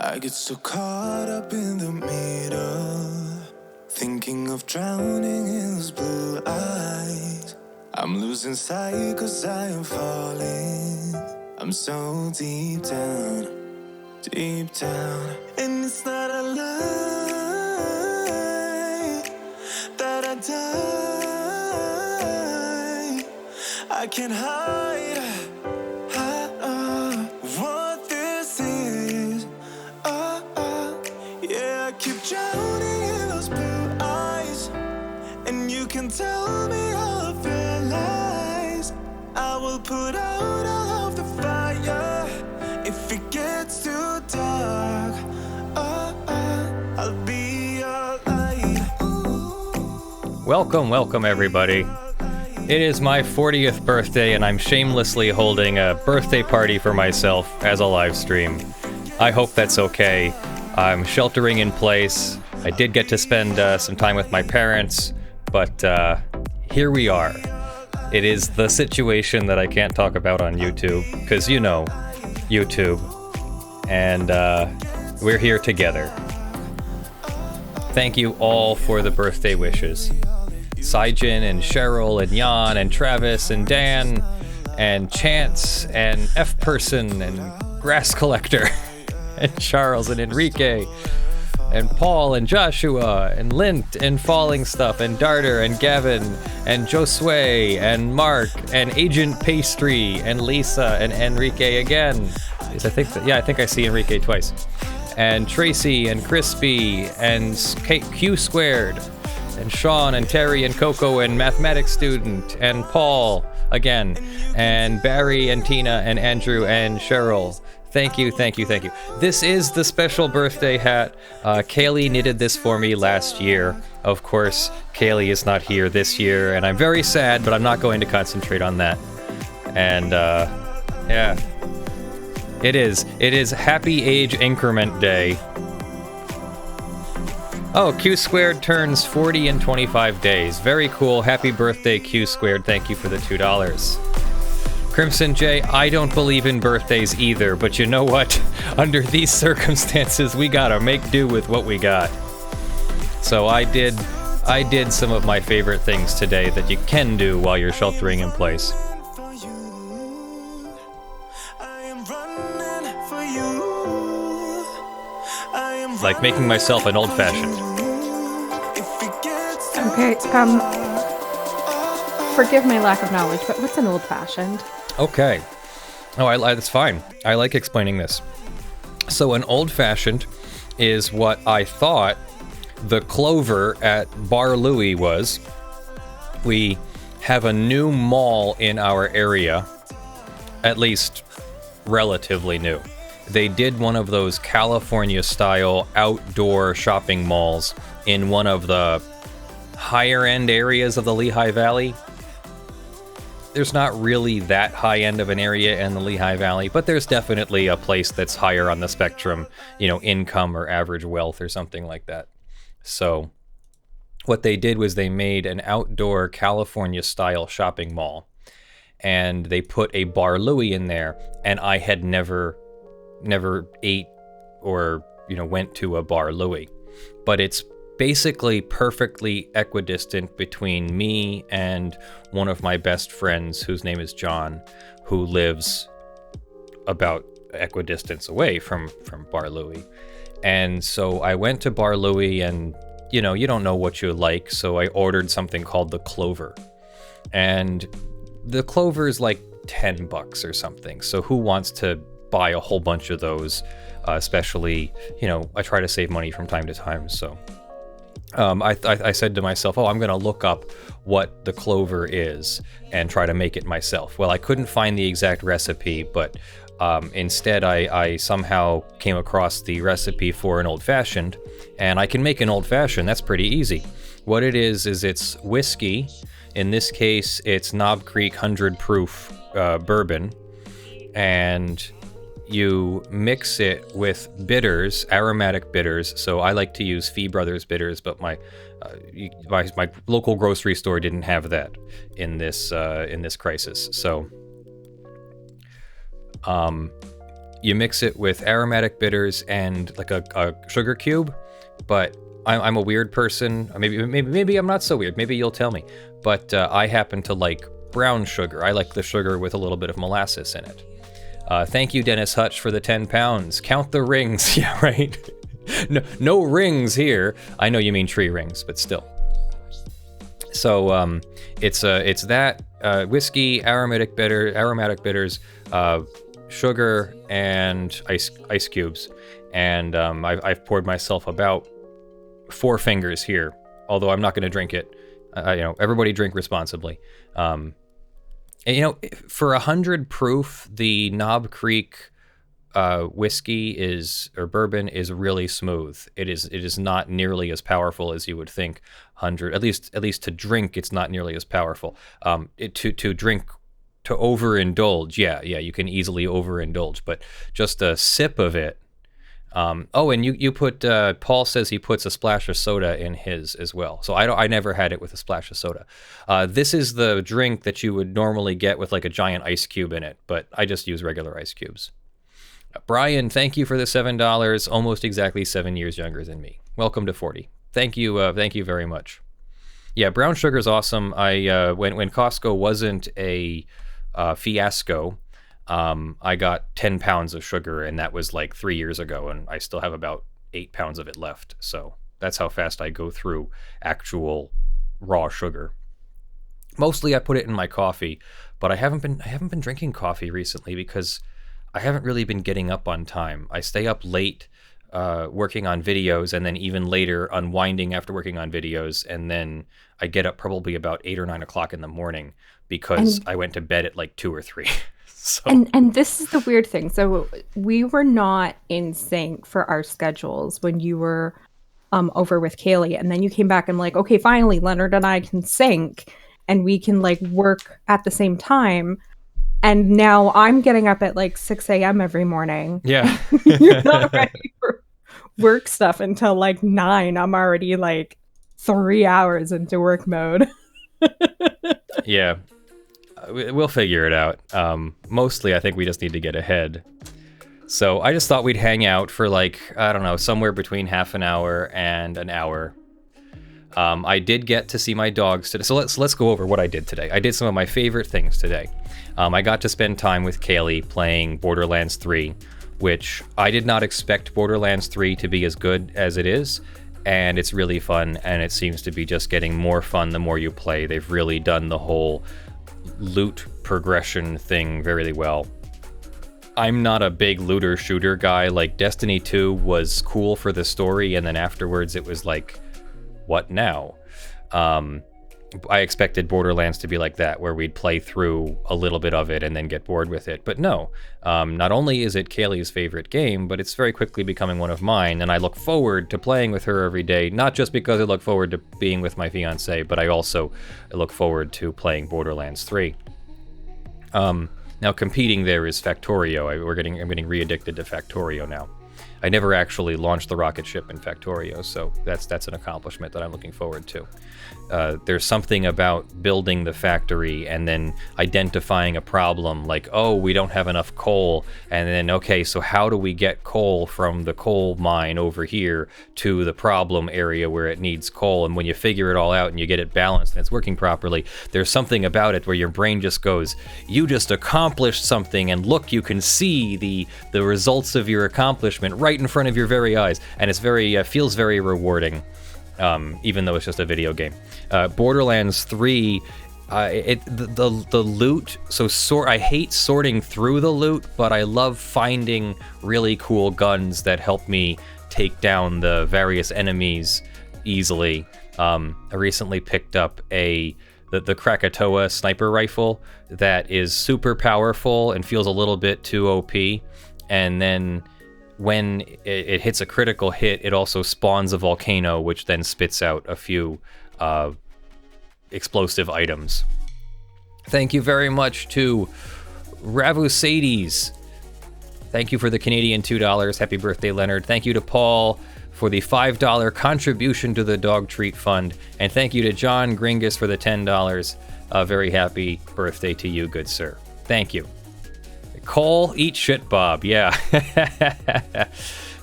I get so caught up in the middle, thinking of drowning in those blue eyes. I'm losing sight 'cause I am falling. I'm so deep down, and it's not a lie that I die. I can't hide what this is. Yeah, I keep drowning in those blue eyes, and you can tell me all of your lies. I will put out all of the fire if it gets too dark. I'll be your light. Welcome everybody. It is my 40th birthday and I'm shamelessly holding a birthday party for myself as a live stream. I hope that's okay. I'm sheltering in place. I did get to spend some time with my parents, but here we are. It is the situation that I can't talk about on YouTube, because you know, YouTube. And we're here together. Thank you all for the birthday wishes. Saijin and Cheryl and Jan and Travis and Dan and Chance and F Person and Grass Collector and Charles and Enrique and Paul and Joshua and Lint and Falling Stuff and Darter and Gavin and Josue and Mark and Agent Pastry and Lisa and Enrique again. I think I see Enrique twice. And Tracy and Crispy and Q Squared and Sean and Terry and Coco and Mathematics Student and Paul again and Barry and Tina and Andrew and Cheryl. Thank you. This is the special birthday hat. Kaylee knitted this for me last year. Of course, Kaylee is not here this year, and I'm very sad, but I'm not going to concentrate on that. And, yeah. It is Happy Age Increment Day. Oh, Q Squared turns 40 in 25 days. Very cool. Happy birthday, Q Squared. Thank you for the $2. Crimson J, I don't believe in birthdays either, but you know what? Under these circumstances, we gotta make do with what we got. So I did some of my favorite things today that you can do while you're sheltering in place. Like making myself an old-fashioned. Okay, forgive my lack of knowledge, but what's an old-fashioned? Okay. Oh, that's fine. I like explaining this. So an old-fashioned is what I thought the Clover at Bar Louie was. We have a new mall in our area, at least relatively new. They did one of those California-style outdoor shopping malls in one of the higher-end areas of the Lehigh Valley. There's not really that high-end of an area in the Lehigh Valley, but there's definitely a place that's higher on the spectrum, you know, income or average wealth or something like that. So what they did was they made an outdoor California-style shopping mall, and they put a Bar Louie in there, and I had never ate or, you know, went to a Bar Louie. But it's basically perfectly equidistant between me and one of my best friends, whose name is John, who lives about equidistance away from Bar Louie. And so I went to Bar Louie, and, you know, you don't know what you like, so I ordered something called the Clover. And the Clover is like $10 or something, so who wants to buy a whole bunch of those, especially, you know, I try to save money from time to time, so I said to myself, I'm going to look up what the Clover is and try to make it myself. Well, I couldn't find the exact recipe, but instead I somehow came across the recipe for an old-fashioned, and I can make an old-fashioned. That's pretty easy. What it is it's whiskey. In this case, it's Knob Creek 100 proof bourbon, and you mix it with bitters, aromatic bitters. So I like to use Fee Brothers bitters, but my local grocery store didn't have that in this crisis. So you mix it with aromatic bitters and like a sugar cube. But I'm a weird person. Maybe I'm not so weird. Maybe you'll tell me. But I happen to like brown sugar. I like the sugar with a little bit of molasses in it. Thank you, Dennis Hutch, for the 10 pounds. Count the rings. Yeah, right. No rings here. I know you mean tree rings, but still. So it's that whiskey, aromatic bitters, sugar, and ice cubes, and I've poured myself about 4 fingers here. Although I'm not going to drink it. Everybody drink responsibly. And, for 100 proof, the Knob Creek whiskey or bourbon is really smooth. It is not nearly as powerful as you would think. 100, at least to drink, it's not nearly as powerful. To drink, to overindulge, yeah, you can easily overindulge, but just a sip of it. And you put, Paul says he puts a splash of soda in his as well. So I never had it with a splash of soda. This is the drink that you would normally get with like a giant ice cube in it, but I just use regular ice cubes. Brian, thank you for the $7, almost exactly 7 years younger than me. Welcome to 40. Thank you very much. Yeah, brown sugar is awesome. When Costco wasn't a fiasco, I got 10 pounds of sugar, and that was like 3 years ago, and I still have about 8 pounds of it left. So that's how fast I go through actual raw sugar. Mostly I put it in my coffee, but I haven't been drinking coffee recently because I haven't really been getting up on time. I stay up late working on videos, and then even later unwinding after working on videos, and then I get up probably about 8 or 9 o'clock in the morning because I went to bed at like 2 or 3. So. And this is the weird thing. So we were not in sync for our schedules when you were over with Kaylee, and then you came back and like, okay, finally Leonard and I can sync and we can like work at the same time. And now I'm getting up at like 6 a.m. every morning. Yeah. You're not ready for work stuff until like 9. I'm already like 3 hours into work mode. Yeah. We'll figure it out. Mostly, I think we just need to get ahead. So I just thought we'd hang out for like, I don't know, somewhere between half an hour and an hour. I did get to see my dogs today. So let's go over what I did today. I did some of my favorite things today. I got to spend time with Kaylee playing Borderlands 3, which I did not expect Borderlands 3 to be as good as it is. And it's really fun, and it seems to be just getting more fun the more you play. They've really done the whole loot progression thing very well. I'm not a big looter shooter guy. Like Destiny 2 was cool for the story, and then afterwards it was like, what now? I expected Borderlands to be like that, where we'd play through a little bit of it and then get bored with it. But no, not only is it Kaylee's favorite game, but it's very quickly becoming one of mine, and I look forward to playing with her every day, not just because I look forward to being with my fiancé, but I also look forward to playing Borderlands 3. Now competing there is Factorio. I'm getting re-addicted to Factorio now. I never actually launched the rocket ship in Factorio, so that's an accomplishment that I'm looking forward to. There's something about building the factory and then identifying a problem, like, oh, we don't have enough coal, and then, okay, so how do we get coal from the coal mine over here to the problem area where it needs coal? And when you figure it all out and you get it balanced and it's working properly, there's something about it where your brain just goes, you just accomplished something, and look, you can see the results of your accomplishment right in front of your very eyes, and it's feels very rewarding. Even though it's just a video game. Borderlands 3, the loot, I hate sorting through the loot, but I love finding really cool guns that help me take down the various enemies easily. I recently picked up the Krakatoa sniper rifle that is super powerful and feels a little bit too OP, and then when it hits a critical hit, it also spawns a volcano, which then spits out a few explosive items. Thank you very much to Ravusades. Thank you for the Canadian $2. Happy birthday, Leonard. Thank you to Paul for the $5 contribution to the Dog Treat Fund. And thank you to John Gringus for the $10. Very happy birthday to you, good sir. Thank you. Cole, eat shit, Bob. Yeah.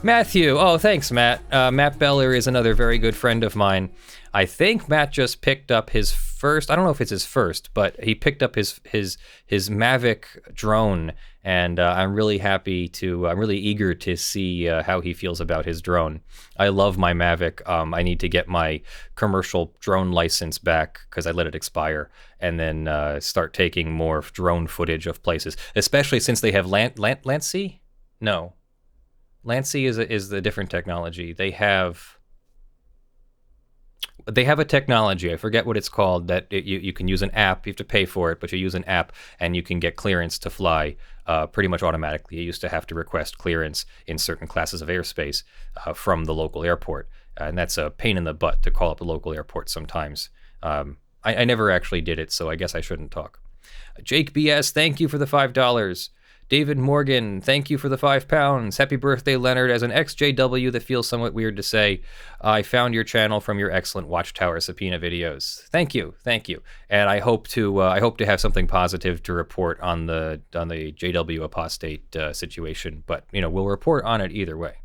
Matthew. Oh, thanks, Matt. Matt Beller is another very good friend of mine. I think Matt just picked up his first. I don't know if it's his first, but he picked up his Mavic drone, and I'm really eager to see how he feels about his drone. I love my Mavic. I need to get my commercial drone license back because I let it expire, and then start taking more drone footage of places, especially since they have Landsea? No. Landsea is the different technology. They have a technology, I forget what it's called, that you can use an app. You have to pay for it, but you use an app and you can get clearance to fly pretty much automatically. You used to have to request clearance in certain classes of airspace from the local airport, and that's a pain in the butt to call up the local airport sometimes. I never actually did it, so I guess I shouldn't talk. Jake BS, thank you for the $5. David Morgan, thank you for the £5. Happy birthday, Leonard. As an ex-JW that feels somewhat weird to say, I found your channel from your excellent Watchtower subpoena videos. Thank you. And I hope to have something positive to report on the JW apostate situation. But we'll report on it either way.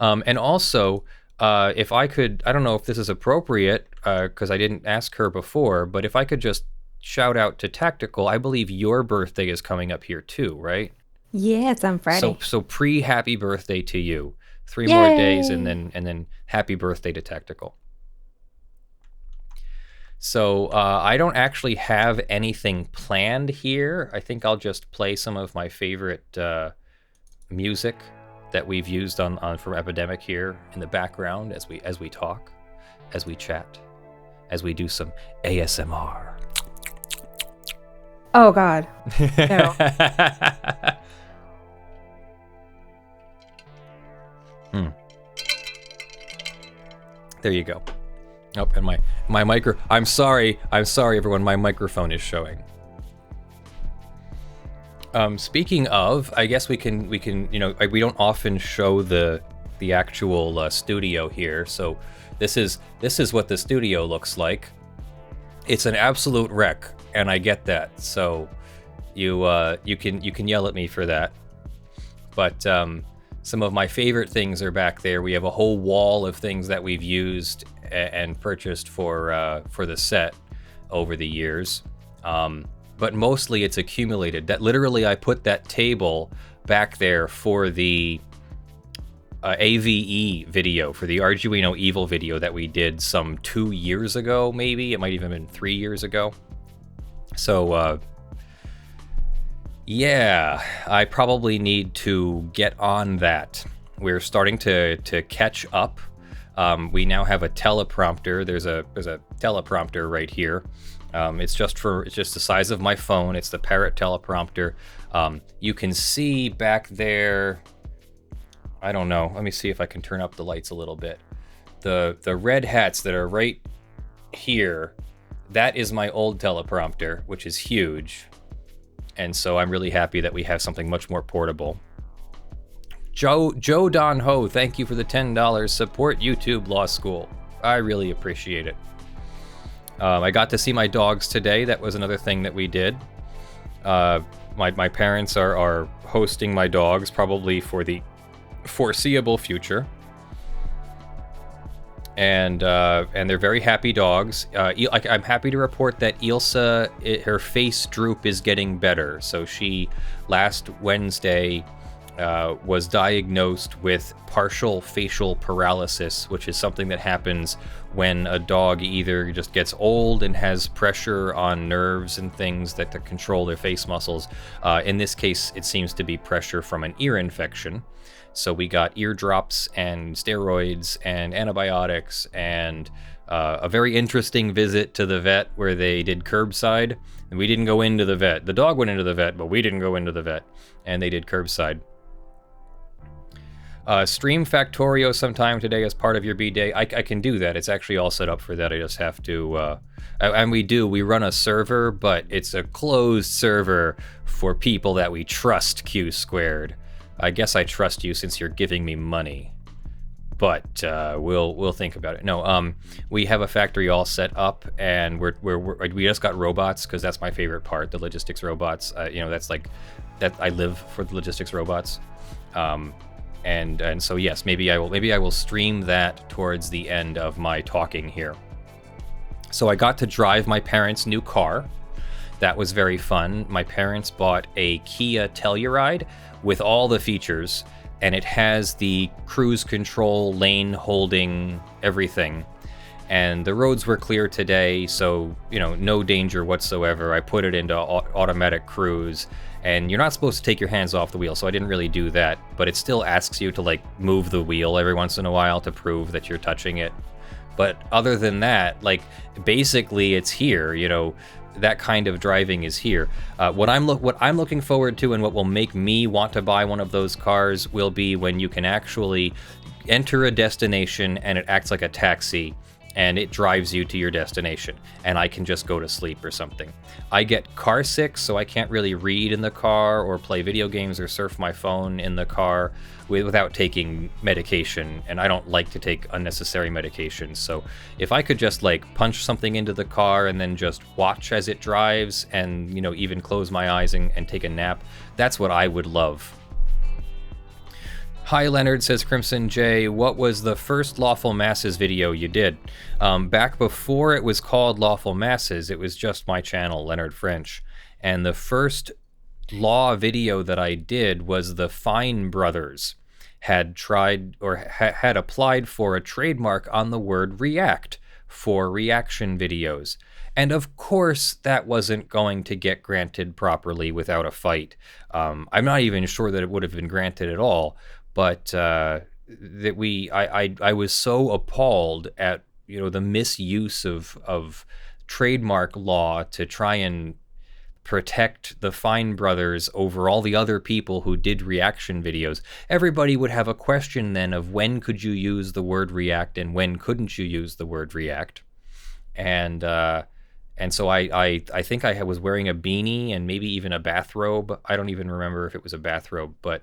And also, if I could, I don't know if this is appropriate because I didn't ask her before, but if I could just shout out to Tactical. I believe your birthday is coming up here too, right? Yeah, it's on Friday. So pre-happy birthday to you. 3 Yay! more days and then happy birthday to Tactical. So I don't actually have anything planned here. I think I'll just play some of my favorite music that we've used on from Epidemic here in the background as we talk, as we chat, as we do some ASMR. Oh, God. No. There you go. Oh, and my micro. I'm sorry, everyone. My microphone is showing. Speaking of, I guess we can. We don't often show the actual studio here. So this is what the studio looks like. It's an absolute wreck. And I get that, so you can yell at me for that. But some of my favorite things are back there. We have a whole wall of things that we've used and purchased for the set over the years. But mostly it's accumulated. That literally I put that table back there for the AVE video, for the Arduino Evil video that we did some 2 years ago, maybe. It might even have been 3 years ago. So, yeah, I probably need to get on that. We're starting to catch up. We now have a teleprompter. There's a teleprompter right here. It's just the size of my phone. It's the Parrot teleprompter. You can see back there. I don't know. Let me see if I can turn up the lights a little bit. The red hats that are right here. That is my old teleprompter, which is huge. And so I'm really happy that we have something much more portable. Joe Don Ho, thank you for the $10. Support YouTube Law School. I really appreciate it. I got to see my dogs today. That was another thing that we did. My parents are hosting my dogs probably for the foreseeable future. And they're very happy dogs. I'm happy to report that Ilsa, her face droop is getting better. So she, last Wednesday, was diagnosed with partial facial paralysis, which is something that happens when a dog either just gets old and has pressure on nerves and things that to control their face muscles. In this case, it seems to be pressure from an ear infection. So we got ear drops and steroids and antibiotics and a very interesting visit to the vet where they did curbside. And we didn't go into the vet. The dog went into the vet, but we didn't go into the vet. And they did curbside. Stream Factorio sometime today as part of your B-Day. I can do that. It's actually all set up for that. I just have to... and we run a server, but it's a closed server for people that we trust, Q squared. I guess I trust you since you're giving me money. but we'll think about it. No, we have a factory all set up, and we just got robots because that's my favorite part, the logistics robots. That's like that. I live for the logistics robots. And so yes, maybe I will stream that towards the end of my talking here. So I got to drive my parents' new car. That was very fun. My parents bought a Kia Telluride with all the features, and it has the cruise control, lane holding, everything. And the roads were clear today, so, no danger whatsoever. I put it into automatic cruise, and you're not supposed to take your hands off the wheel, so I didn't really do that. But it still asks you to, move the wheel every once in a while to prove that you're touching it. But other than that, basically it's here, that kind of driving is here. What I'm looking forward to, and what will make me want to buy one of those cars, will be when you can actually enter a destination and it acts like a taxi and it drives you to your destination, and I can just go to sleep or something. I get car sick, so I can't really read in the car or play video games or surf my phone in the car without taking medication, and I don't like to take unnecessary medication. So if I could just punch something into the car and then just watch as it drives, and even close my eyes and take a nap, that's what I would love. Hi Leonard, says Crimson J. What was the first Lawful Masses video you did? Back before it was called Lawful Masses, it was just my channel, Leonard French. And the first law video that I did was the Fine Brothers had tried or had applied for a trademark on the word react for reaction videos. And of course, that wasn't going to get granted properly without a fight. I'm not even sure that it would have been granted at all. But I was so appalled at the misuse of trademark law to try and protect the Fine Brothers over all the other people who did reaction videos. Everybody would have a question then of when could you use the word react and when couldn't you use the word react, and so I think I was wearing a beanie and maybe even a bathrobe. I don't even remember if it was a bathrobe, but.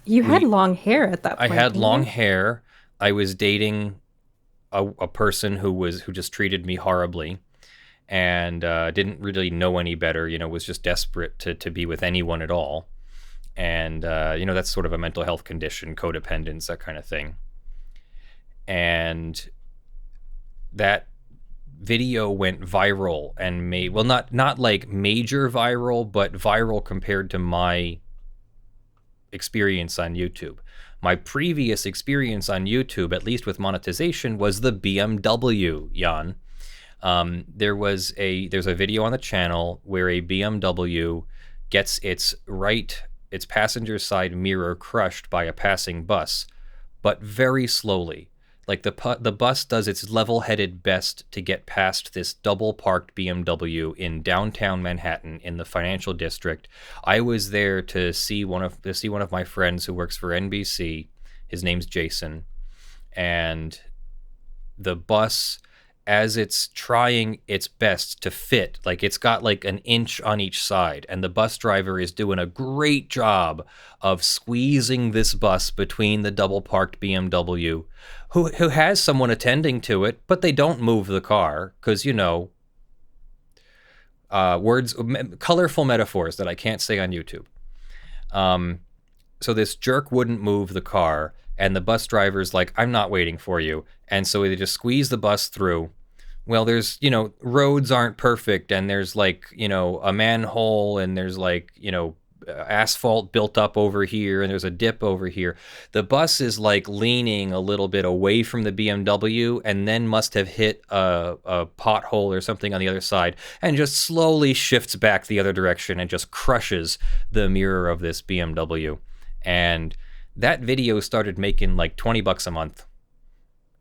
You had long hair at that point. I had long hair. I was dating a person who just treated me horribly, and didn't really know any better. Was just desperate to be with anyone at all, and that's sort of a mental health condition, codependence, that kind of thing. And that video went viral and not like major viral, but viral compared to my experience on YouTube. My previous experience on YouTube, at least with monetization, was the BMW, Jan. There's a video on the channel where a BMW gets its passenger side mirror crushed by a passing bus, but very slowly. The bus does its level-headed best to get past this double-parked BMW in downtown Manhattan in the financial district. I was there to see one of my friends who works for NBC. His name's Jason, and the bus, as it's trying its best to fit, it's got an inch on each side, and the bus driver is doing a great job of squeezing this bus between the double parked BMW, who has someone attending to it, but they don't move the car because colorful metaphors that I can't say on YouTube. So this jerk wouldn't move the car, and the bus driver's like, I'm not waiting for you. And so they just squeeze the bus through. Well, there's, roads aren't perfect, and there's a manhole, and there's asphalt built up over here, and there's a dip over here. The bus is leaning a little bit away from the BMW, and then must have hit a pothole or something on the other side, and just slowly shifts back the other direction and just crushes the mirror of this BMW. And that video started making $20 a month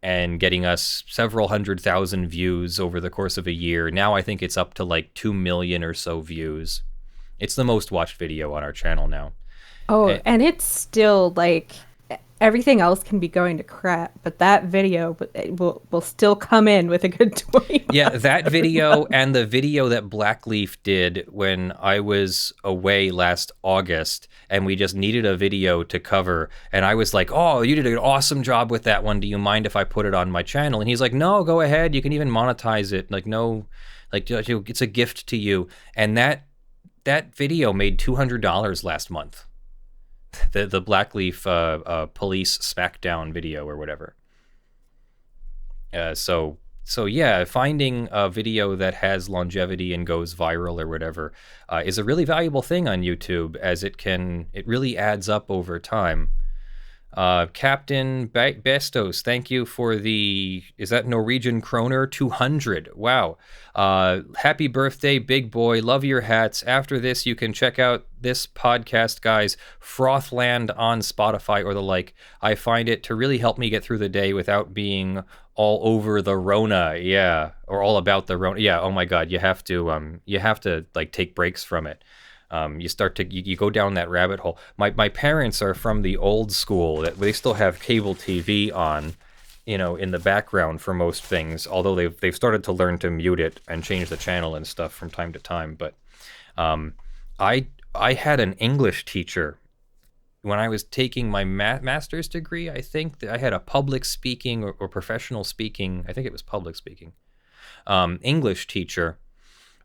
and getting us several 100,000 views over the course of a year. Now I think it's up to 2 million or so views. It's the most watched video on our channel now. Oh, and it's still everything else can be going to crap, but that video will still come in with a good 20. Yeah, that video and the video that Blackleaf did when I was away last August, and we just needed a video to cover, and I was like, "Oh, you did an awesome job with that one. Do you mind if I put it on my channel?" And he's like, "No, go ahead. You can even monetize it. Like, no, like it's a gift to you." And that video made $200 last month. The Blackleaf police smackdown video or whatever. So yeah, finding a video that has longevity and goes viral or whatever is a really valuable thing on YouTube, as it really adds up over time. Captain Bestos, thank you for is that Norwegian kroner? 200. Wow. Happy birthday, big boy. Love your hats. After this, you can check out this podcast, guys, Frothland on Spotify or the like. I find it to really help me get through the day without being all over the Rona. Yeah. Or all about the Rona. Yeah. Oh my God. You have to like take breaks from it. You start to you go down that rabbit hole. My parents are from the old school, that they still have cable TV on, in the background for most things. Although they've started to learn to mute it and change the channel and stuff from time to time. But I had an English teacher when I was taking my master's degree. I think that I had a public speaking or professional speaking. I think it was public speaking. English teacher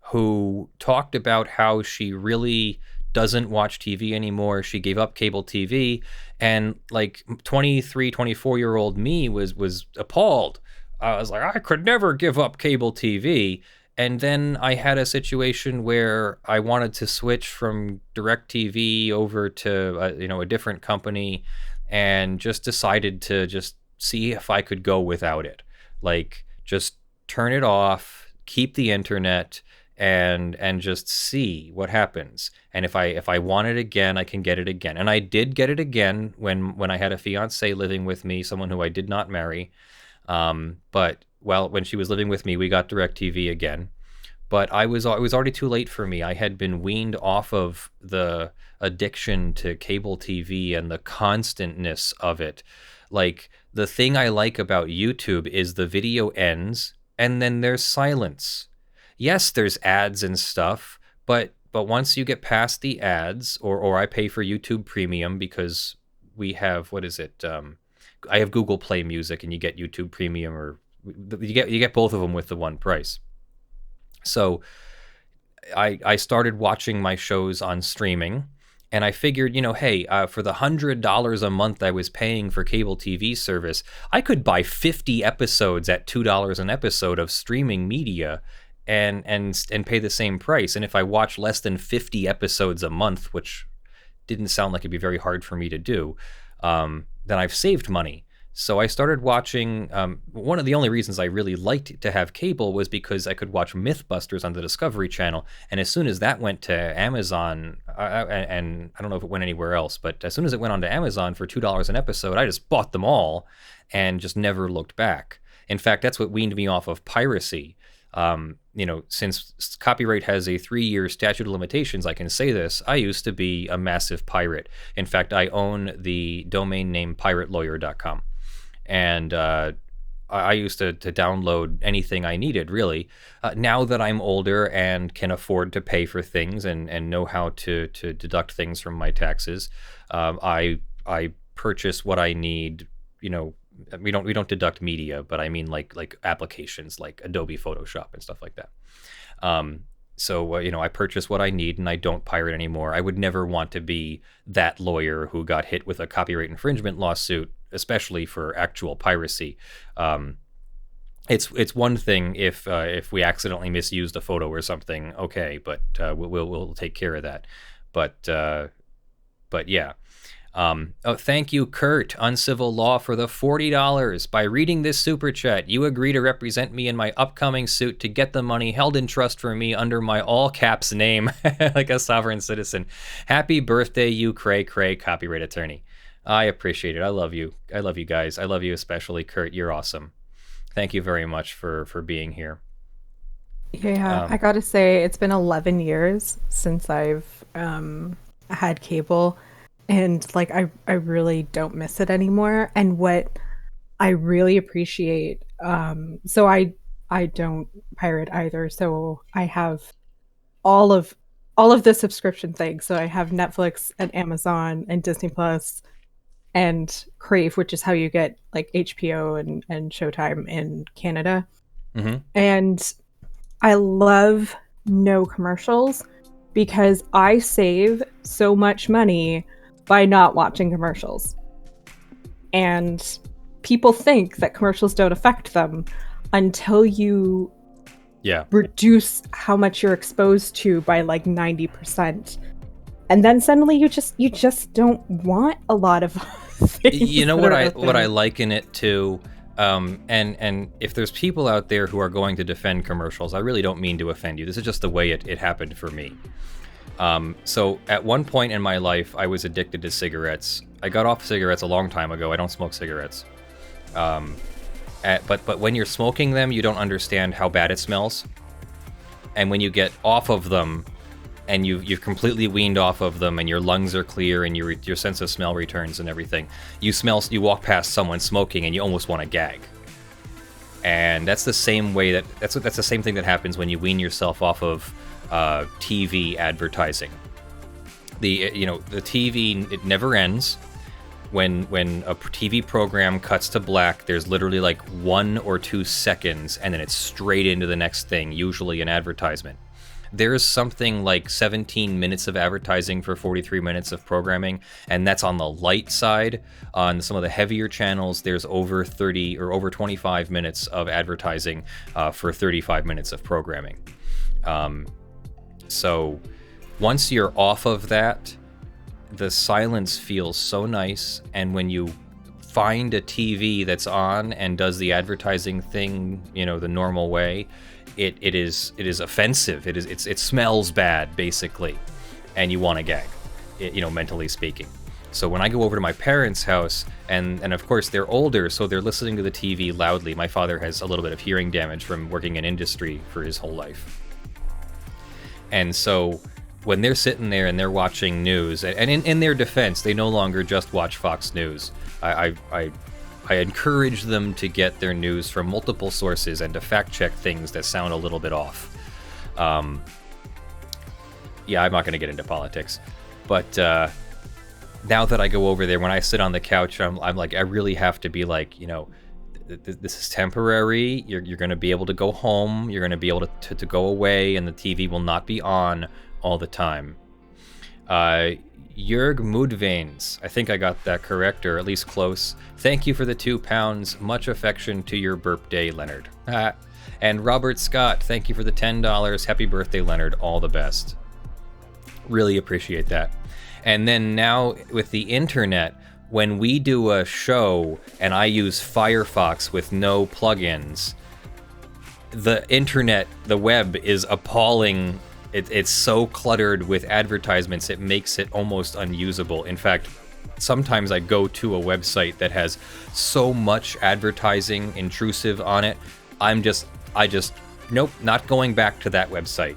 who talked about how she really doesn't watch TV anymore. She gave up cable TV, and like 23, 24-year-old me was appalled. I was like, I could never give up cable TV. And then I had a situation where I wanted to switch from DirecTV over to a different company, and just decided to just see if I could go without it. Like, just turn it off, keep the internet, and just see what happens. And if I want it again, I can get it again. And I did get it again when I had a fiance living with me, someone who I did not marry. But when she was living with me, we got DirecTV again. But it was already too late for me. I had been weaned off of the addiction to cable TV and the constantness of it. Like, the thing I like about YouTube is the video ends and then there's silence. Yes, there's ads and stuff, but once you get past the ads, or I pay for YouTube Premium because we have, what is it? I have Google Play Music, and you get YouTube Premium, or you get both of them with the one price. So I started watching my shows on streaming, and I figured, hey, for the $100 a month I was paying for cable TV service, I could buy 50 episodes at $2 an episode of streaming media, and pay the same price. And if I watch less than 50 episodes a month, which didn't sound like it'd be very hard for me to do, then I've saved money. So I started watching, one of the only reasons I really liked to have cable was because I could watch Mythbusters on the Discovery Channel. And as soon as that went to Amazon, and I don't know if it went anywhere else, but as soon as it went onto Amazon for $2 an episode, I just bought them all and just never looked back. In fact, that's what weaned me off of piracy. Since copyright has a 3-year statute of limitations, I can say this: I used to be a massive pirate. In fact, I own the domain name piratelawyer.com. And I used to download anything I needed, really. Now that I'm older and can afford to pay for things and know how to deduct things from my taxes, I purchase what I need. We don't deduct media, but I mean like applications like Adobe Photoshop and stuff like that. So I purchase what I need, and I don't pirate anymore. I would never want to be that lawyer who got hit with a copyright infringement lawsuit, especially for actual piracy. It's one thing if we accidentally misused a photo or something, okay, but we'll take care of that. But yeah. Thank you, Kurt, Uncivil Law, for the $40. By reading this super chat, you agree to represent me in my upcoming suit to get the money held in trust for me under my all caps name, like a sovereign citizen. Happy birthday, you cray copyright attorney. I appreciate it. I love you. I love you guys. I love you especially, Kurt. You're awesome. Thank you very much for being here. Yeah, I gotta say, it's been 11 years since I've had cable. and like I really don't miss it anymore. And what I really appreciate, so I don't pirate either, so I have all of all of the subscription things. So I have Netflix and Amazon and Disney Plus and Crave, which is how you get like HBO and Showtime in Canada. Mm-hmm. And I love no commercials because I save so much money by not watching commercials. And people think that commercials don't affect them until you reduce how much you're exposed to by like 90%. And then suddenly you just don't want a lot of things. You know what I liken it to, and if there's people out there who are going to defend commercials, I really don't mean to offend you. This is just the way it happened for me. So at one point in my life, I was addicted to cigarettes. I got off cigarettes a long time ago. I don't smoke cigarettes. But when you're smoking them, you don't understand how bad it smells. And when you get off of them, and you've completely weaned off of them, and your lungs are clear, and your sense of smell returns and everything, you walk past someone smoking, and you almost want to gag. And that's the same way that's the same thing that happens when you wean yourself off of TV advertising. The TV, it never ends. When a TV program cuts to black, there's literally like 1 or 2 seconds, and then it's straight into the next thing, usually an advertisement. There's something like 17 minutes of advertising for 43 minutes of programming, and that's on the light side. On some of the heavier channels, there's over 30 or over 25 minutes of advertising for 35 minutes of programming. So once you're off of that, the silence feels so nice, and when you find a TV that's on and does the advertising thing, the normal way, it is offensive. It smells bad, basically, and you want to gag, mentally speaking. So when I go over to my parents' house, and of course they're older, so they're listening to the TV loudly. My father has a little bit of hearing damage from working in industry for his whole life, and so when they're sitting there and they're watching news, and in their defense, they no longer just watch Fox News. I encourage them to get their news from multiple sources and to fact check things that sound a little bit off. I'm not going to get into politics, but now that I go over there, when I sit on the couch, I'm like, I really have to be like, this is temporary. You're going to be able to go home. You're going to be able to go away, and the TV will not be on all the time. Jörg Mudveins, I think I got that correct, or at least close. Thank you for the £2. Much affection to your birthday, Leonard. And Robert Scott, thank you for the $10. Happy birthday, Leonard. All the best. Really appreciate that. And then now with the internet, when we do a show and I use Firefox with no plugins, the internet, the web is appalling. It's so cluttered with advertisements, it makes it almost unusable. In fact, sometimes I go to a website that has so much advertising intrusive on it, nope, not going back to that website.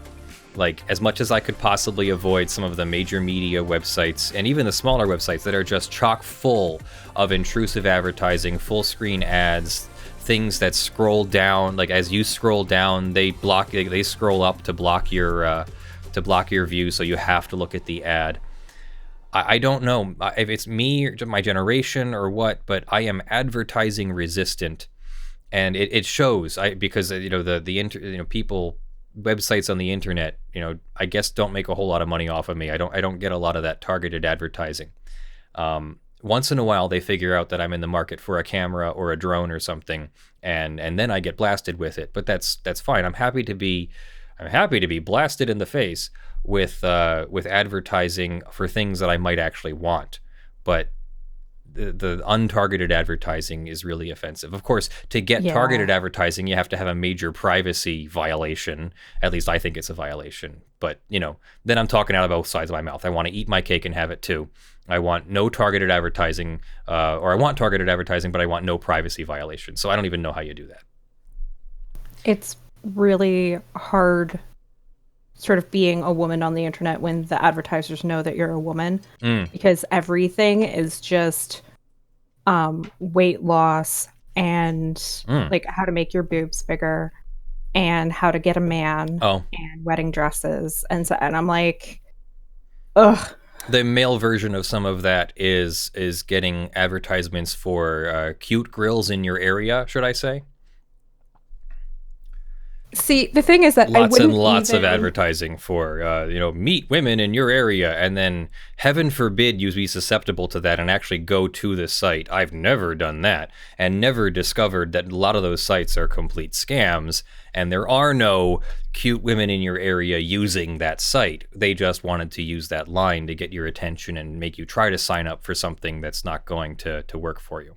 Like, as much as I could possibly avoid some of the major media websites, and even the smaller websites that are just chock full of intrusive advertising, full screen ads, things that scroll down, like as you scroll down, they scroll up to block your view, so you have to look at the ad. I don't know if it's me or my generation or what, but I am advertising resistant, and it shows. Because people, websites on the internet, I guess don't make a whole lot of money off of me. I don't get a lot of that targeted advertising. Once in a while, they figure out that I'm in the market for a camera or a drone or something, and then I get blasted with it. But that's fine. I'm happy to be blasted in the face with advertising for things that I might actually want. But the untargeted advertising is really offensive. Of course, to get targeted advertising, you have to have a major privacy violation. At least I think it's a violation. But, then I'm talking out of both sides of my mouth. I want to eat my cake and have it too. I want no targeted advertising, or I want targeted advertising, but I want no privacy violation. So I don't even know how you do that. It's really hard sort of being a woman on the internet when the advertisers know that you're a woman, because everything is just weight loss and like how to make your boobs bigger and how to get a man and wedding dresses. And I'm like, ugh. The male version of some of that is getting advertisements for cute grills in your area, should I say? See, the thing is that lots and lots of advertising for, meet women in your area, and then heaven forbid you be susceptible to that and actually go to the site. I've never done that and never discovered that a lot of those sites are complete scams, and there are no cute women in your area using that site. They just wanted to use that line to get your attention and make you try to sign up for something that's not going to work for you.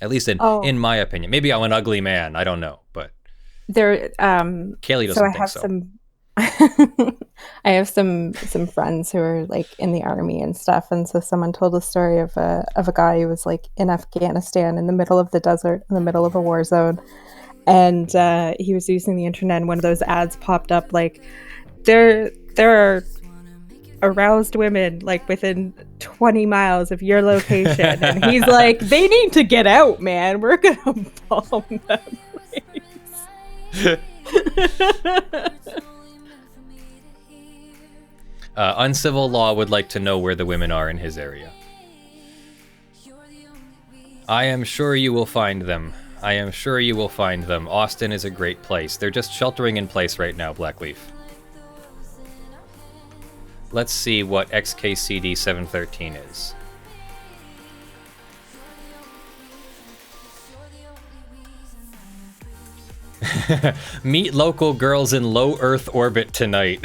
At least in my opinion. Maybe I'm an ugly man. I don't know, but... There, Kaylee doesn't think so. I have some friends who are like in the army and stuff, and so someone told a story of a guy who was like in Afghanistan in the middle of the desert, in the middle of a war zone, and he was using the internet, and one of those ads popped up like, there are aroused women like within 20 miles of your location, and he's like, they need to get out, man. We're gonna bomb them. Uncivil Law would like to know where the women are in his area. I am sure you will find them. I am sure you will find them. Austin is a great place. They're just sheltering in place right now, Blackleaf. Let's see what XKCD 713 is. Meet local girls in low Earth orbit tonight.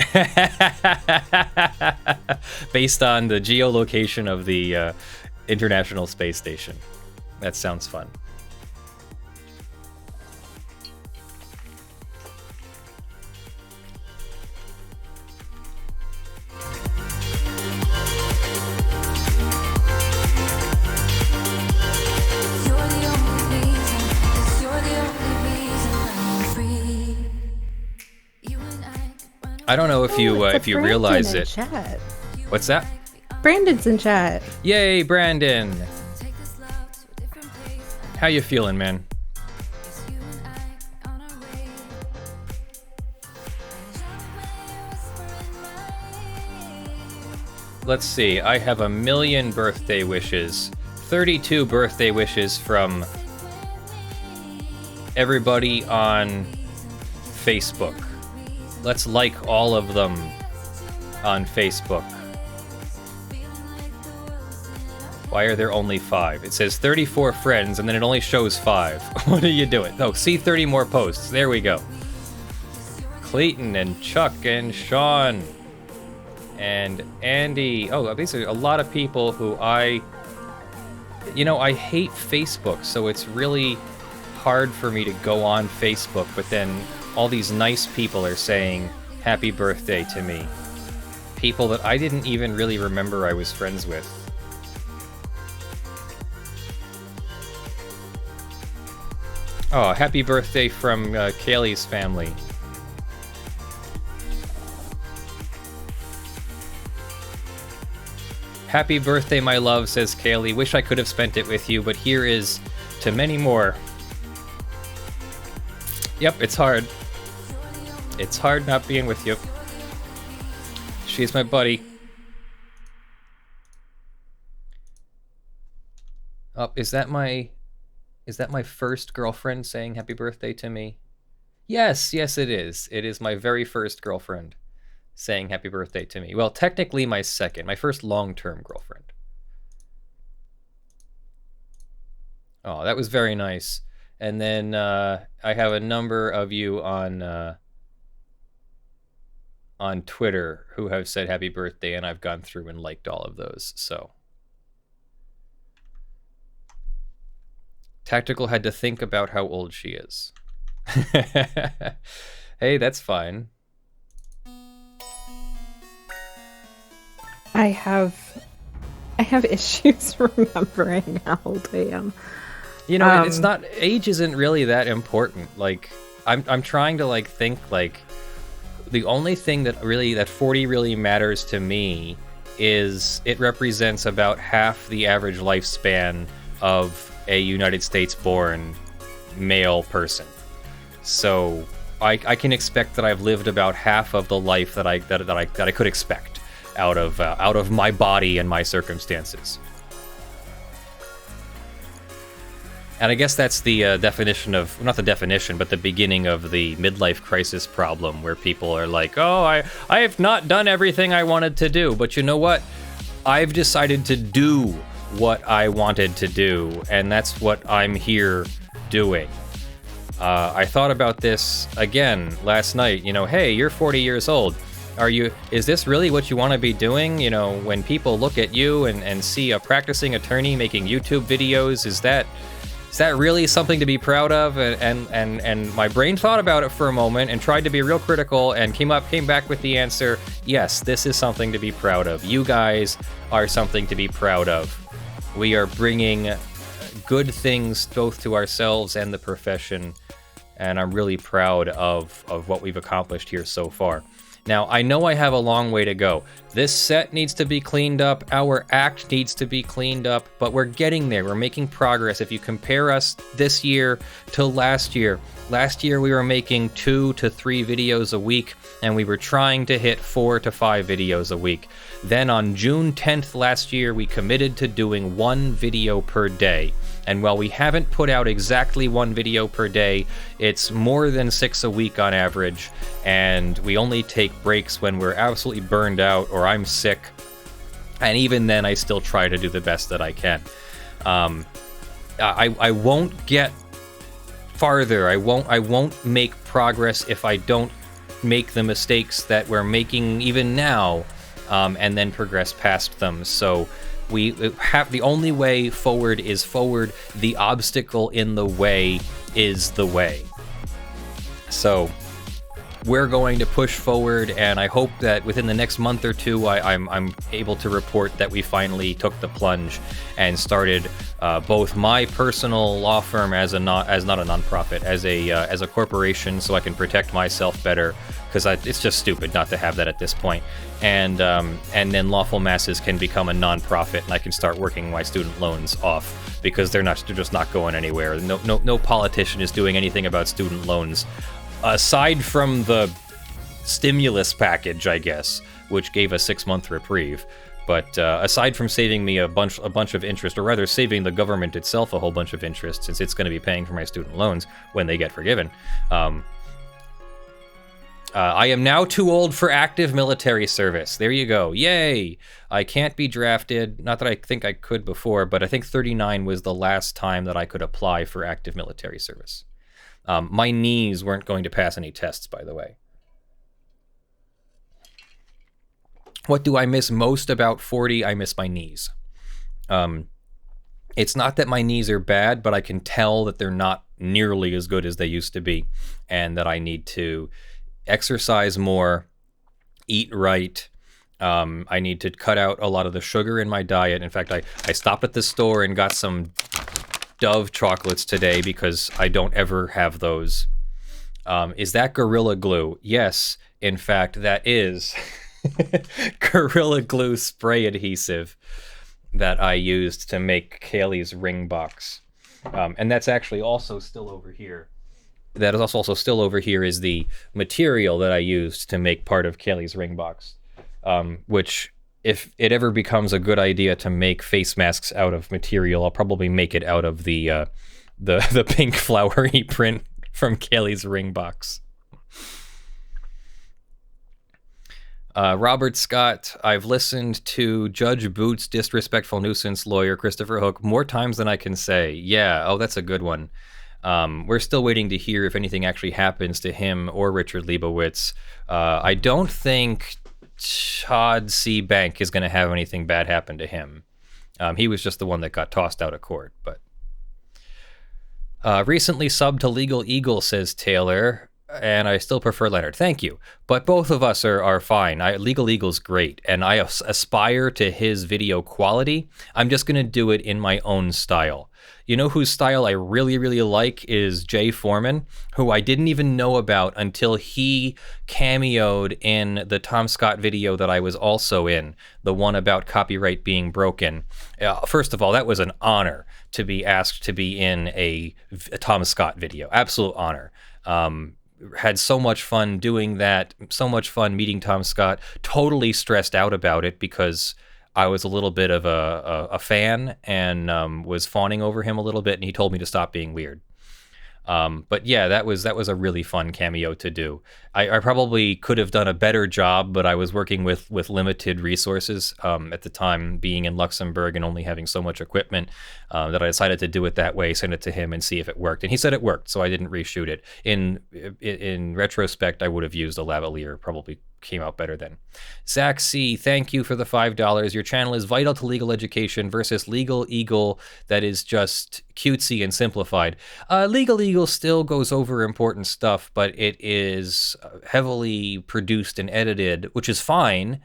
Based on the geolocation of the International Space Station. That sounds fun. I don't know if you realize it. Chat. What's that? Brandon's in chat. Yay, Brandon! How you feeling, man? Let's see. I have 1 million birthday wishes. 32 birthday wishes from everybody on Facebook. Let's like all of them on Facebook. Why are there only 5? It says 34 friends, and then it only shows 5. What are you doing? Oh, see 30 more posts. There we go. Clayton and Chuck and Sean and Andy. Oh, these are a lot of people who I hate Facebook, so it's really hard for me to go on Facebook, but then all these nice people are saying happy birthday to me. People that I didn't even really remember I was friends with. Oh, happy birthday from Kaylee's family. Happy birthday, my love, says Kaylee. Wish I could have spent it with you, but here is to many more. Yep, it's hard. It's hard not being with you. She's my buddy. Oh, is that my first girlfriend saying happy birthday to me? Yes, it is. It is my very first girlfriend saying happy birthday to me. Well, technically my first long-term girlfriend. Oh, that was very nice. And then I have a number of you on Twitter who have said happy birthday, and I've gone through and liked all of those. So Tactical had to think about how old she is. Hey, that's fine. I have issues remembering how old I am. It's not, age isn't really that important. Like, I'm trying to think the only thing that 40 really matters to me is it represents about half the average lifespan of a United States born male person. So I can expect that I've lived about half of the life that I could expect out of my body and my circumstances. And I guess that's the definition of, not the definition, but the beginning of the midlife crisis problem, where people are like, oh, I have not done everything I wanted to do, but you know what? I've decided to do what I wanted to do, and that's what I'm here doing. I thought about this again last night. Hey, you're 40 years old. Is this really what you want to be doing? When people look at you and see a practicing attorney making YouTube videos, is that really something to be proud of? And my brain thought about it for a moment and tried to be real critical and came back with the answer, yes, this is something to be proud of. You guys are something to be proud of. We are bringing good things both to ourselves and the profession, and I'm really proud of what we've accomplished here so far. Now, I know I have a long way to go. This set needs to be cleaned up, our act needs to be cleaned up, but we're getting there. We're making progress. If you compare us this year to last year we were making 2 to 3 videos a week, and we were trying to hit 4 to 5 videos a week. Then on June 10th last year, we committed to doing 1 video per day. And while we haven't put out exactly 1 video per day, it's more than 6 a week on average, and we only take breaks when we're absolutely burned out or I'm sick, and even then I still try to do the best that I can. I won't get farther, I won't make progress if I don't make the mistakes that we're making even now, and then progress past them. So we have, the only way forward is forward. The obstacle in the way is the way. So we're going to push forward, and I hope that within the next month or two, I'm able to report that we finally took the plunge and started both my personal law firm as not a nonprofit, as a corporation, so I can protect myself better, because it's just stupid not to have that at this point. And then Lawful Masses can become a nonprofit, and I can start working my student loans off, because they're just not going anywhere. No politician is doing anything about student loans, aside from the stimulus package, I guess, which gave a 6-month reprieve. But aside from saving me a bunch of interest, or rather saving the government itself a whole bunch of interest, since it's going to be paying for my student loans when they get forgiven, I am now too old for active military service. There you go. Yay! I can't be drafted. Not that I think I could before, but I think 39 was the last time that I could apply for active military service. My knees weren't going to pass any tests, by the way. What do I miss most about 40? I miss my knees. It's not that my knees are bad, but I can tell that they're not nearly as good as they used to be, and that I need to exercise more, eat right. I need to cut out a lot of the sugar in my diet. In fact, I stopped at the store and got some Dove chocolates today, because I don't ever have those. Is that Gorilla Glue? Yes, in fact, that is Gorilla Glue spray adhesive that I used to make Kaylee's ring box. And that's actually also still over here. That is also still over here is the material that I used to make part of Kaylee's ring box, which, if it ever becomes a good idea to make face masks out of material, I'll probably make it out of the pink flowery print from Kaylee's ring box. Robert Scott, I've listened to Judge Boots' disrespectful nuisance lawyer, Christopher Hook, more times than I can say. Yeah, oh, that's a good one. We're still waiting to hear if anything actually happens to him or Richard Leibowitz. I don't think Todd C. Bank is going to have anything bad happen to him. He was just the one that got tossed out of court. But recently subbed to Legal Eagle, says Taylor. and I still prefer Leonard. Thank you. But both of us are fine. Legal Eagle's great, and I aspire to his video quality. I'm just going to do it in my own style. You know whose style I really, really like is Jay Foreman, who I didn't even know about until he cameoed in the Tom Scott video that I was also in, the one about copyright being broken. First of all, that was an honor to be asked to be in a Tom Scott video. Absolute honor. Had so much fun doing that, so much fun meeting Tom Scott, totally stressed out about it because I was a little bit of a fan and was fawning over him a little bit, and he told me to stop being weird. But yeah, that was a really fun cameo to do. I probably could have done a better job, but I was working with limited resources at the time, being in Luxembourg and only having so much equipment, that I decided to do it that way, send it to him and see if it worked. And he said it worked, so I didn't reshoot it. In retrospect, I would have used a lavalier, probably came out better then. Zach C, thank you for the $5. Your channel is vital to legal education versus Legal Eagle that is just cutesy and simplified. Legal Eagle still goes over important stuff, but it is heavily produced and edited, which is fine.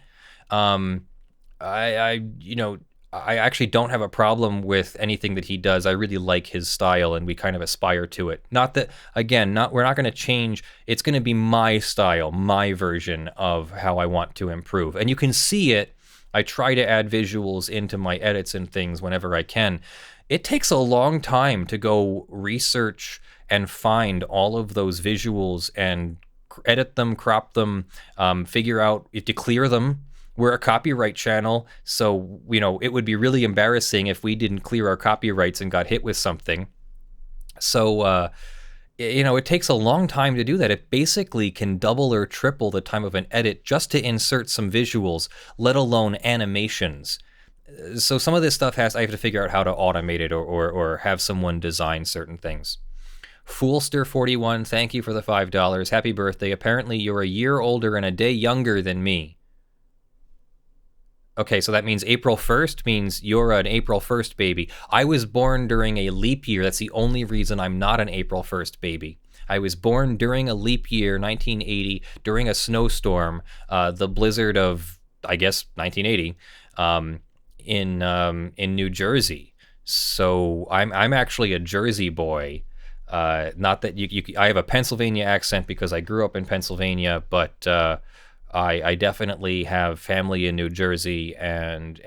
I actually don't have a problem with anything that he does. I really like his style, and we kind of aspire to it. Not that, again, we're not going to change. It's going to be my style, my version of how I want to improve. And you can see it. I try to add visuals into my edits and things whenever I can. It takes a long time to go research and find all of those visuals and edit them, crop them, figure out if to clear them. We're a copyright channel, so, it would be really embarrassing if we didn't clear our copyrights and got hit with something. So, it takes a long time to do that. It basically can double or triple the time of an edit just to insert some visuals, let alone animations. So some of this stuff I have to figure out how to automate it or have someone design certain things. Foolster41, thank you for the $5. Happy birthday. Apparently you're a year older and a day younger than me. Okay, so that means April 1st means you're an April 1st baby. I was born during a leap year. That's the only reason I'm not an April 1st baby. I was born during a leap year, 1980, during a snowstorm, the blizzard of, I guess, 1980, in New Jersey. So I'm actually a Jersey boy. Not that I have a Pennsylvania accent because I grew up in Pennsylvania, but I definitely have family in New Jersey, and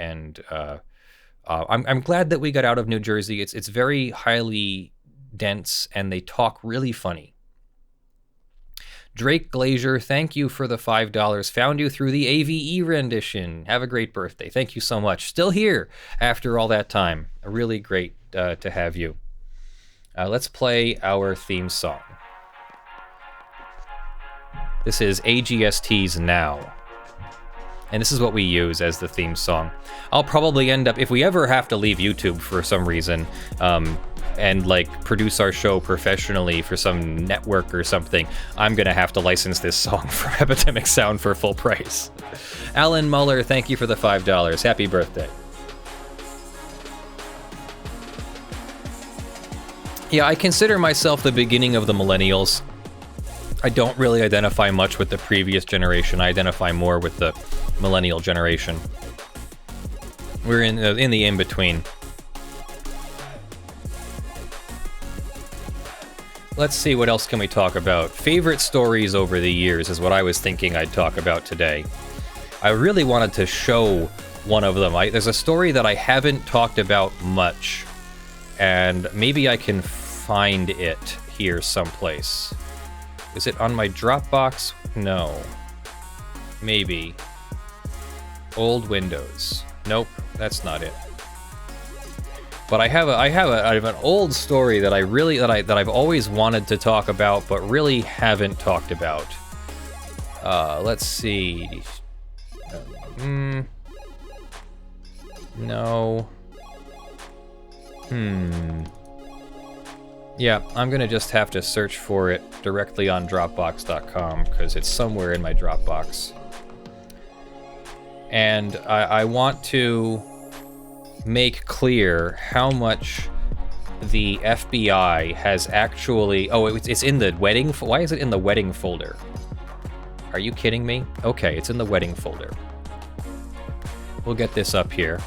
I'm glad that we got out of New Jersey. It's very highly dense, and they talk really funny. Drake Glazier, thank you for the $5. Found you through the AVE rendition. Have a great birthday. Thank you so much. Still here after all that time. Really great to have you. Let's play our theme song. This is AGST's Now. And this is what we use as the theme song. I'll probably end up, if we ever have to leave YouTube for some reason, and produce our show professionally for some network or something, I'm gonna have to license this song from Epidemic Sound for full price. Alan Muller, thank you for the $5. Happy birthday. Yeah, I consider myself the beginning of the millennials. I don't really identify much with the previous generation. I identify more with the millennial generation. We're in the in-between. Let's see, what else can we talk about? Favorite stories over the years is what I was thinking I'd talk about today. I really wanted to show one of them. There's a story that I haven't talked about much, and maybe I can find it here someplace. Is it on my Dropbox? No. Maybe. Old Windows. Nope, that's not it. But I have an old story that I've always wanted to talk about, but really haven't talked about. Let's see. No. Yeah, I'm gonna just have to search for it directly on Dropbox.com because it's somewhere in my Dropbox. And I want to make clear how much the FBI has actually... Oh, it's in the wedding... Why is it in the wedding folder? Are you kidding me? Okay, it's in the wedding folder. We'll get this up here.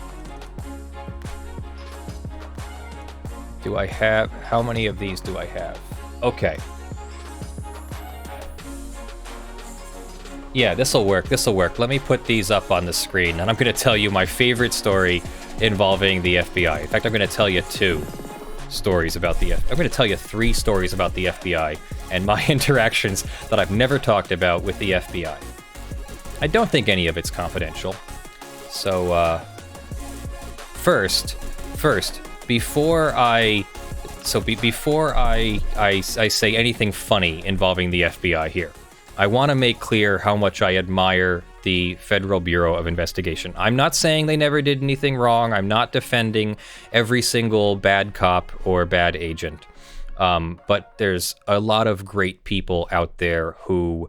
Do I have... How many of these do I have? Okay. Yeah, this'll work, this'll work. Let me put these up on the screen, and I'm going to tell you my favorite story involving the FBI. In fact, I'm going to tell you 2 stories about the FBI. I'm going to tell you 3 stories about the FBI and my interactions that I've never talked about with the FBI. I don't think any of it's confidential. So, first, before I say anything funny involving the FBI here, I want to make clear how much I admire the Federal Bureau of Investigation. I'm not saying they never did anything wrong. I'm not defending every single bad cop or bad agent. But there's a lot of great people out there who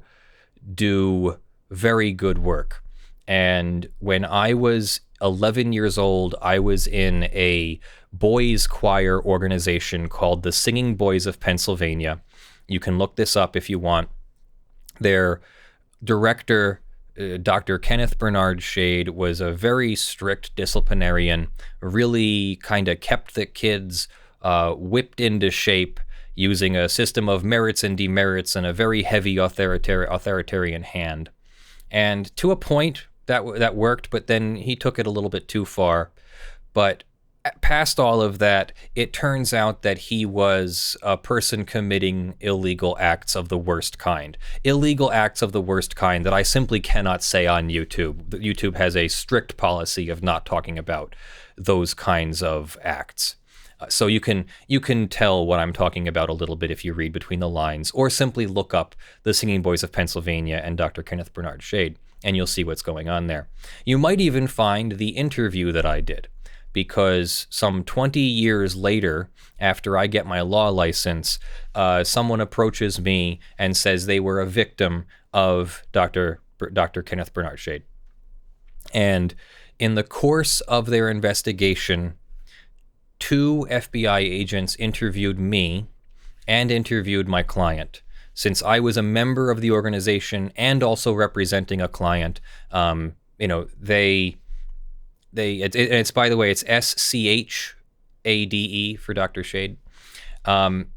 do very good work. And when I was 11 years old, I was in a boys' choir organization called the Singing Boys of Pennsylvania. You can look this up if you want. Their director, Dr. Kenneth Bernard Shade, was a very strict disciplinarian, really kind of kept the kids whipped into shape using a system of merits and demerits and a very heavy authoritarian hand. And to a point, that worked, but then he took it a little bit too far. But past all of that, it turns out that he was a person committing illegal acts of the worst kind. Illegal acts of the worst kind that I simply cannot say on YouTube. YouTube has a strict policy of not talking about those kinds of acts. So you can tell what I'm talking about a little bit if you read between the lines, or simply look up the Singing Boys of Pennsylvania and Dr. Kenneth Bernard Shade, and you'll see what's going on there. You might even find the interview that I did, because some 20 years later, after I get my law license, someone approaches me and says they were a victim of Dr. Kenneth Bernard Shade. And in the course of their investigation, 2 FBI agents interviewed me and interviewed my client. Since I was a member of the organization and also representing a client, it's by the way, it's SCHADE for Dr. Shade. And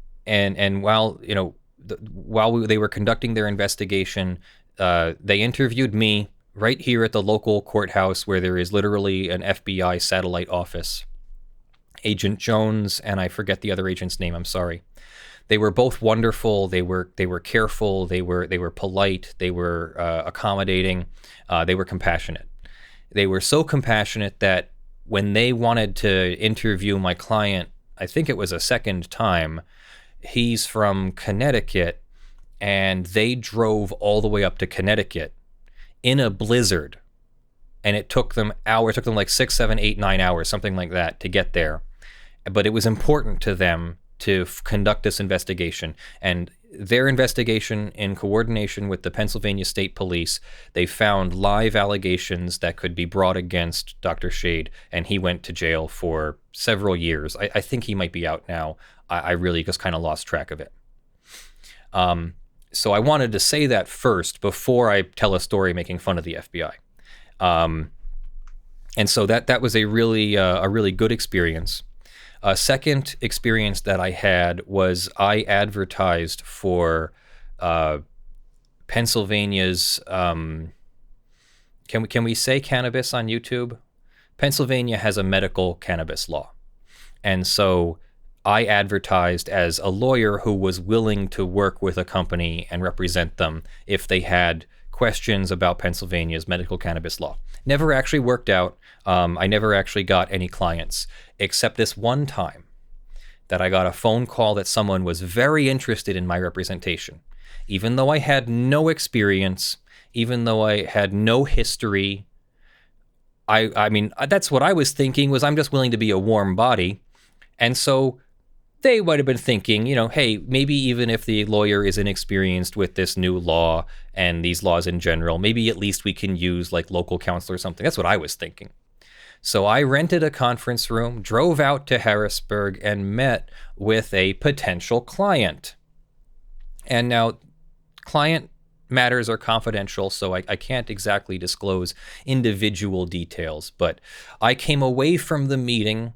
while they were conducting their investigation, they interviewed me right here at the local courthouse where there is literally an FBI satellite office. Agent Jones, and I forget the other agent's name, I'm sorry. They were both wonderful. They were careful. They were polite. They were accommodating. They were compassionate. They were so compassionate that when they wanted to interview my client, I think it was a second time, he's from Connecticut, and they drove all the way up to Connecticut in a blizzard. And it took them hours, it took them like 6, 7, 8, 9 hours, something like that, to get there. But it was important to them to conduct this investigation. And their investigation, in coordination with the Pennsylvania State Police, they found live allegations that could be brought against Dr. Shade, and he went to jail for several years. I think he might be out now. I really just kind of lost track of it. So I wanted to say that first before I tell a story making fun of the FBI. And so that was a really good experience. A second experience that I had was I advertised for Pennsylvania's, can we say cannabis on YouTube? Pennsylvania has a medical cannabis law. And so I advertised as a lawyer who was willing to work with a company and represent them if they had questions about Pennsylvania's medical cannabis law. Never actually worked out. I never actually got any clients, except this one time that I got a phone call that someone was very interested in my representation. Even though I had no experience, even though I had no history, I mean, that's what I was thinking, was I'm just willing to be a warm body. And so they might have been thinking, hey, maybe even if the lawyer is inexperienced with this new law and these laws in general, maybe at least we can use like local counsel or something. That's what I was thinking. So I rented a conference room, drove out to Harrisburg, and met with a potential client. And now, client matters are confidential, so I can't exactly disclose individual details. But I came away from the meeting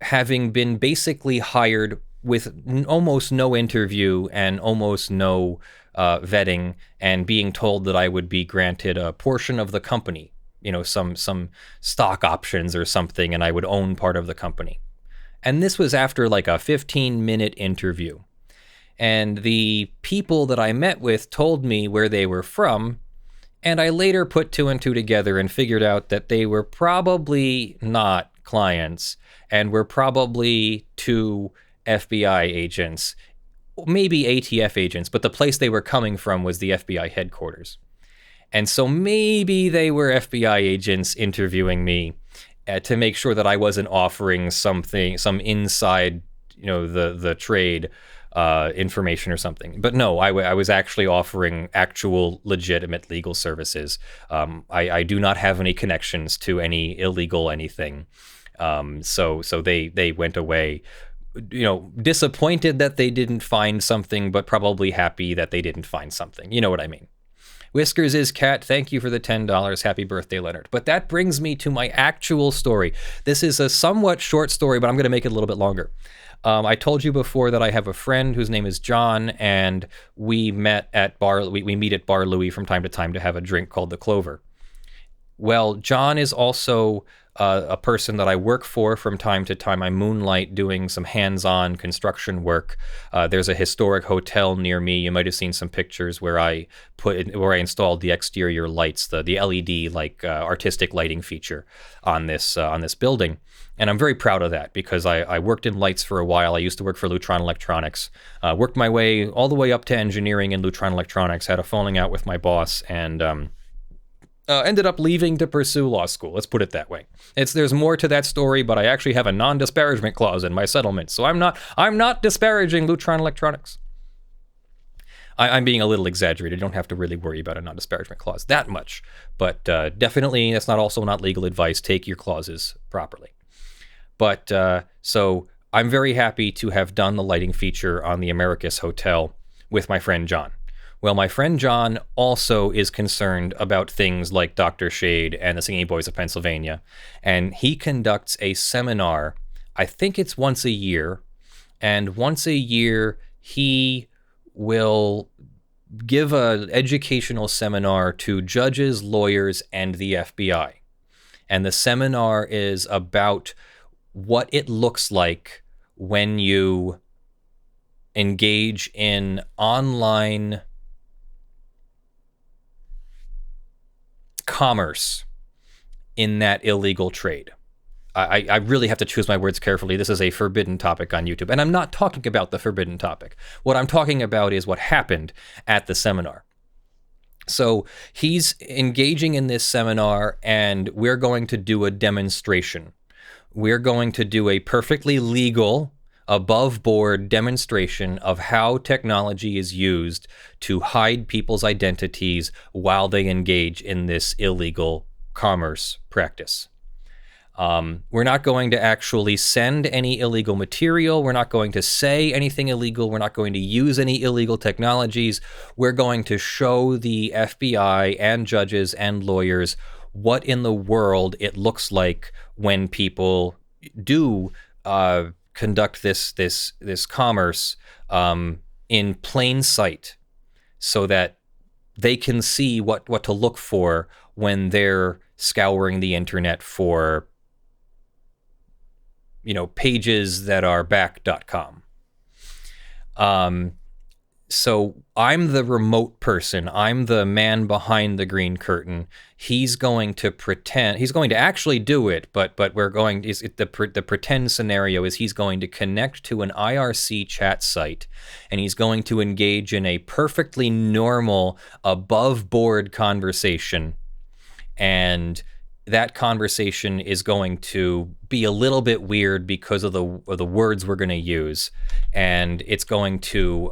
having been basically hired with almost no interview and almost no vetting, and being told that I would be granted a portion of the company, some stock options or something, and I would own part of the company. And this was after like a 15-minute interview. And the people that I met with told me where they were from, and I later put two and two together and figured out that they were probably not clients and were probably two FBI agents, maybe ATF agents, but the place they were coming from was the FBI headquarters. And so maybe they were FBI agents interviewing me to make sure that I wasn't offering something, some inside, the trade information or something. But no, I was actually offering actual legitimate legal services. I do not have any connections to any illegal anything. So they went away, disappointed that they didn't find something, but probably happy that they didn't find something. You know what I mean? Whiskers is Cat, thank you for the $10. Happy birthday, Leonard. But that brings me to my actual story. This is a somewhat short story, but I'm going to make it a little bit longer. I told you before that I have a friend whose name is John, and we met at we meet at Bar Louie from time to time to have a drink called the Clover. Well, John is also a person that I work for from time to time. I moonlight doing some hands-on construction work. There's a historic hotel near me. You might have seen some pictures where I installed the exterior lights, the LED artistic lighting feature on this building. And I'm very proud of that because I worked in lights for a while. I used to work for Lutron Electronics, worked my way all the way up to engineering in Lutron Electronics, had a falling out with my boss, and ended up leaving to pursue law school. Let's put it that way. There's more to that story, but I actually have a non-disparagement clause in my settlement, so I'm not disparaging Lutron Electronics. I'm being a little exaggerated. You don't have to really worry about a non-disparagement clause that much, but definitely that's not legal advice. Take your clauses properly. But so I'm very happy to have done the lighting feature on the Americus Hotel with my friend John. Well, my friend John also is concerned about things like Dr. Shade and the Singing Boys of Pennsylvania, and he conducts a seminar. I think it's once a year, and once a year he will give an educational seminar to judges, lawyers, and the FBI. And the seminar is about what it looks like when you engage in online commerce in that illegal trade. I really have to choose my words carefully. This is a forbidden topic on YouTube, and I'm not talking about the forbidden topic. What I'm talking about is what happened at the seminar. So he's engaging in this seminar, and we're going to do a demonstration. We're going to do a perfectly legal, above-board demonstration of how technology is used to hide people's identities while they engage in this illegal commerce practice. We're not going to actually send any illegal material. We're not going to say anything illegal. We're not going to use any illegal technologies. We're going to show the FBI and judges and lawyers what in the world it looks like when people do conduct this commerce in plain sight, so that they can see what to look for when they're scouring the internet for pages that are back.com. So I'm the remote person. I'm the man behind the green curtain. He's going to pretend. He's going to actually do it, but the pretend scenario is he's going to connect to an IRC chat site, and he's going to engage in a perfectly normal, above-board conversation, and that conversation is going to be a little bit weird because of the words we're going to use, and it's going to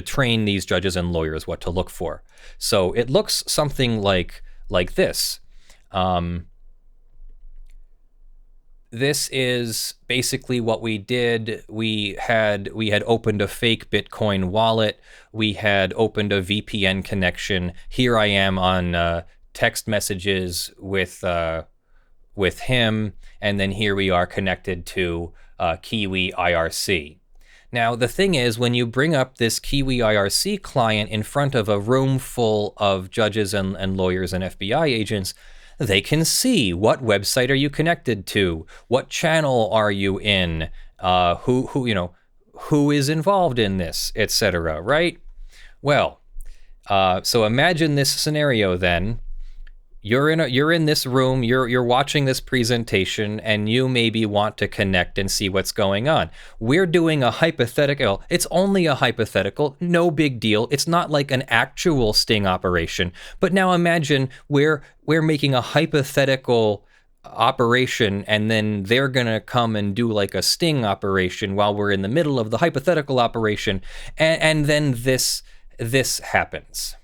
train these judges and lawyers what to look for. So it looks something like like this. This is basically what we did. We had opened a fake Bitcoin wallet. We had opened a VPN connection. Here I am on text messages with him, and then here we are connected to Kiwi IRC. Now, the thing is, when you bring up this Kiwi IRC client in front of a room full of judges and lawyers and FBI agents, they can see what website are you connected to, what channel are you in, who is involved in this, etc. Right? Well, so imagine this scenario then. You're in this room, you're watching this presentation, and you maybe want to connect and see what's going on. We're doing a hypothetical. It's only a hypothetical, no big deal. It's not like an actual sting operation. But now imagine we're making a hypothetical operation, and then they're gonna come and do like a sting operation while we're in the middle of the hypothetical operation, and then this happens.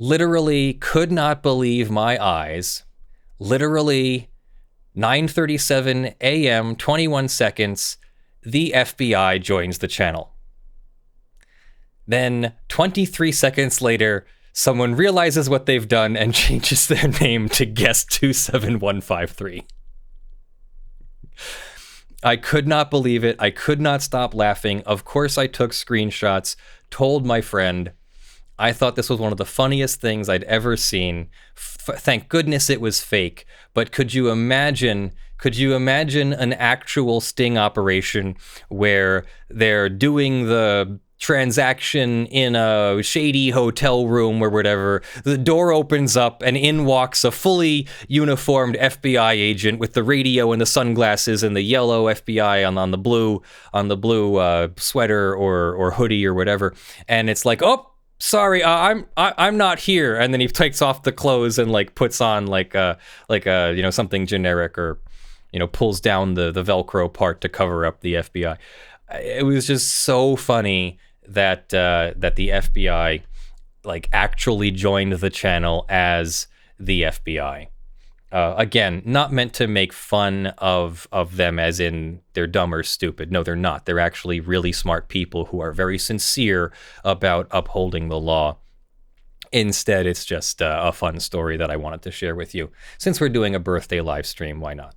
Literally could not believe my eyes. Literally 9:37 a.m., 21 seconds, the FBI joins the channel. Then 23 seconds later, someone realizes what they've done and changes their name to Guest 27153. I could not believe it. I could not stop laughing. Of course, I took screenshots, told my friend. I thought this was one of the funniest things I'd ever seen. Thank goodness it was fake. But could you imagine an actual sting operation where they're doing the transaction in a shady hotel room or whatever? The door opens up and in walks a fully uniformed FBI agent with the radio and the sunglasses and the yellow FBI on the blue sweater or hoodie or whatever. And it's like, oh, sorry, I'm not here. And then he takes off the clothes and like puts on like a something generic, or pulls down the Velcro part to cover up the FBI. It was just so funny that the FBI like actually joined the channel as the FBI. Again, not meant to make fun of them as in they're dumb or stupid. No, they're not. They're actually really smart people who are very sincere about upholding the law. Instead, it's just a fun story that I wanted to share with you. Since we're doing a birthday live stream, why not?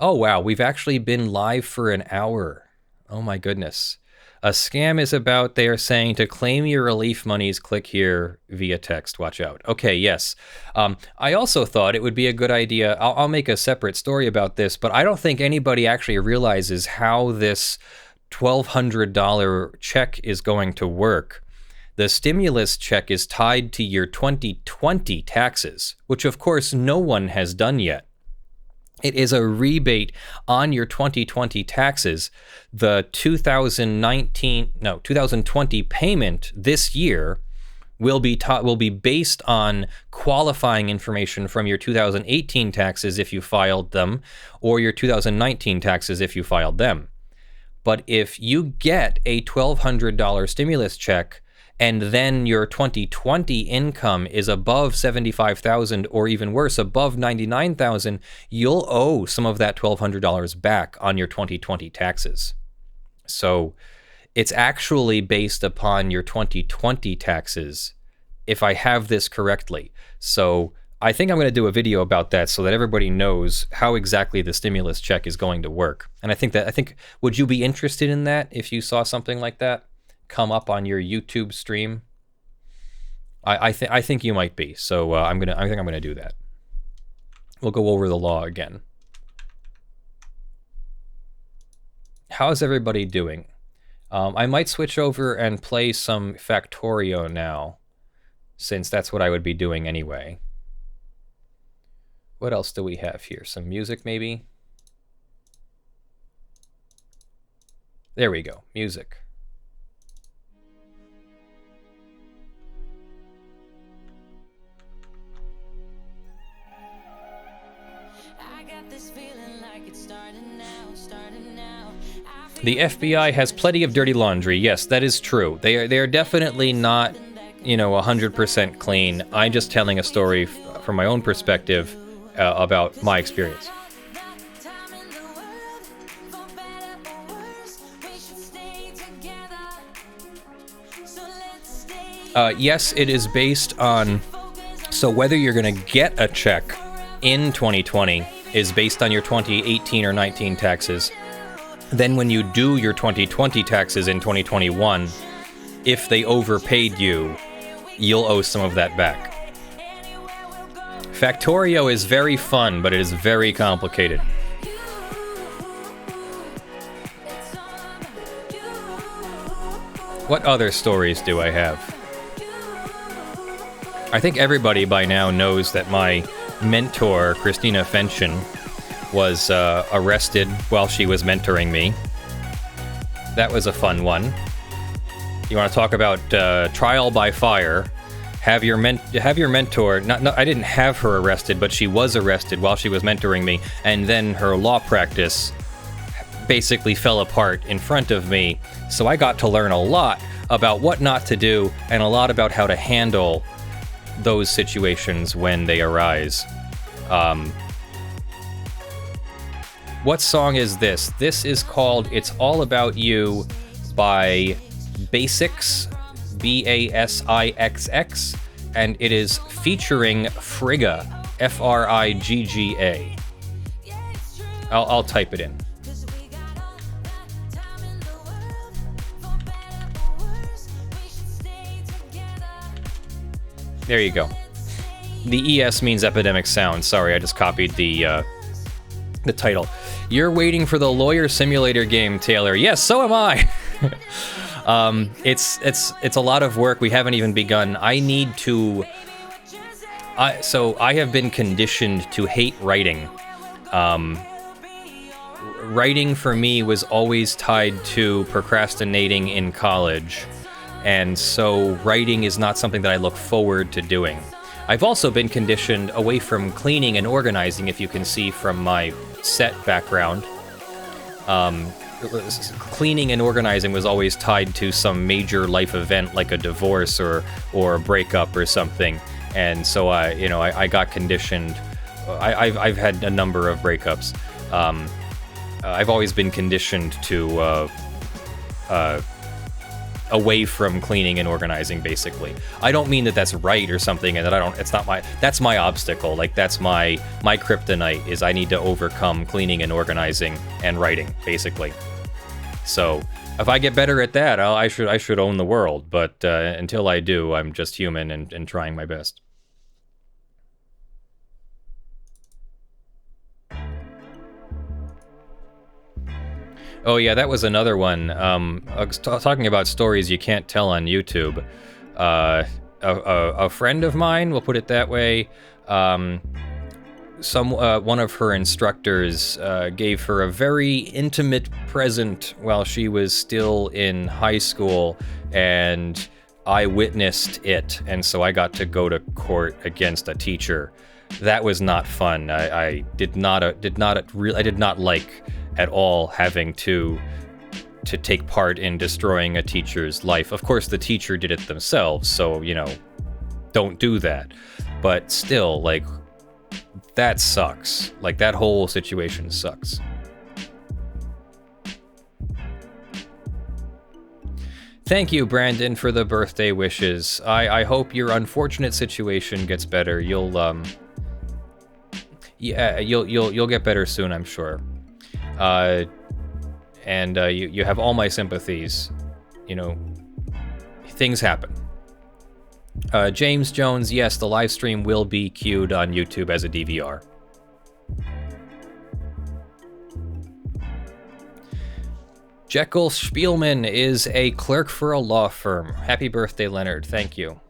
Oh, wow. We've actually been live for an hour. Oh, my goodness. A scam is about, they are saying, to claim your relief monies, click here via text. Watch out. Okay, yes. I also thought it would be a good idea. I'll make a separate story about this, but I don't think anybody actually realizes how this $1,200 check is going to work. The stimulus check is tied to your 2020 taxes, which of course no one has done yet. It is a rebate on your 2020 taxes. The 2020 payment this year will be based on qualifying information from your 2018 taxes if you filed them, or your 2019 taxes if you filed them. But if you get a $1,200 stimulus check, and then your 2020 income is above $75,000, or even worse, above $99,000, you'll owe some of that $1,200 back on your 2020 taxes. So it's actually based upon your 2020 taxes, if I have this correctly. So I think I'm going to do a video about that so that everybody knows how exactly the stimulus check is going to work. And I think would you be interested in that if you saw something like that come up on your YouTube stream? I think you might be. So I think I'm gonna do that. We'll go over the law again. How's everybody doing? I might switch over and play some Factorio now, since that's what I would be doing anyway. What else do we have here? Some music, maybe? There we go. Music. I got this feeling like The FBI has plenty of dirty laundry. Yes, that is true. They are definitely not, 100% clean. I'm just telling a story from my own perspective about my experience. Yes, it is based on... So whether you're going to get a check in 2020 is based on your 2018 or 19 taxes. Then when you do your 2020 taxes in 2021, if they overpaid you, you'll owe some of that back. Factorio is very fun, but it is very complicated. What other stories do I have? I think everybody by now knows that my mentor, Christina Fenchen, was arrested while she was mentoring me. That was a fun one. You want to talk about trial by fire? Have your mentor. I didn't have her arrested, but she was arrested while she was mentoring me, and then her law practice basically fell apart in front of me. So I got to learn a lot about what not to do, and a lot about how to handle those situations when they arise. What song is this? This is called It's All About You by Basix, Basixx, and it is featuring Frigga, Frigga. I'll type it in. There you go. The ES means epidemic sound. Sorry, I just copied the title. You're waiting for the Lawyer Simulator game, Taylor. Yes, so am I. It's a lot of work. We haven't even begun. I need to. So I have been conditioned to hate writing. Writing for me was always tied to procrastinating in college, and so writing is not something that I look forward to doing. I've also been conditioned away from cleaning and organizing, if you can see from my set background. Cleaning and organizing was always tied to some major life event like a divorce or a breakup or something, and so I got conditioned. I've had a number of breakups. I've always been conditioned to away from cleaning and organizing, basically. I don't mean that that's right or something, and that that's my obstacle. Like, that's my kryptonite, is I need to overcome cleaning and organizing and writing, basically. So if I get better at that, I should own the world, but until I do, I'm just human and trying my best. Oh yeah, that was another one. Talking about stories you can't tell on YouTube. A friend of mine, we'll put it that way, one of her instructors gave her a very intimate present while she was still in high school, and I witnessed it, and so I got to go to court against a teacher. That was not fun. I did not like at all having to take part in destroying a teacher's life. Of course, the teacher did it themselves, so, don't do that. But still, like, that sucks. Like, that whole situation sucks. Thank you, Brandon, for the birthday wishes. I hope your unfortunate situation gets better. You'll get better soon, I'm sure. And you have all my sympathies. Things happen. James Jones, yes, the live stream will be queued on YouTube as a DVR. Jekyll Spielman is a clerk for a law firm. Happy birthday, Leonard. Thank you.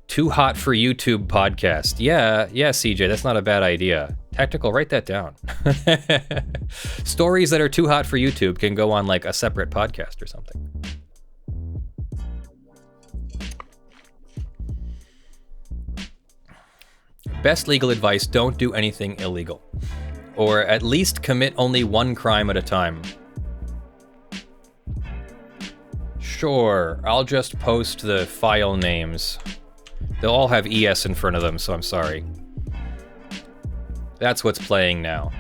Too hot for YouTube podcast. Yeah, CJ, that's not a bad idea. Tactical, write that down. Stories that are too hot for YouTube can go on like a separate podcast or something. Best legal advice, don't do anything illegal. Or at least commit only one crime at a time. Sure, I'll just post the file names. They'll all have ES in front of them, so I'm sorry. That's what's playing now.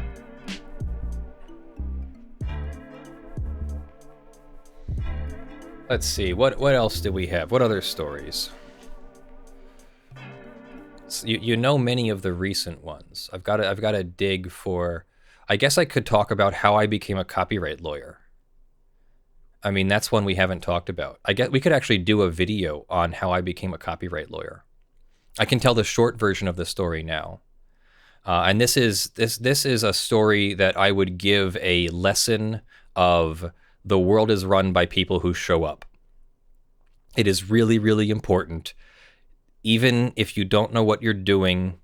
Let's see, what else do we have? What other stories? So you know many of the recent ones. I've got to dig for. I guess I could talk about how I became a copyright lawyer. I mean, that's one we haven't talked about. I guess we could actually do a video on how I became a copyright lawyer. I can tell the short version of the story now. And this is a story that I would give a lesson of the world is run by people who show up. It is really, really important. Even if you don't know what you're doing,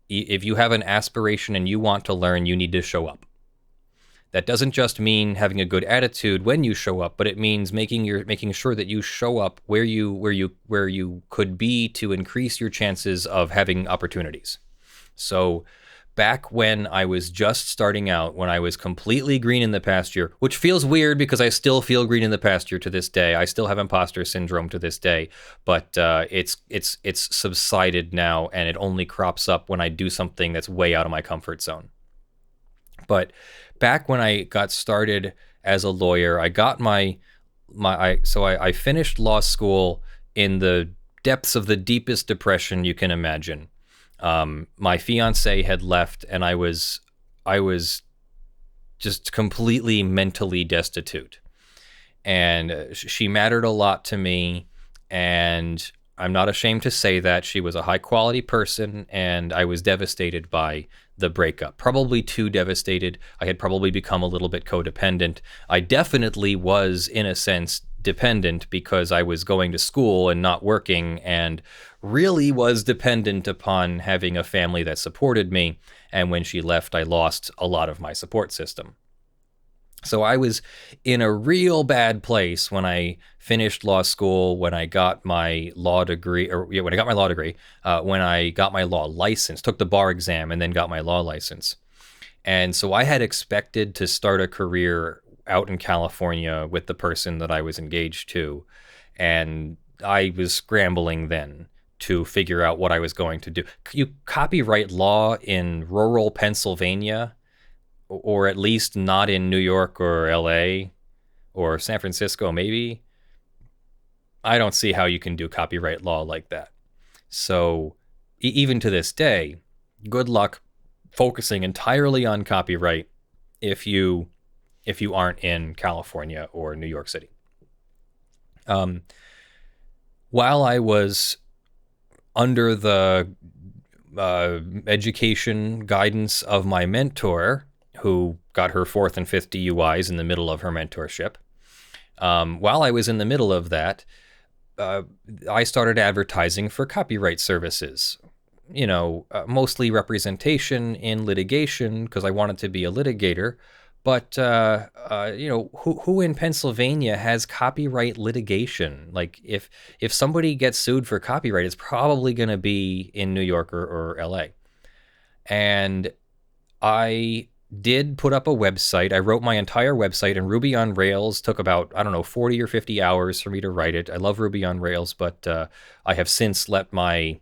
if you have an aspiration and you want to learn, you need to show up. That doesn't just mean having a good attitude when you show up, but it means making sure that you show up where you could be to increase your chances of having opportunities. So back when I was just starting out, when I was completely green in the pasture, which feels weird because I still feel green in the pasture to this day. I still have imposter syndrome to this day, but it's subsided now, and it only crops up when I do something that's way out of my comfort zone. But back when I got started as a lawyer, I got I finished law school in the depths of the deepest depression you can imagine. My fiance had left, and I was just completely mentally destitute. And she mattered a lot to me, and I'm not ashamed to say that she was a high quality person, and I was devastated by the breakup. Probably too devastated. I had probably become a little bit codependent. I definitely was, in a sense, dependent because I was going to school and not working, and really was dependent upon having a family that supported me. And when she left, I lost a lot of my support system. So I was in a real bad place when I finished law school, when I got my law degree, when I got my law license, took the bar exam, and then got my law license. And so I had expected to start a career out in California with the person that I was engaged to. And I was scrambling then to figure out what I was going to do. You copyright law in rural Pennsylvania, or at least not in New York or LA or San Francisco, maybe. I don't see how you can do copyright law like that. So even to this day, good luck focusing entirely on copyright if you aren't in California or New York City. While I was under the education guidance of my mentor, who got her 4th and 5th DUIs in the middle of her mentorship. While I was in the middle of that, I started advertising for copyright services. Mostly representation in litigation because I wanted to be a litigator. But, who in Pennsylvania has copyright litigation? Like, if somebody gets sued for copyright, it's probably going to be in New York or LA. And I did put up a website. I wrote my entire website in Ruby on Rails. Took about, 40 or 50 hours for me to write it. I love Ruby on Rails, but I have since let my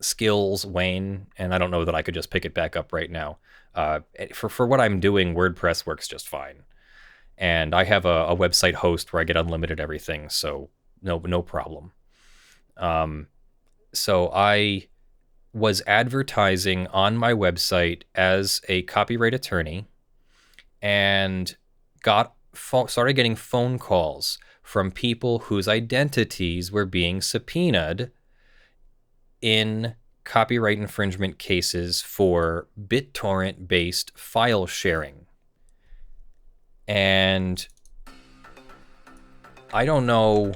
skills wane, and I don't know that I could just pick it back up right now. For what I'm doing, WordPress works just fine. And I have a website host where I get unlimited everything, so no problem. So I was advertising on my website as a copyright attorney, and started getting phone calls from people whose identities were being subpoenaed in copyright infringement cases for BitTorrent-based file sharing. And I don't know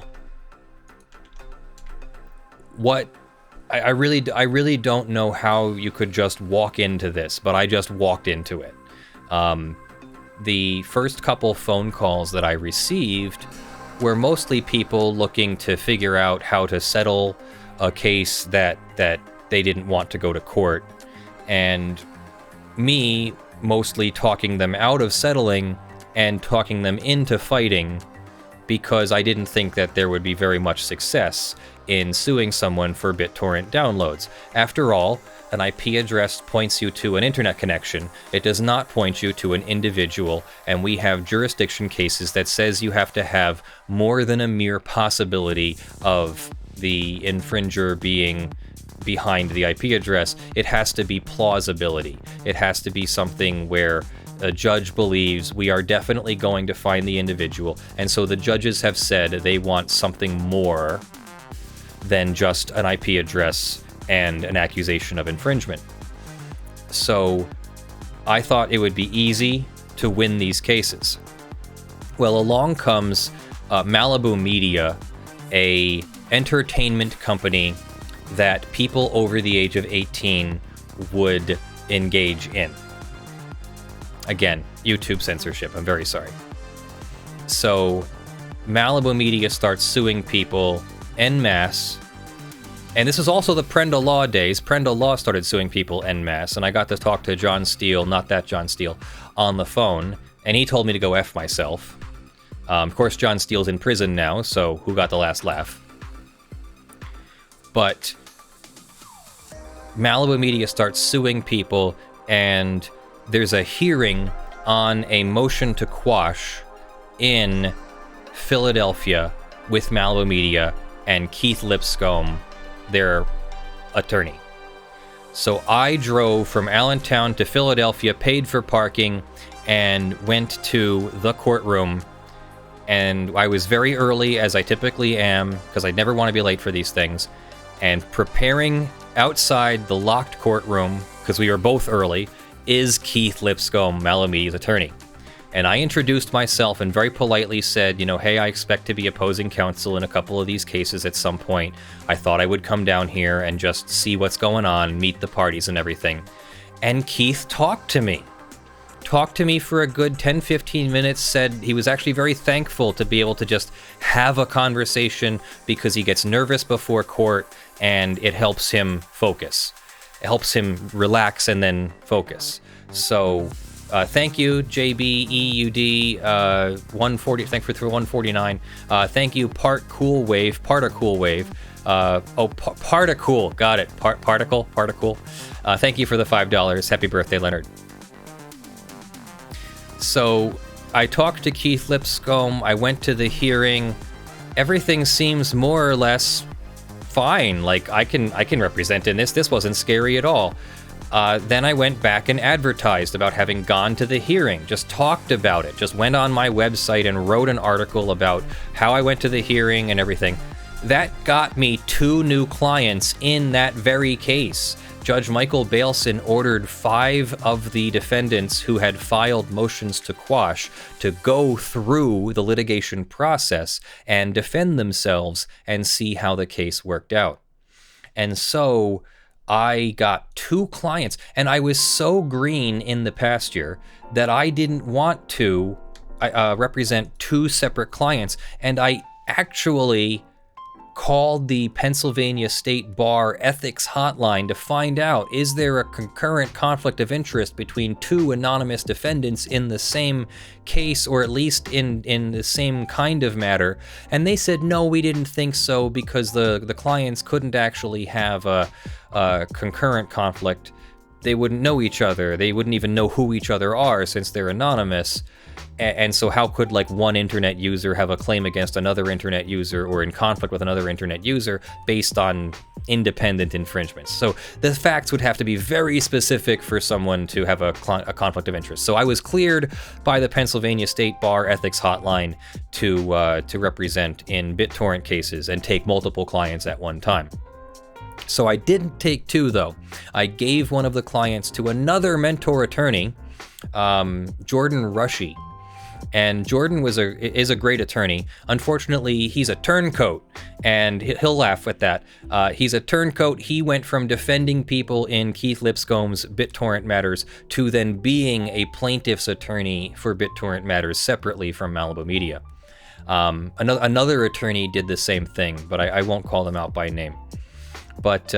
what... I really don't know how you could just walk into this, but I just walked into it. The first couple phone calls that I received were mostly people looking to figure out how to settle a case that they didn't want to go to court. And me mostly talking them out of settling and talking them into fighting, because I didn't think that there would be very much success in suing someone for BitTorrent downloads. After all, an IP address points you to an internet connection. It does not point you to an individual, and we have jurisdiction cases that says you have to have more than a mere possibility of the infringer being behind the IP address. It has to be plausibility. It has to be something where a judge believes we are definitely going to find the individual, and so the judges have said they want something more than just an IP address and an accusation of infringement. So I thought it would be easy to win these cases. Well, along comes Malibu Media, a entertainment company that people over the age of 18 would engage in. Again, YouTube censorship, I'm very sorry. So Malibu Media starts suing people en masse. And this is also the Prenda Law days. Prenda Law started suing people en masse, and I got to talk to John Steele, not that John Steele, on the phone, and he told me to go F myself. Of course, John Steele's in prison now, so who got the last laugh? But Malibu Media starts suing people, and there's a hearing on a motion to quash in Philadelphia with Malibu Media and Keith Lipscomb, their attorney. So I drove from Allentown to Philadelphia, paid for parking, and went to the courtroom. And I was very early, as I typically am, because I never want to be late for these things. And preparing outside the locked courtroom, because we were both early, is Keith Lipscomb, Malibu Media's attorney. And I introduced myself and very politely said, hey, I expect to be opposing counsel in a couple of these cases at some point. I thought I would come down here and just see what's going on, meet the parties and everything. And Keith talked to me for a good 10-15 minutes, said he was actually very thankful to be able to just have a conversation because he gets nervous before court and it helps him focus. It helps him relax and then focus. So thank you, JBEUD 140. Thanks for 149. Thank you, Particle Wave. Particle. Got it. Particle. Thank you for the $5. Happy birthday, Leonard. So I talked to Keith Lipscomb. I went to the hearing. Everything seems more or less fine. Like I can represent in this. This wasn't scary at all. Then I went back and advertised about having gone to the hearing, just talked about it, just went on my website and wrote an article about how I went to the hearing and everything. That got me 2 new clients in that very case. Judge Michael Bailson ordered 5 of the defendants who had filed motions to quash to go through the litigation process and defend themselves and see how the case worked out. And so I got 2 clients, and I was so green in the pasture that I didn't want to represent 2 separate clients, and I actually called the Pennsylvania State Bar Ethics Hotline to find out, is there a concurrent conflict of interest between 2 anonymous defendants in the same case, or at least in the same kind of matter? And they said, no, we didn't think so, because the clients couldn't actually have a concurrent conflict. They wouldn't know each other. They wouldn't even know who each other are since they're anonymous. And so how could one internet user have a claim against another internet user or in conflict with another internet user based on independent infringements? So the facts would have to be very specific for someone to have a conflict of interest. So I was cleared by the Pennsylvania State Bar Ethics Hotline to represent in BitTorrent cases and take multiple clients at one time. So I didn't take 2, though. I gave one of the clients to another mentor attorney, Jordan Rushy. And Jordan is a great attorney. Unfortunately, he's a turncoat, and he'll laugh at that. He's a turncoat. He went from defending people in Keith Lipscomb's BitTorrent matters to then being a plaintiff's attorney for BitTorrent matters separately from Malibu Media. Another attorney did the same thing, but I won't call them out by name. But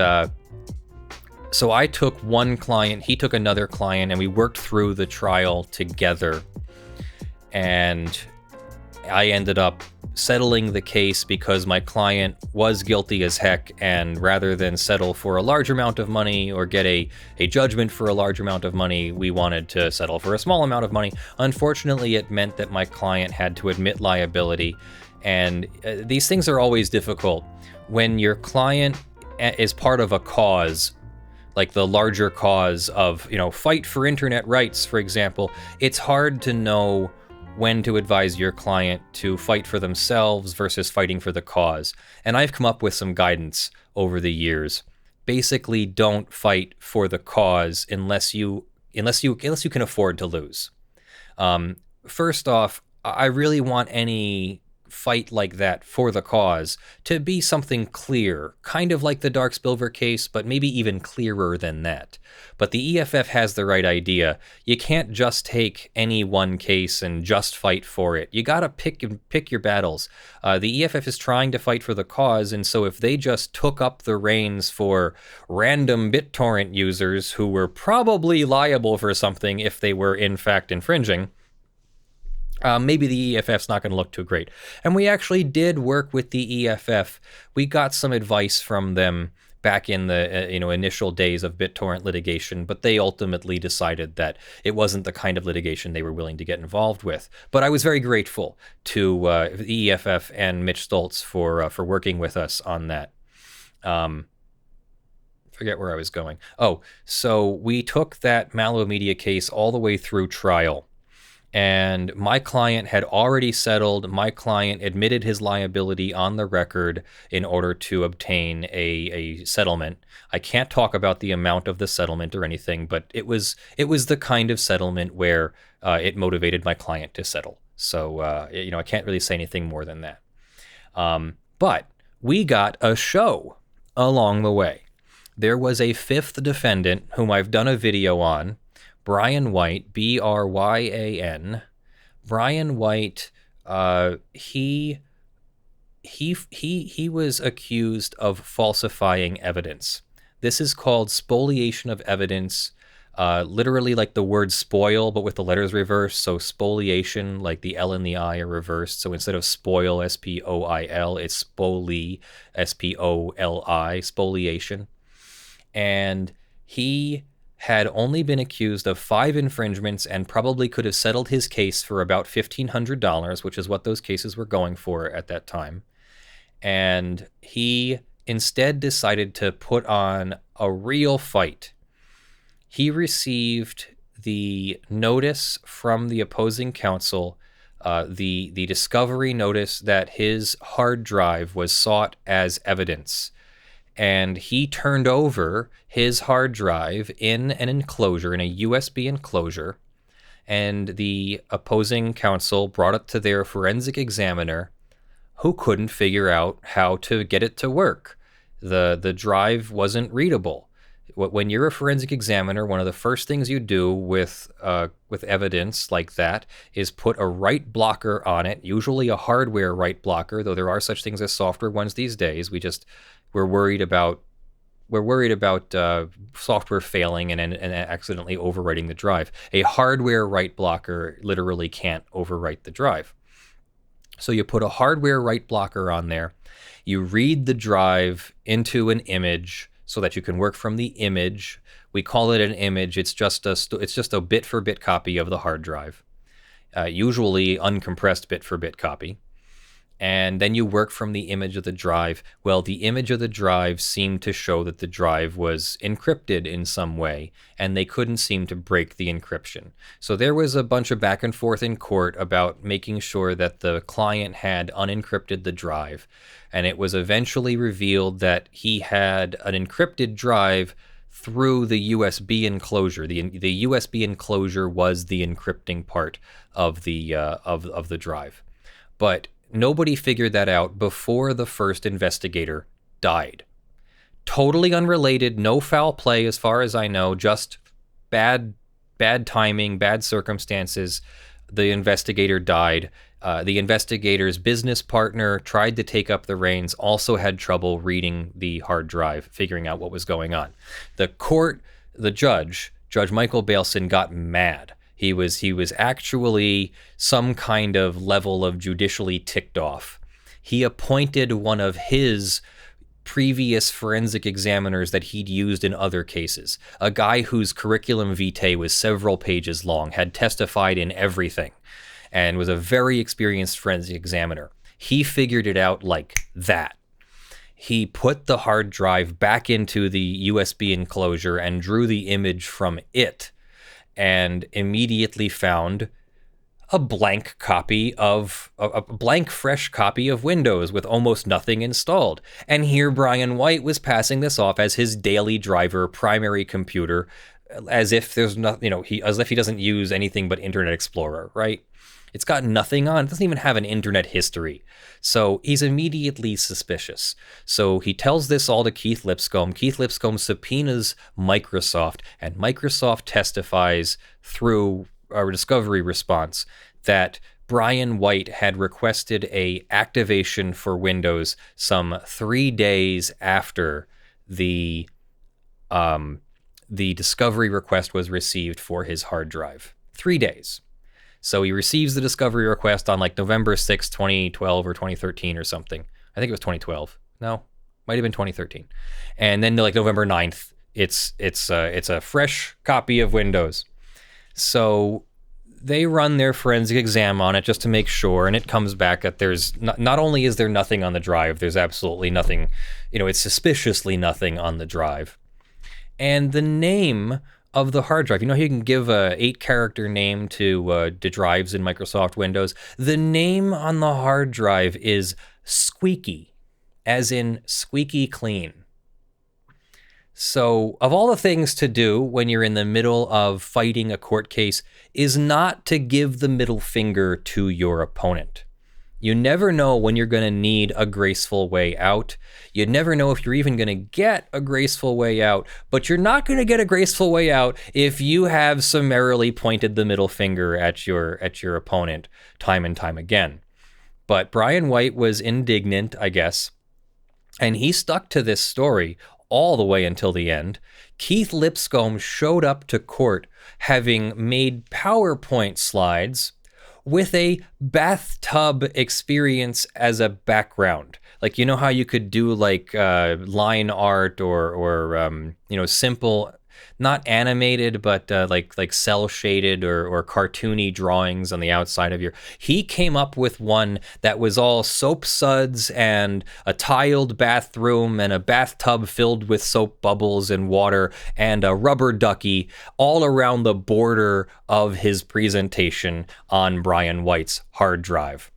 So I took one client, he took another client, and we worked through the trial together. And I ended up settling the case because my client was guilty as heck, and rather than settle for a large amount of money or get a judgment for a large amount of money, we wanted to settle for a small amount of money. Unfortunately, it meant that my client had to admit liability, and these things are always difficult. When your client is part of a cause, like the larger cause of, fight for internet rights, for example, it's hard to know when to advise your client to fight for themselves versus fighting for the cause. And I've come up with some guidance over the years. Basically, don't fight for the cause unless you can afford to lose. First off, I really want any fight like that for the cause to be something clear, kind of like the Dark-Spilver case, but maybe even clearer than that. But the EFF has the right idea. You can't just take any one case and just fight for it. You gotta pick your battles. The EFF is trying to fight for the cause, and so if they just took up the reins for random BitTorrent users who were probably liable for something if they were in fact infringing, maybe the EFF's not going to look too great. And we actually did work with the EFF. We got some advice from them back in the initial days of BitTorrent litigation, but they ultimately decided that it wasn't the kind of litigation they were willing to get involved with. But I was very grateful to the EFF and Mitch Stoltz for working with us on that. Forget where I was going. Oh, so we took that Mallow Media case all the way through trial. And my client had already settled. My client admitted his liability on the record in order to obtain a settlement. I can't talk about the amount of the settlement or anything, but it was the kind of settlement where it motivated my client to settle. So, I can't really say anything more than that. But we got a show along the way. There was a fifth defendant whom I've done a video on, Brian White, Bryan. Brian White, he was accused of falsifying evidence. This is called spoliation of evidence, literally like the word spoil, but with the letters reversed. So spoliation, like the L and the I are reversed. So instead of spoil, S-P-O-I-L, it's spoli, S-P-O-L-I, spoliation. And he had only been accused of 5 infringements and probably could have settled his case for about $1,500, which is what those cases were going for at that time. And he instead decided to put on a real fight. He received the notice from the opposing counsel, the discovery notice that his hard drive was sought as evidence. And he turned over his hard drive in an enclosure, in a USB enclosure, and the opposing counsel brought it to their forensic examiner, who couldn't figure out how to get it to work. The drive wasn't readable. When you're a forensic examiner, one of the first things you do with evidence like that is put a write blocker on it, usually a hardware write blocker, though there are such things as software ones these days. We're worried about software failing and accidentally overwriting the drive. A hardware write blocker literally can't overwrite the drive. So you put a hardware write blocker on there. You read the drive into an image so that you can work from the image. We call it an image. It's just a bit-for-bit copy of the hard drive, usually uncompressed bit-for-bit copy. And then you work from the image of the drive. Well, the image of the drive seemed to show that the drive was encrypted in some way, and they couldn't seem to break the encryption. So there was a bunch of back and forth in court about making sure that the client had unencrypted the drive. And it was eventually revealed that he had an encrypted drive through the USB enclosure. The USB enclosure was the encrypting part of the drive. But nobody figured that out before the first investigator died. Totally unrelated, no foul play as far as I know, just bad timing, bad circumstances. The investigator died. The investigator's business partner tried to take up the reins, also had trouble reading the hard drive, figuring out what was going on. The judge, Judge Michael Bailson, got mad. He was actually some kind of level of judicially ticked off. He appointed one of his previous forensic examiners that he'd used in other cases, a guy whose curriculum vitae was several pages long, had testified in everything, and was a very experienced forensic examiner. He figured it out like that. He put the hard drive back into the USB enclosure and drew the image from it, and immediately found a blank fresh copy of Windows with almost nothing installed. And here Brian White was passing this off as his daily driver primary computer, as if there's nothing, as if he doesn't use anything but Internet Explorer, right? It's got nothing on. It doesn't even have an internet history. So he's immediately suspicious. So he tells this all to Keith Lipscomb. Keith Lipscomb subpoenas Microsoft, and Microsoft testifies through a discovery response that Brian White had requested a activation for Windows some 3 days after the discovery request was received for his hard drive. 3 days. So he receives the discovery request on like November 6, 2012 or 2013 or something. I think it was 2012. No, might have been 2013. And then like November 9th, it's a fresh copy of Windows. So they run their forensic exam on it just to make sure, and it comes back that there's not only is there nothing on the drive, there's absolutely nothing, it's suspiciously nothing on the drive. And the name of the hard drive, you can give a 8-character name to drives in Microsoft Windows. The name on the hard drive is Squeaky, as in squeaky clean. So, of all the things to do when you're in the middle of fighting a court case, is not to give the middle finger to your opponent. You never know when you're going to need a graceful way out. You never know if you're even going to get a graceful way out, but you're not going to get a graceful way out if you have summarily pointed the middle finger at your opponent time and time again. But Brian White was indignant, I guess, and he stuck to this story all the way until the end. Keith Lipscomb showed up to court having made PowerPoint slides with a bathtub experience as a background. Like, how you could do like line art or simple, not animated, but like cell shaded or cartoony drawings on the outside of he came up with one that was all soap suds and a tiled bathroom and a bathtub filled with soap bubbles and water and a rubber ducky all around the border of his presentation on Brian White's hard drive.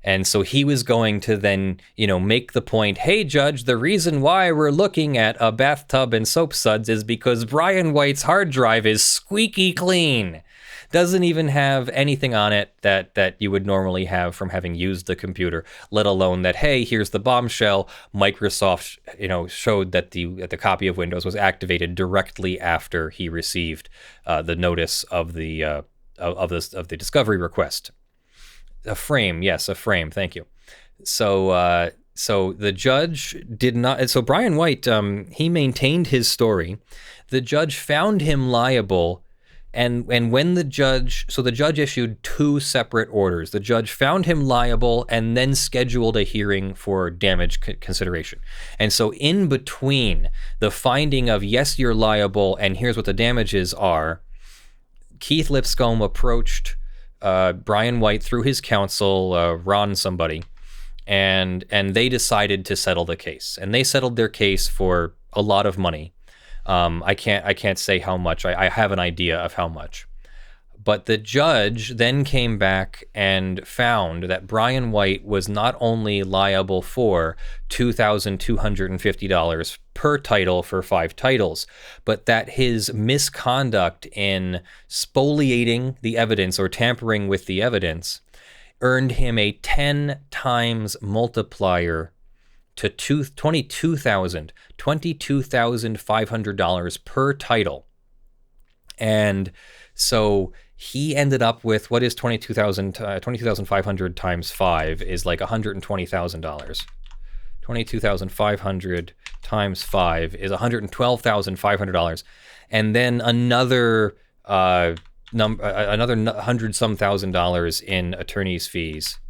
And so he was going to then, make the point, hey, Judge, the reason why we're looking at a bathtub and soap suds is because Brian White's hard drive is squeaky clean. Doesn't even have anything on it that you would normally have from having used the computer, let alone that, hey, here's the bombshell. Microsoft, showed that the copy of Windows was activated directly after he received the notice of the discovery request. A frame, thank you. So the judge did not, so Brian White, he maintained his story. The judge found him liable, and when the judge issued 2 separate orders. The judge found him liable and then scheduled a hearing for damage consideration. And so in between the finding of, yes, you're liable, and here's what the damages are, Keith Lipscomb approached Brian White through his counsel, Ron somebody, and they decided to settle the case. And they settled their case for a lot of money. I can't say how much. I have an idea of how much. But the judge then came back and found that Brian White was not only liable for $2,250 per title for 5 titles, but that his misconduct in spoliating the evidence or tampering with the evidence earned him a 10 times multiplier to $22,500 per title. And so he ended up with what is 22,500 times 5 is like $120,000. 22,500 times 5 is $112,500, and then another another $100,000 in attorney's fees,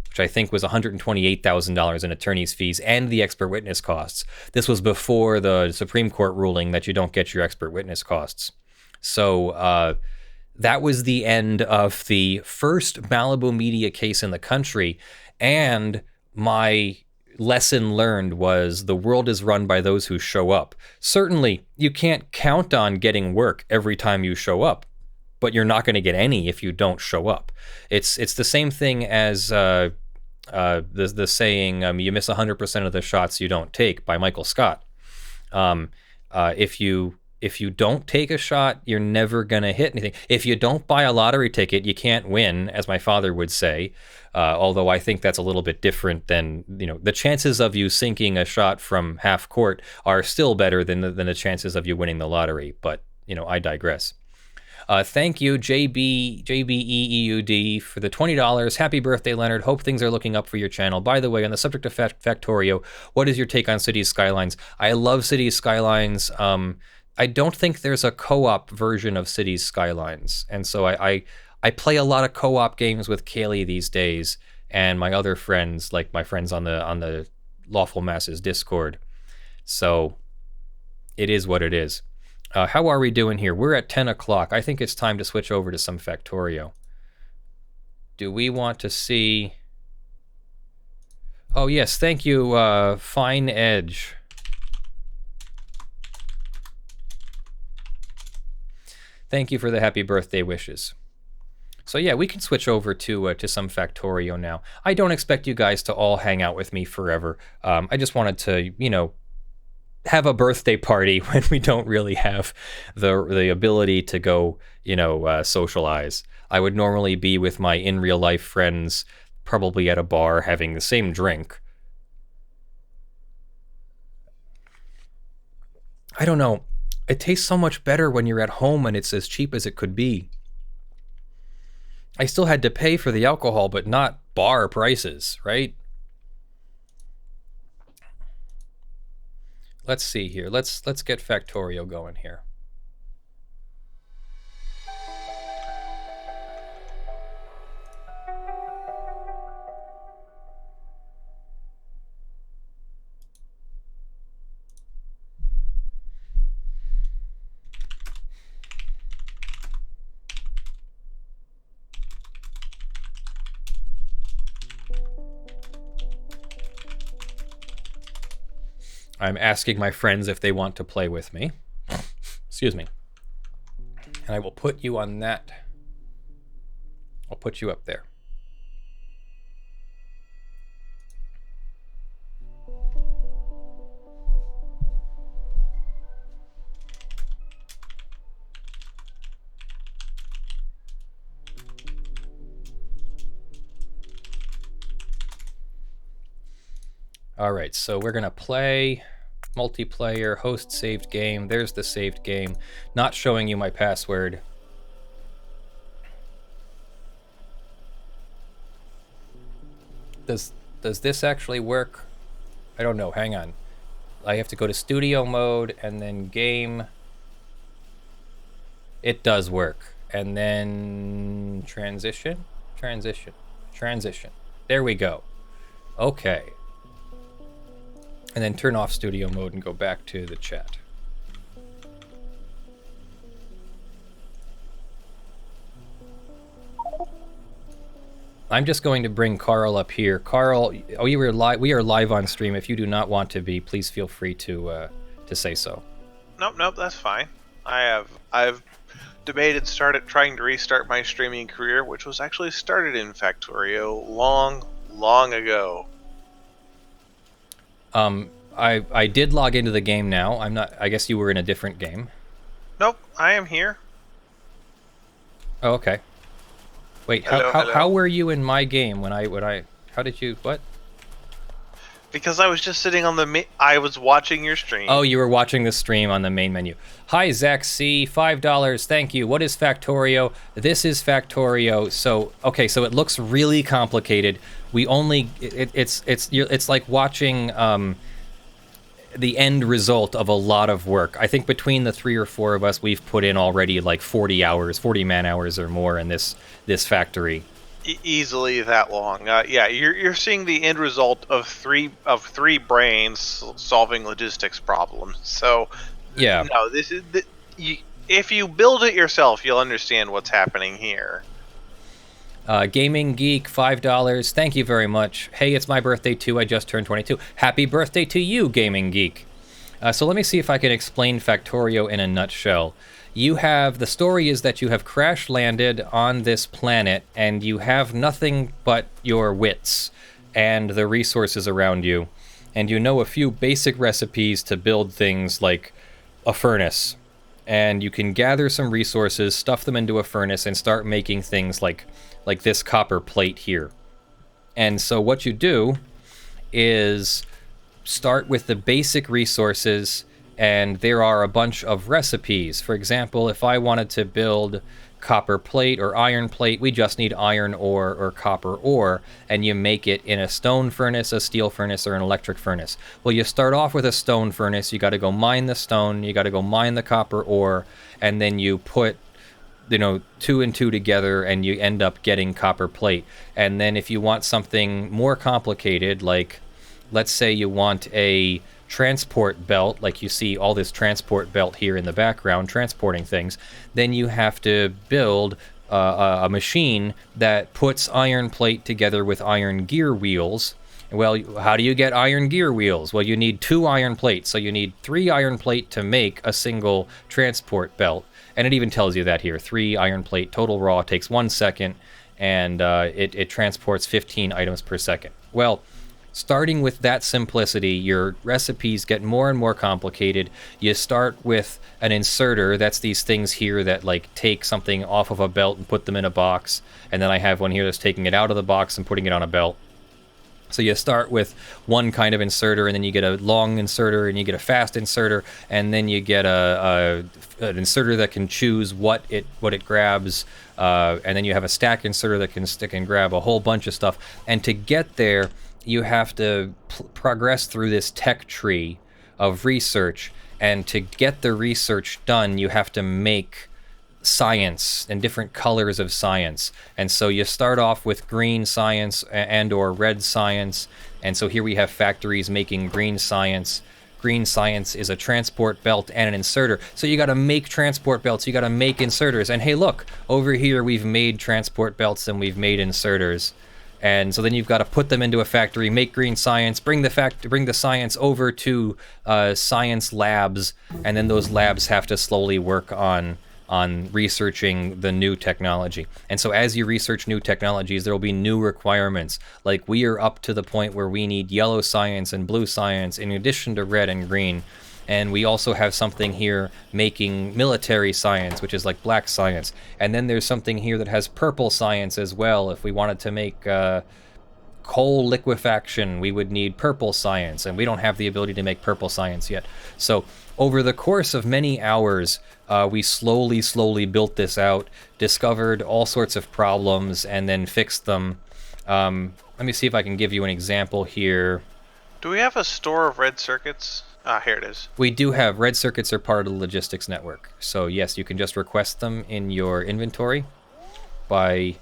which I think was $128,000 in attorney's fees and the expert witness costs. This was before the Supreme Court ruling that you don't get your expert witness costs. So that was the end of the first Malibu media case in the country, and my lesson learned was the world is run by those who show up. Certainly, you can't count on getting work every time you show up, but you're not going to get any if you don't show up. It's the same thing as the saying, you miss 100% of the shots you don't take, by Michael Scott. If you don't take a shot, you're never going to hit anything. If you don't buy a lottery ticket, you can't win, as my father would say. Although I think that's a little bit different than, the chances of you sinking a shot from half court are still better than the chances of you winning the lottery. But, I digress. Thank you, JBEEUD, for the $20. Happy birthday, Leonard. Hope things are looking up for your channel. By the way, on the subject of Factorio, what is your take on Cities Skylines? I love Cities Skylines. I don't think there's a co-op version of Cities Skylines, and so I play a lot of co-op games with Kaylee these days, and my other friends, like my friends on the Lawful Masses Discord. So it is what it is. How are we doing here? We're at 10 o'clock. I think it's time to switch over to some Factorio. Do we want to see... Oh, yes, thank you, Fine Edge. Thank you for the happy birthday wishes. So yeah, we can switch over to some Factorio now. I don't expect you guys to all hang out with me forever. I just wanted to, have a birthday party when we don't really have the ability to go, socialize. I would normally be with my in real life friends, probably at a bar having the same drink. I don't know. It tastes so much better when you're at home and it's as cheap as it could be. I still had to pay for the alcohol, but not bar prices, right? Let's see here. Let's get Factorio going here. I'm asking my friends if they want to play with me. Excuse me. And I will put you on that. I'll put you up there. All right, so we're gonna play multiplayer, host saved game. There's the saved game. Not showing you my password. Does this actually work? I don't know, hang on. I have to go to studio mode and then game. It does work. And then transition. There we go. Okay. And then turn off studio mode and go back to the chat. I'm just going to bring Carl up here. Carl, we are live on stream. If you do not want to be, please feel free to say so. Nope, that's fine. I've debated trying to restart my streaming career, which was actually started in Factorio long ago. I did log into the game now. I guess you were in a different game. Nope, I am here. Oh, okay. Wait, hello. how were you in my game when I how did you what? Because I was just sitting on I was watching your stream. Oh, you were watching the stream on the main menu. Hi, Zach C. $5. Thank you. What is Factorio? This is Factorio. So, okay, so it looks really complicated. We only... It's like watching the end result of a lot of work. I think between the 3 or 4 of us, we've put in already like 40 hours, 40 man-hours or more in this factory. Easily that long. Yeah, you're seeing the end result of three brains solving logistics problems. So Yeah. no, this is if you build it yourself, you'll understand what's happening here. Gaming Geek, $5. Thank you very much. Hey, it's my birthday too. I just turned 22. Happy birthday to you, Gaming Geek. So let me see if I can explain Factorio in a nutshell. The story is that you have crash landed on this planet and you have nothing but your wits and the resources around you. And you know a few basic recipes to build things like a furnace. And you can gather some resources, stuff them into a furnace, and start making things like this copper plate here. And so what you do is start with the basic resources, and there are a bunch of recipes. For example, if I wanted to build copper plate or iron plate, we just need iron ore or copper ore, and you make it in a stone furnace, a steel furnace, or an electric furnace. Well, you start off with a stone furnace, you got to go mine the stone, you got to go mine the copper ore, and then you put 2 and 2 together and you end up getting copper plate. And then if you want something more complicated, like let's say you want a transport belt, like you see all this transport belt here in the background transporting things, then you have to build a machine that puts iron plate together with iron gear wheels. Well, how do you get iron gear wheels? Well, you need 2 iron plates, so you need 3 iron plate to make a single transport belt. And it even tells you that here. 3 iron plate total raw takes 1 second, and it transports 15 items per second. Well, starting with that simplicity, your recipes get more and more complicated. You start with an inserter. That's these things here that like take something off of a belt and put them in a box. And then I have one here that's taking it out of the box and putting it on a belt. So you start with one kind of inserter, and then you get a long inserter, and you get a fast inserter, and then you get an inserter that can choose what it grabs, and then you have a stack inserter that can stick and grab a whole bunch of stuff. And to get there, you have to progress through this tech tree of research, and to get the research done, you have to make science and different colors of science. And so you start off with green science and or red science, and so here we have factories making green science. Green science is a transport belt and an inserter. So you got to make transport belts, you got to make inserters. And hey, look, over here we've made transport belts and we've made inserters. And so then you've got to put them into a factory, make green science, bring the science over to science labs, and then those labs have to slowly work on researching the new technology. And so as you research new technologies, there will be new requirements. Like we are up to the point where we need yellow science and blue science in addition to red and green. And we also have something here making military science, which is like black science. And then there's something here that has purple science as well. If we wanted to make coal liquefaction, we would need purple science, and we don't have the ability to make purple science yet. So over the course of many hours, we slowly built this out, discovered all sorts of problems, and then fixed them. Let me see if I can give you an example here. Do we have a store of red circuits? Here it is. We do have red circuits are part of the logistics network. So yes, you can just request them in your inventory by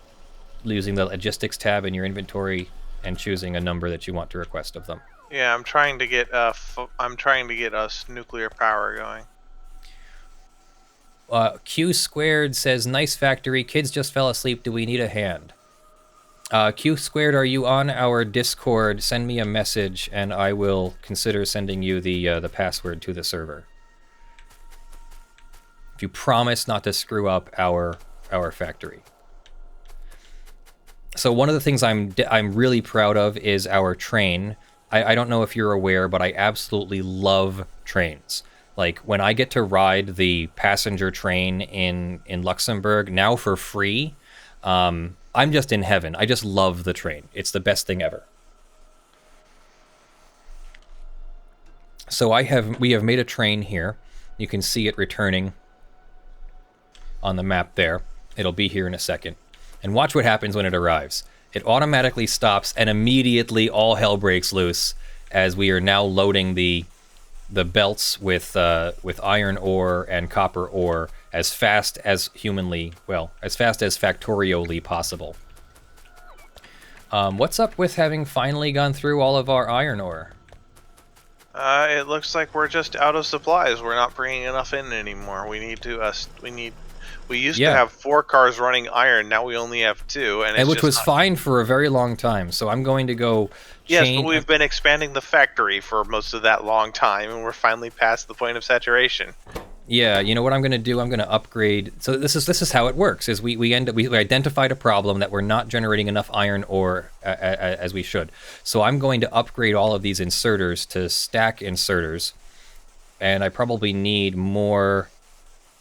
using the logistics tab in your inventory and choosing a number that you want to request of them. Yeah, I'm trying to get us nuclear power going. Q squared says, nice factory, kids just fell asleep, do we need a hand? Q squared, are you on our Discord? Send me a message and I will consider sending you the password to the server. If you promise not to screw up our factory. So one of the things I'm really proud of is our train. I don't know if you're aware, but I absolutely love trains. Like when I get to ride the passenger train in Luxembourg now for free, I'm just in heaven. I just love the train. It's the best thing ever. So we have made a train here. You can see it returning on the map there. It'll be here in a second. And watch what happens when it arrives. It automatically stops, and immediately all hell breaks loose as we are now loading the belts with iron ore and copper ore as fast as as fast as factorially possible. What's up with having finally gone through all of our iron ore? It looks like we're just out of supplies. We're not bringing enough in anymore. We used to have 4 cars running iron. Now we only have 2, and which was fine for a very long time. So I'm going to go. Yes, but we've been expanding the factory for most of that long time, and we're finally past the point of saturation. Yeah, you know what I'm going to do? I'm going to upgrade. So this is how it works: is we identified a problem that we're not generating enough iron ore as we should. So I'm going to upgrade all of these inserters to stack inserters, and I probably need more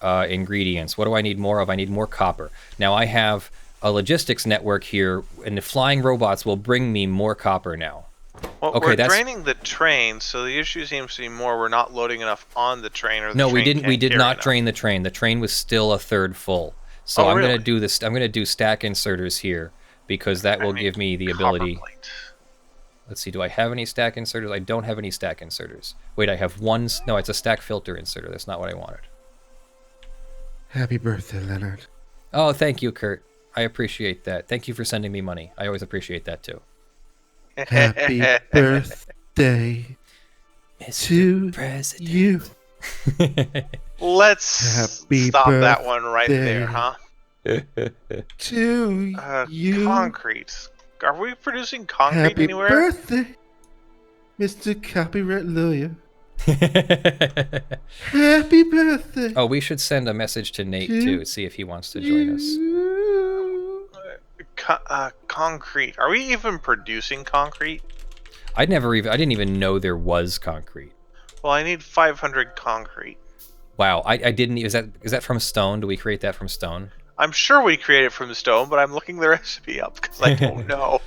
ingredients. What do I need more of? I need more copper. Now I have a logistics network here, and the flying robots will bring me more copper now. Well, okay, we're draining the train, so the issue seems to be more we're not loading enough on the train, or the no, train we did not enough. drain the train. The train was still a third full. So I'm really? going to do this. I'm going to do stack inserters here because that will give me the ability. Plate. Let's see. Do I have any stack inserters? I don't have any stack inserters. Wait, I have one. No, it's a stack filter inserter. That's not what I wanted. Happy birthday, Leonard. Oh, thank you, Kurt. I appreciate that. Thank you for sending me money. I always appreciate that too. Happy birthday to President. you. Let's Happy stop that one right there, huh? To you. Concrete. Are we producing concrete Happy anywhere? birthday, Mr. Copyright Lawyer. Happy birthday. Oh, we should send a message to Nate too, see if he wants to join us. Concrete. Are we even producing concrete? I didn't even know there was concrete. Well, I need 500 concrete. Wow, I didn't. Is that from stone? Do we create that from stone? I'm sure we created it from stone, but I'm looking the recipe up because I don't know.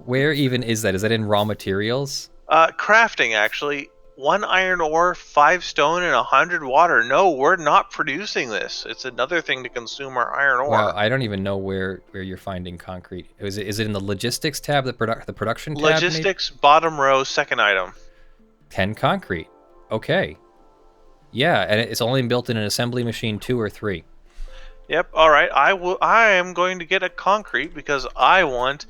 Where even is that? Is that in raw materials? Crafting, actually. 1 iron ore, 5 stone, and 100 water. No, we're not producing this. It's another thing to consume our iron ore. Wow, I don't even know where you're finding concrete. Is it in the logistics tab, the production tab? Logistics, maybe? Bottom row, second item. 10 concrete. Okay. Yeah, and it's only built in an assembly machine 2 or 3. Yep. All right. I am going to get a concrete because I want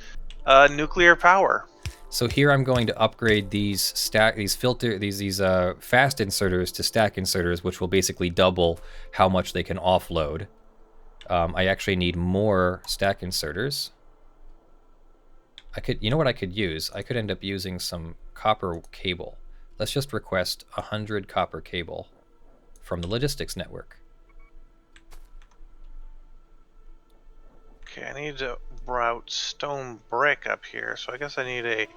nuclear power. So here I'm going to upgrade these fast inserters to stack inserters, which will basically double how much they can offload. I actually need more stack inserters. You know what I could use? I could end up using some copper cable. Let's just request 100 copper cable from the logistics network. Okay, I need to route stone brick up here, so I guess I need a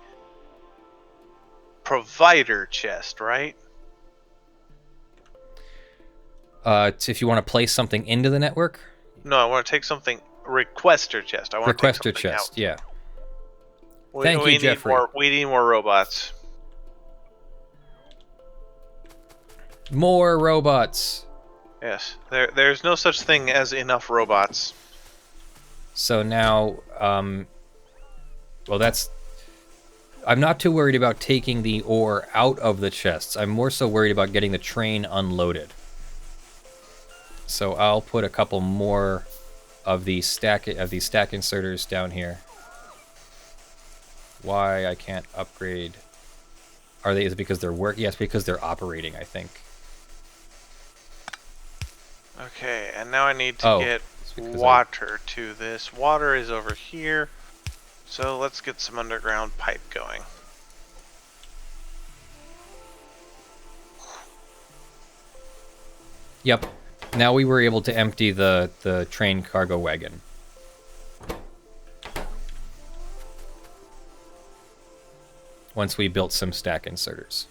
provider chest, right? If you want to place something into the network? No, I want to take something. Requester chest. I want to take something chest, out. yeah. Thank you, Jeffrey. We need more robots. More robots. Yes, there's no such thing as enough robots. So now, I'm not too worried about taking the ore out of the chests. I'm more so worried about getting the train unloaded. So I'll put a couple more of these stack inserters down here. Why I can't upgrade? Is it because they're Yes, because they're operating, I think. Okay, and now I need to get water to this. Water is over here. So let's get some underground pipe going. Yep. Now we were able to empty the train cargo wagon. Once we built some stack inserters.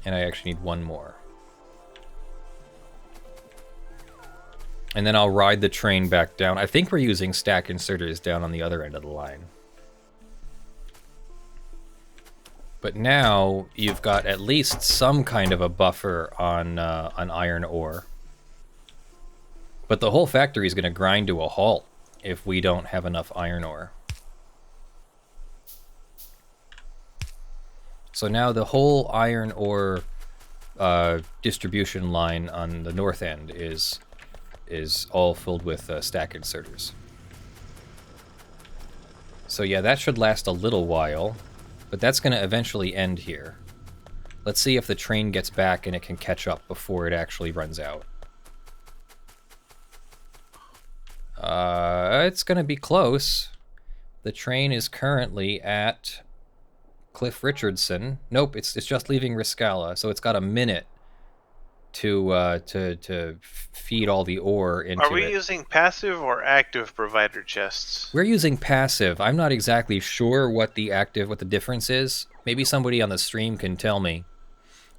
And I actually need one more. And then I'll ride the train back down. I think we're using stack inserters down on the other end of the line. But now you've got at least some kind of a buffer on iron ore. But the whole factory is going to grind to a halt if we don't have enough iron ore. So now the whole iron ore distribution line on the north end is all filled with stack inserters. So yeah, that should last a little while, but that's going to eventually end here. Let's see if the train gets back and it can catch up before it actually runs out. It's going to be close. The train is currently at Cliff Richardson. Nope, it's just leaving Riscala, so it's got a minute to feed all the ore into it. Are we using passive or active provider chests? We're using passive. I'm not exactly sure what the difference is. Maybe somebody on the stream can tell me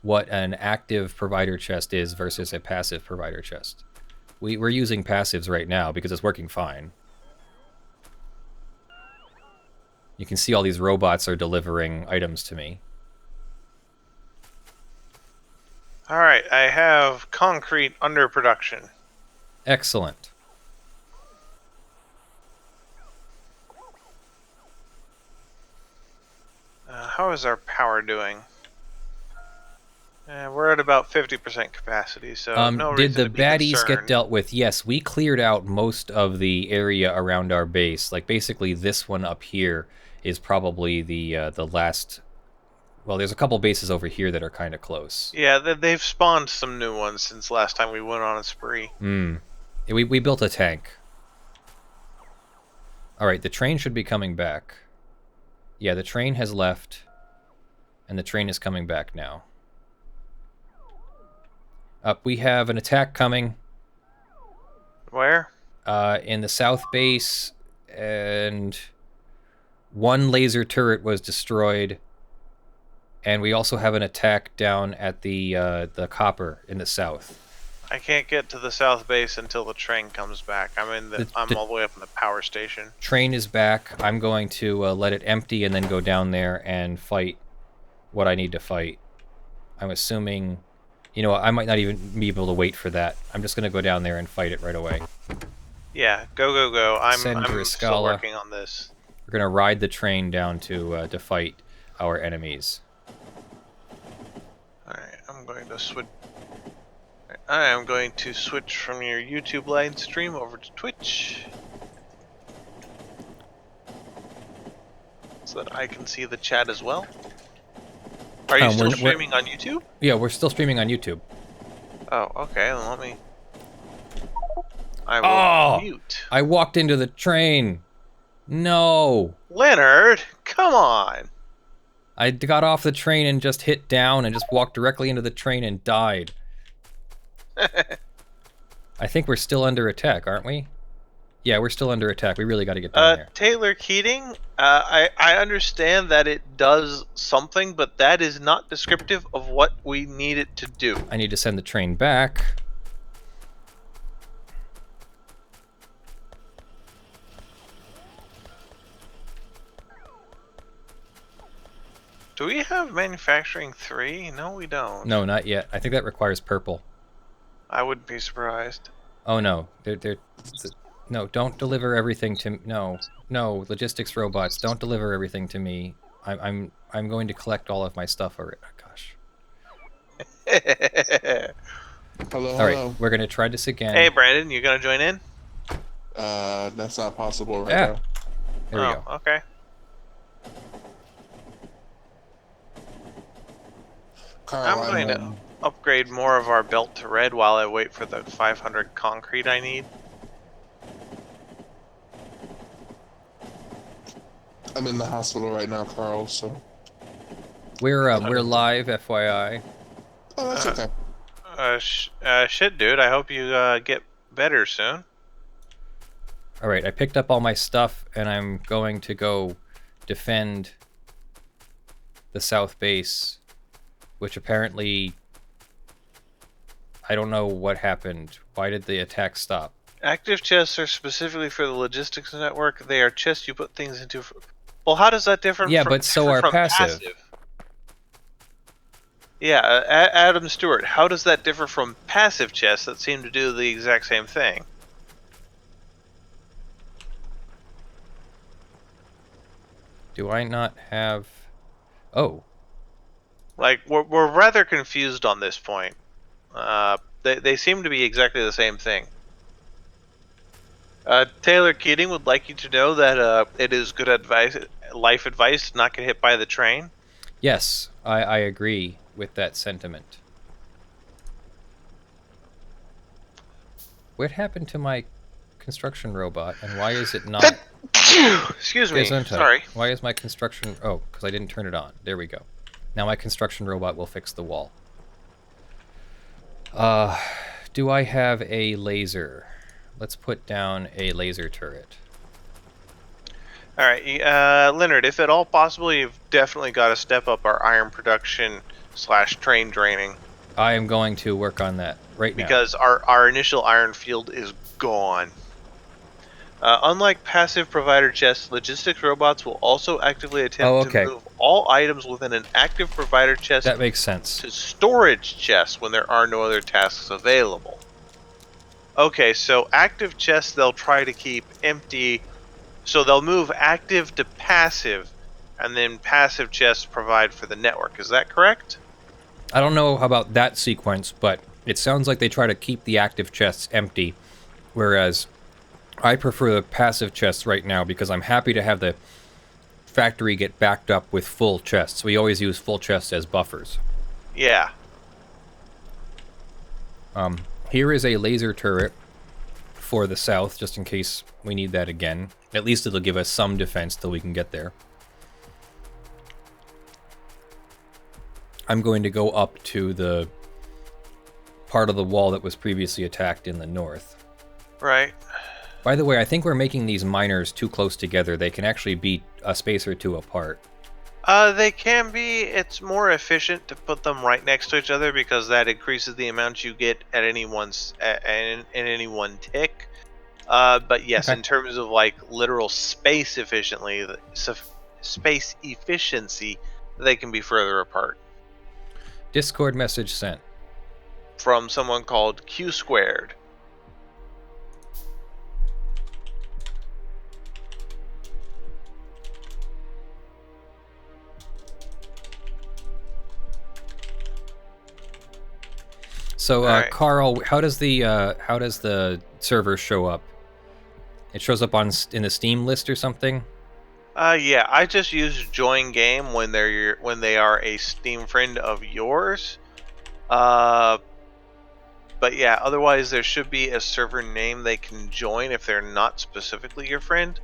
what an active provider chest is versus a passive provider chest. We're using passives right now because it's working fine. You can see all these robots are delivering items to me. Alright, I have concrete under production. Excellent. How is our power doing? We're at about 50% capacity, so no did reason the to be baddies concerned. get dealt with? Yes, we cleared out most of the area around our base. Like basically this one up here is probably the last. Well, there's a couple bases over here that are kind of close. Yeah, they've spawned some new ones since last time we went on a spree. We built a tank. All right, the train should be coming back. Yeah, the train has left, and the train is coming back now. Up, we have an attack coming. Where? In the south base, and one laser turret was destroyed. And we also have an attack down at the copper in the south. I can't get to the south base until the train comes back. I'm all the way up in the power station. Train is back. I'm going to let it empty and then go down there and fight what I need to fight. I'm assuming, you know, I might not even be able to wait for that. I'm just going to go down there and fight it right away. Yeah, go. I'm still Riscala. working on this. We're going to ride the train down to fight our enemies. Alright, I'm going to switch. I am going to switch from your YouTube live stream over to Twitch, so that I can see the chat as well. Are you still streaming on YouTube? Yeah, we're still streaming on YouTube. Oh, okay. Then let me. I will mute. I walked into the train. No. Leonard, come on. I got off the train and just hit down and just walked directly into the train and died. I think we're still under attack, aren't we? Yeah, we're still under attack. We really got to get down there. Taylor Keating, I understand that it does something, but that is not descriptive of what we need it to do. I need to send the train back. Do we have manufacturing 3? No, we don't. No, not yet. I think that requires purple. I wouldn't be surprised. Oh no, no, don't deliver everything to no, logistics robots, don't deliver everything to me. I'm going to collect all of my stuff already. Oh, gosh. Hello. All right, we're gonna try this again. Hey, Brandon, you gonna join in? That's not possible right Yeah. now. There we go. Okay. Carl, I'm going to upgrade more of our belt to red while I wait for the 500 concrete I need. I'm in the hospital right now, Carl. So We're live, FYI. oh, that's okay. Shit, dude. I hope you get better soon. All right, I picked up all my stuff and I'm going to go defend the south base which apparently... I don't know what happened. Why did the attack stop? Active chests are specifically for the logistics network. They are chests you put things into. Well, how does that differ? Yeah, from, but so differ are from passive. Yeah, Adam Stewart. How does that differ from passive chests that seem to do the exact same thing? Do I not have... Oh. Like, we're rather confused on this point. They seem to be exactly the same thing. Taylor Keating would like you to know that it is good advice, life advice, to not get hit by the train. Yes, I agree with that sentiment. What happened to my construction robot, and why is it not... Excuse me, Gesundheit. sorry. Why is my construction... Oh, because I didn't turn it on. There we go. Now my construction robot will fix the wall. Do I have a laser? Let's put down a laser turret. Alright, Leonard, if at all possible, you've definitely got to step up our iron production / train draining. I am going to work on that right now. Because our initial iron field is gone. Unlike passive provider chests, logistics robots will also actively attempt to move all items within an active provider chest That makes sense. to storage chests when there are no other tasks available. Okay, so active chests they'll try to keep empty, so they'll move active to passive, and then passive chests provide for the network. Is that correct? I don't know about that sequence, but it sounds like they try to keep the active chests empty, whereas I prefer the passive chests right now because I'm happy to have the factory get backed up with full chests. We always use full chests as buffers. Yeah. Here is a laser turret for the south, just in case we need that again. At least it'll give us some defense till we can get there. I'm going to go up to the part of the wall that was previously attacked in the north. Right. By the way, I think we're making these miners too close together. They can actually be a space or two apart. They can be. It's more efficient to put them right next to each other because that increases the amount you get at any one in any one tick. But yes, in terms of like literal space efficiency, they can be further apart. Discord message sent. From someone called Q Squared. So, right. Carl, how does the server show up? It shows up in the Steam list or something? Yeah, I just use join game when they are a Steam friend of yours. But yeah, otherwise there should be a server name they can join if they're not specifically your friend.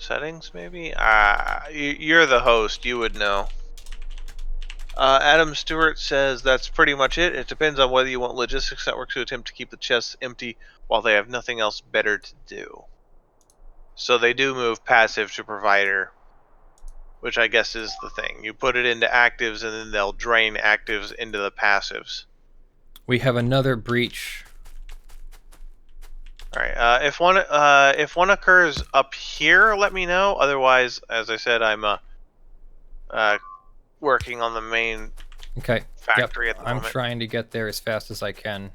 Settings maybe? You're the host, you would know. Adam Stewart says that's pretty much it. It depends on whether you want logistics networks to attempt to keep the chests empty while they have nothing else better to do. So they do move passive to provider, which I guess is the thing. You put it into actives and then they'll drain actives into the passives. We have another breach. Alright, if one occurs up here, let me know. Otherwise, as I said, I'm working on the main factory at the moment. I'm trying to get there as fast as I can.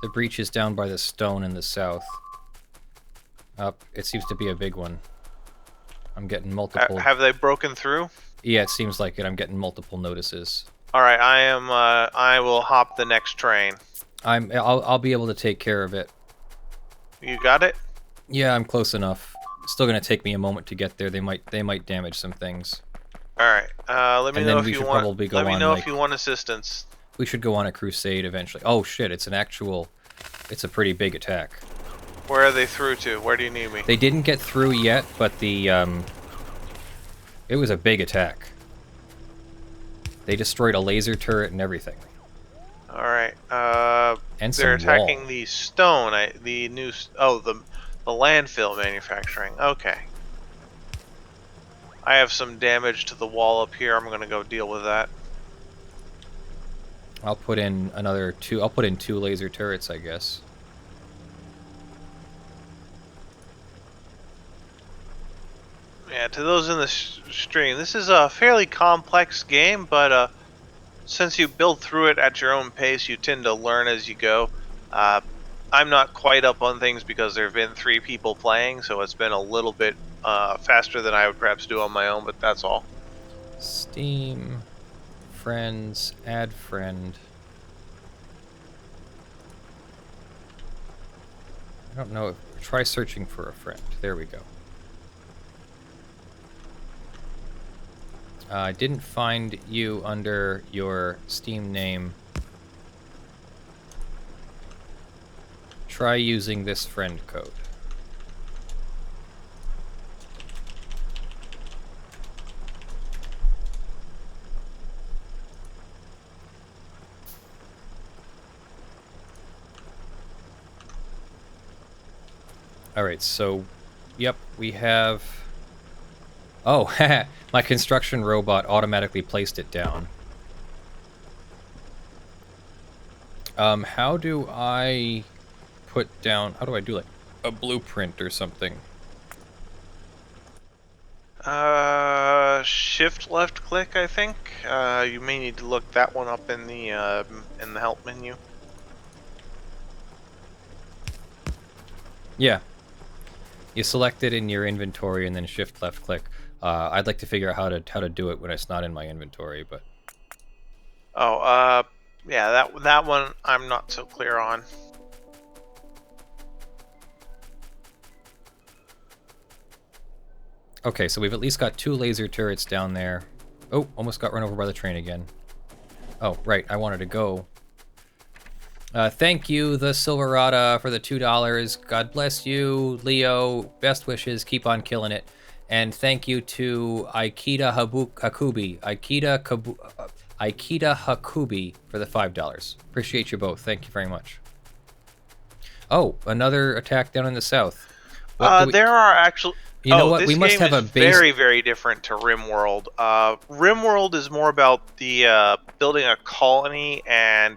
The breach is down by the stone in the south. It seems to be a big one. I'm getting multiple... have they broken through? Yeah, it seems like it. I'm getting multiple notices. Alright, I will hop the next train. I'll be able to take care of it. You got it? Yeah, I'm close enough. It's still gonna take me a moment to get there. They might damage some things. Alright, let me know if you want. Let me know if you want assistance. We should go on a crusade eventually. Oh shit, it's a pretty big attack. Where are they through to? Where do you need me? They didn't get through yet, but it was a big attack. They destroyed a laser turret and everything. Alright, And they're some attacking wall. the stone. The The landfill manufacturing. Okay. I have some damage to the wall up here. I'm gonna go deal with that. I'll put in another 2. I'll put in 2 laser turrets, I guess. Yeah, to those in the stream, this is a fairly complex game, but since you build through it at your own pace, you tend to learn as you go. I'm not quite up on things because there have been 3 people playing, so it's been a little bit faster than I would perhaps do on my own, but that's all. Steam, friends, add friend. I don't know. Try searching for a friend. There we go. I didn't find you under your Steam name. Try using this friend code. Alright, so, yep, we have... Oh, my construction robot automatically placed it down. How do I put down... How do I do, like, a blueprint or something? Shift left click, I think. You may need to look that one up in the help menu. Yeah. You select it in your inventory and then shift left click. I'd like to figure out how to do it when it's not in my inventory, but... Oh, yeah, that one I'm not so clear on. Okay, so we've at least got 2 laser turrets down there. Oh, almost got run over by the train again. Oh, right, I wanted to go. Thank you, the Silverada, for the $2. God bless you, Leo. Best wishes, keep on killing it. And thank you to Aikida Hakubi. Aikida Hakubi for the $5. Appreciate you both. Thank you very much. Oh, another attack down in the south. There are actually... You know what? We must have a base... very, very different to RimWorld. RimWorld is more about the building a colony and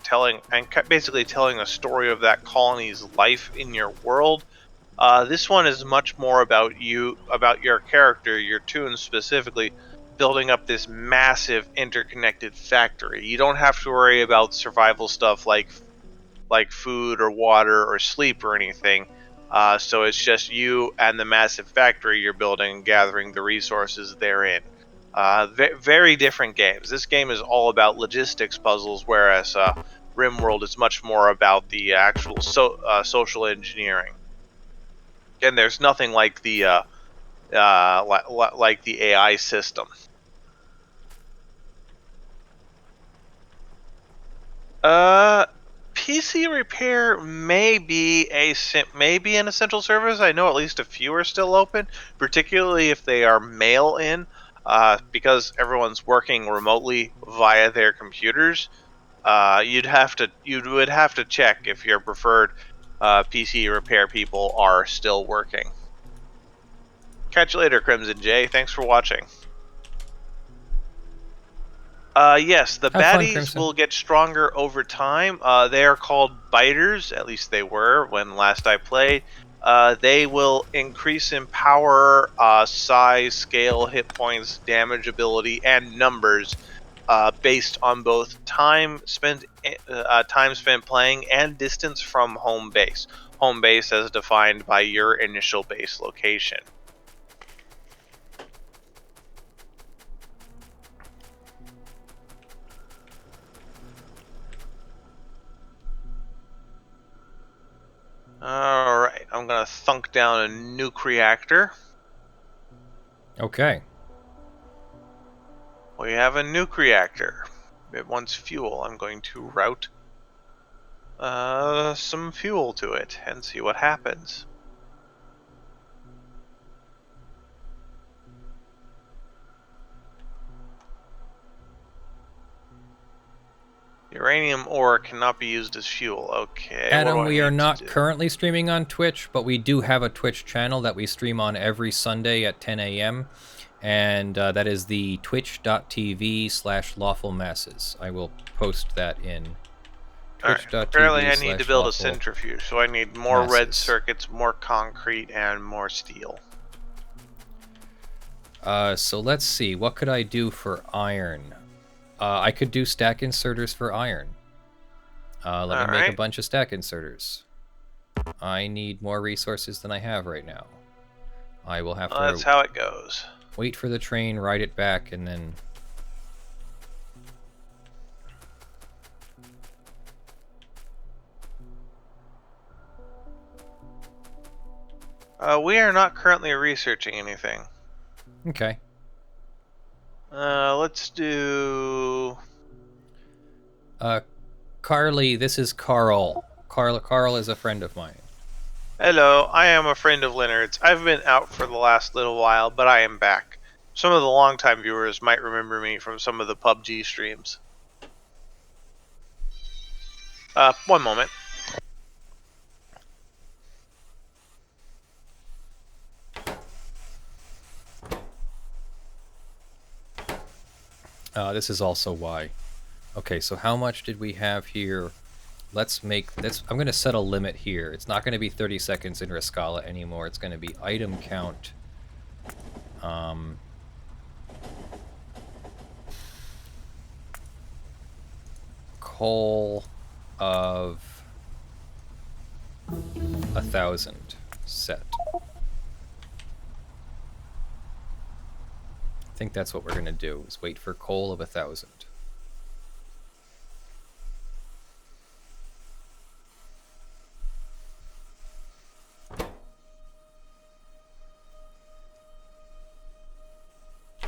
basically telling a story of that colony's life in your world. This one is much more about your character, your Toon specifically, building up this massive interconnected factory. You don't have to worry about survival stuff like food or water or sleep or anything. So it's just you and the massive factory you're building and gathering the resources therein. Very different games. This game is all about logistics puzzles, whereas RimWorld is much more about the actual social engineering. And there's nothing like the like the AI system. PC repair may be an essential service. I know at least a few are still open, particularly if they are mail-in, because everyone's working remotely via their computers. You would have to check if your preferred PC repair people are still working. Catch you later, Crimson J. Thanks for watching. Yes, the Have fun, baddies Crimson. will get stronger over time. They are called biters, at least they were when last I played. They will increase in power, size, scale, hit points, damage ability, and numbers based on both time spent playing and distance from home base. Home base as defined by your initial base location. Alright, I'm gonna thunk down a nuke reactor. Okay. We have a nuke reactor. It wants fuel. I'm going to route some fuel to it and see what happens. uranium ore cannot be used as fuel. Okay. Adam, what do I we are need to not do? currently streaming on Twitch, but we do have a Twitch channel that we stream on every Sunday at 10 a.m. And that is the twitch.tv/lawfulmasses. I will post that in Alright, apparently I need to build a twitch.tv/lawful. centrifuge, so I need more red masses. circuits, more concrete, and more steel. So let's see. What could I do for iron? I could do stack inserters for iron. Let me make a Alright. bunch of stack inserters. I need more resources than I have right now. I will have That's to how it goes. wait for the train, ride it back, and then... We are not currently researching anything. Okay. Let's do... Carly, this is Carl. Carl is a friend of mine. Hello, I am a friend of Leonard's. I've been out for the last little while, but I am back. Some of the longtime viewers might remember me from some of the PUBG streams. One moment. This is also why. Okay, so how much did we have here? Let's make this. I'm going to set a limit here. It's not going to be 30 seconds in Rascala anymore. It's going to be item count. Coal of 1,000 set. I think that's what we're going to do, is wait for coal of 1,000.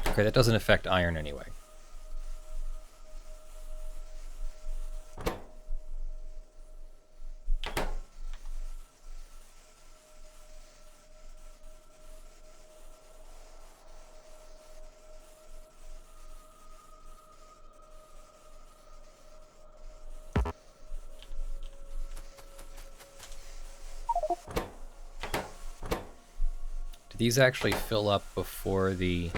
Okay, that doesn't affect iron anyway. Do these actually fill up before the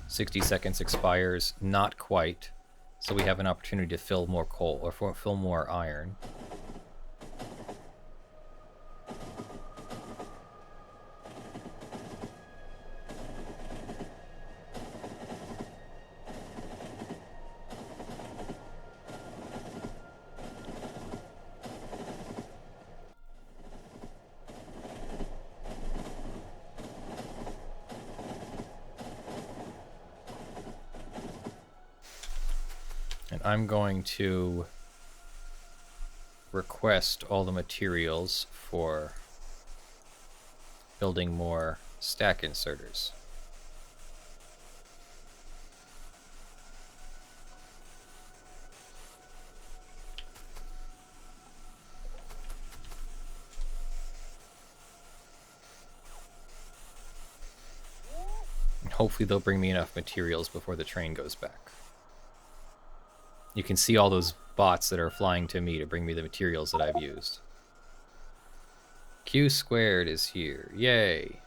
60 seconds expires? Not quite. So we have an opportunity to fill more coal, or fill more iron. And I'm going to request all the materials for building more stack inserters. And hopefully they'll bring me enough materials before the train goes back. You can see all those bots that are flying to me to bring me the materials that I've used. Q squared is here. Yay.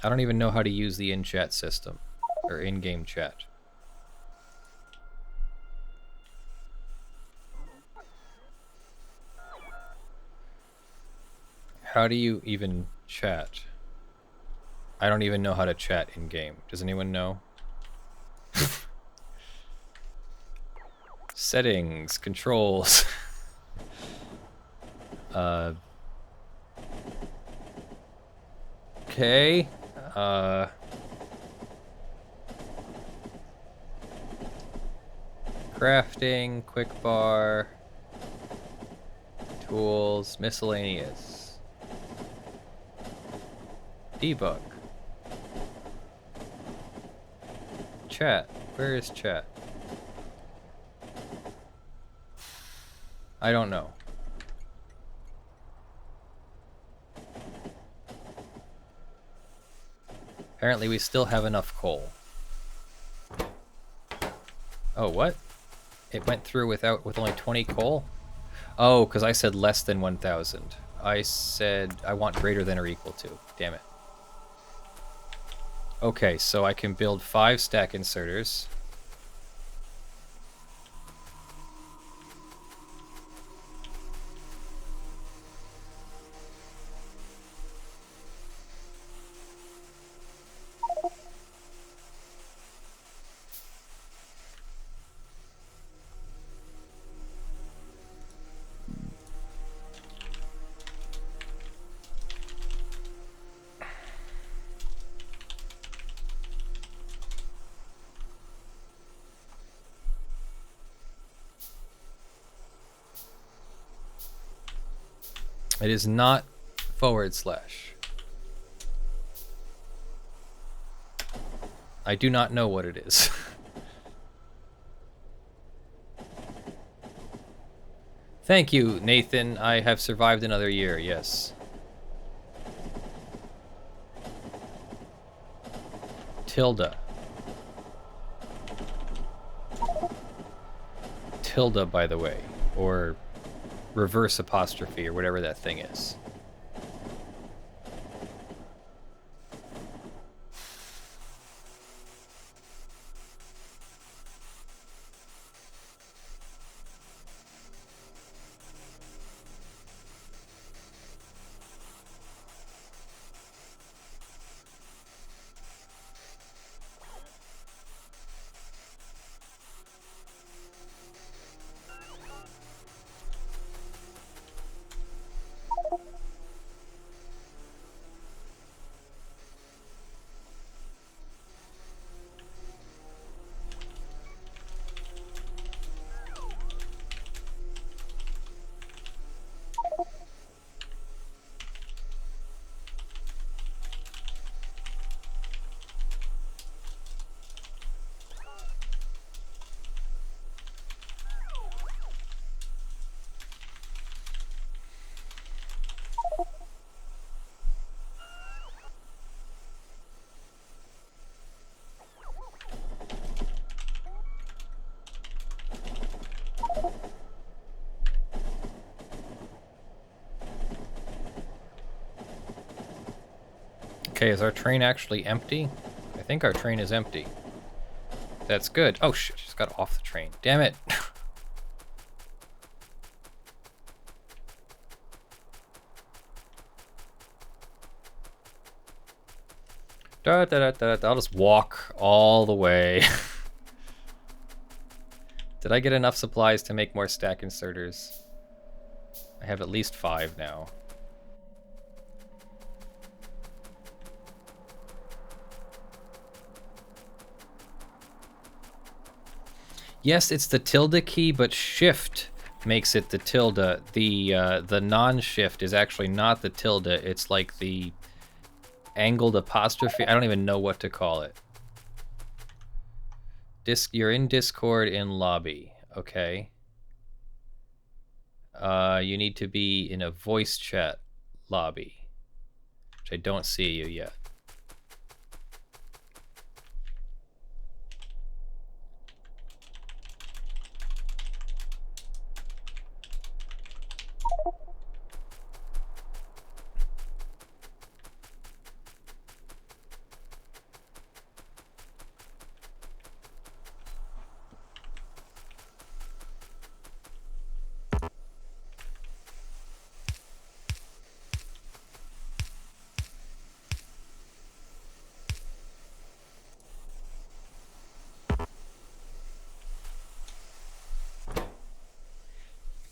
I don't even know how to use the in-chat system. Or in-game chat. How do you even chat? I don't even know how to chat in-game. Does anyone know? Settings, controls. Okay. Crafting, quick bar, tools, miscellaneous. Debug. Chat. Where is chat? I don't know. Apparently we still have enough coal. Oh, what? It went through with only 20 coal? Oh, because I said less than 1,000. I said I want greater than or equal to. Damn it. Okay, so I can build 5 stack inserters. It is not /. I do not know what it is. Thank you, Nathan. I have survived another year, yes. Tilde. Tilde, by the way. Or reverse apostrophe, or whatever that thing is. Okay, is our train actually empty? I think our train is empty. That's good. Oh shit, just got off the train. Damn it. I'll just walk all the way. Did I get enough supplies to make more stack inserters? I have at least 5 now. Yes, it's the tilde key, but shift makes it the tilde. The non-shift is actually not the tilde. It's like the angled apostrophe. I don't even know what to call it. You're in Discord in lobby. Okay. You need to be in a voice chat lobby, which I don't see you yet.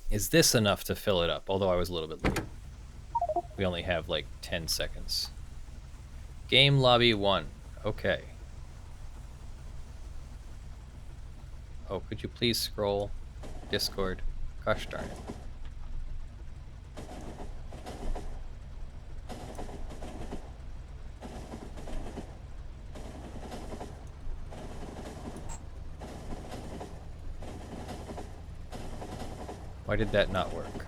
Is this enough to fill it up? Although I was a little bit late. We only have like 10 seconds. Game lobby 1. Okay. Oh, could you please scroll? Discord. Gosh darn it. Why did that not work?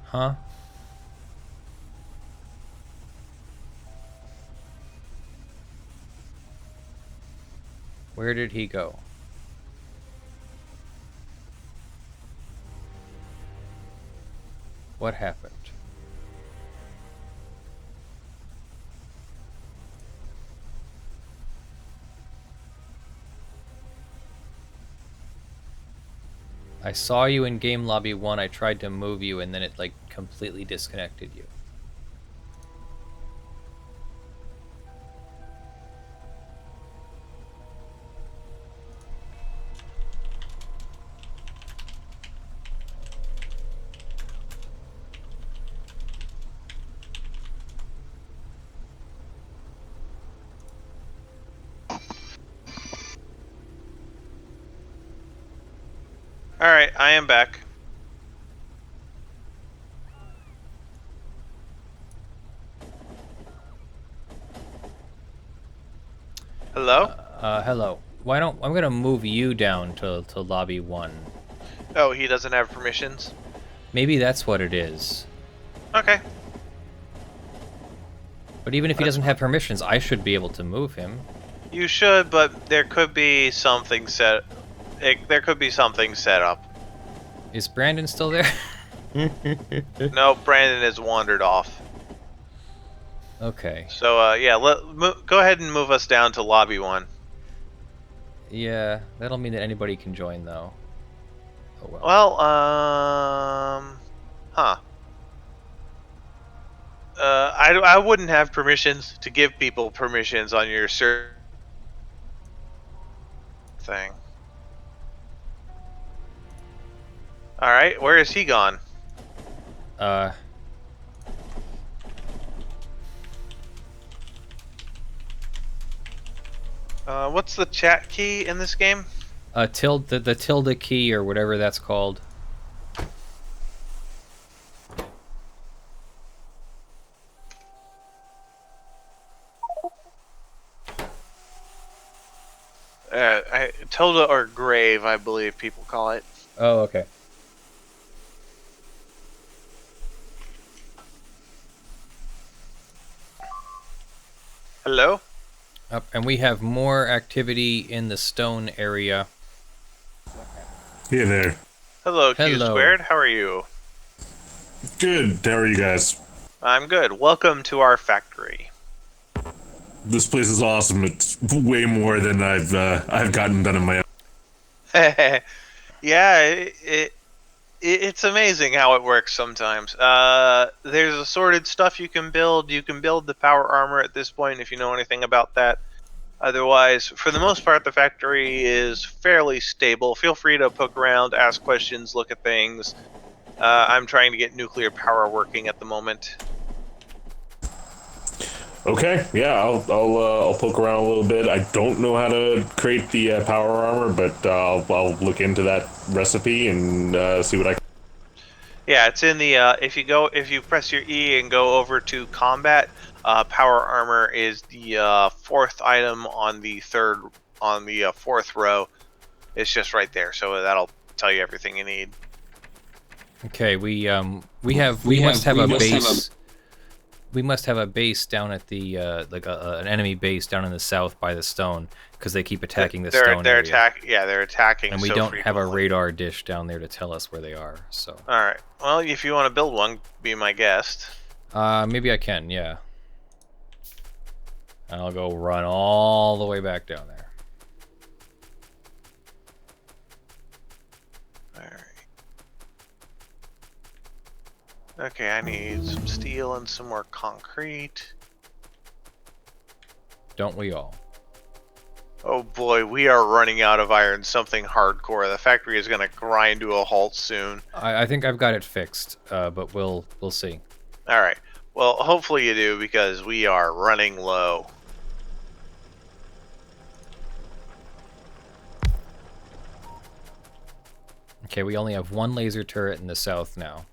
Huh? Where did he go? What happened? I saw you in game lobby 1. I tried to move you and then it like completely disconnected you. Alright, I am back. Hello? Hello. Why don't I'm gonna move you down to lobby 1. Oh, he doesn't have permissions? Maybe that's what it is. Okay. But even if he doesn't have permissions, I should be able to move him. You should, but there could be something set. There could be something set up. Is Brandon still there? No, Brandon has wandered off. Okay. So yeah, go ahead and move us down to lobby 1. Yeah, that'll mean that anybody can join though. Oh well. Well, huh. I wouldn't have permissions to give people permissions on your server thing. All right, where is he gone? What's the chat key in this game? the tilde key or whatever that's called. Tilde or grave, I believe people call it. Oh, okay. Hello? And we have more activity in the stone area. Hey there. Hello, Q Hello. squared. How are you? Good. How are you guys? I'm good. Welcome to our factory. This place is awesome. It's way more than I've gotten done in my own. Yeah, it's amazing how it works sometimes. There's assorted stuff you can build. You can build the power armor at this point if you know anything about that. Otherwise, for the most part, the factory is fairly stable. Feel free to poke around, ask questions, look at things. I'm trying to get nuclear power working at the moment. Okay, yeah, I'll poke around a little bit. I don't know how to create the power armor, but I'll look into that recipe and see what I can. Yeah, it's in the if you press your E and go over to combat, power armor is the fourth item on the fourth row. It's just right there, so that'll tell you everything you need. Okay, we must have a base. We must have a base down at the an enemy base down in the south by the stone because they keep attacking the stone area. They're attacking. And we so don't have a frequently. radar dish down there to tell us where they are. So. All right. Well, if you want to build one, be my guest. Maybe I can. Yeah. I'll go run all the way back down there. Okay, I need some steel and some more concrete. Don't we all? Oh boy, we are running out of iron. Something hardcore. The factory is going to grind to a halt soon. I think I've got it fixed, but we'll see. All right. Well, hopefully you do because we are running low. Okay, we only have one laser turret in the south now.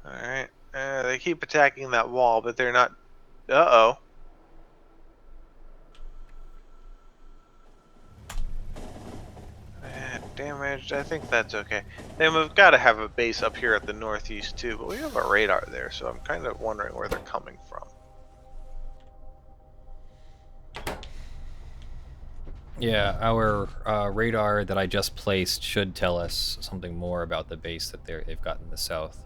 Alright. They keep attacking that wall, but they're not... Uh-oh. damaged. I think that's okay. Then we've got to have a base up here at the northeast too, but we have a radar there, so I'm kind of wondering where they're coming from. Yeah, our radar that I just placed should tell us something more about the base that they've got in the south.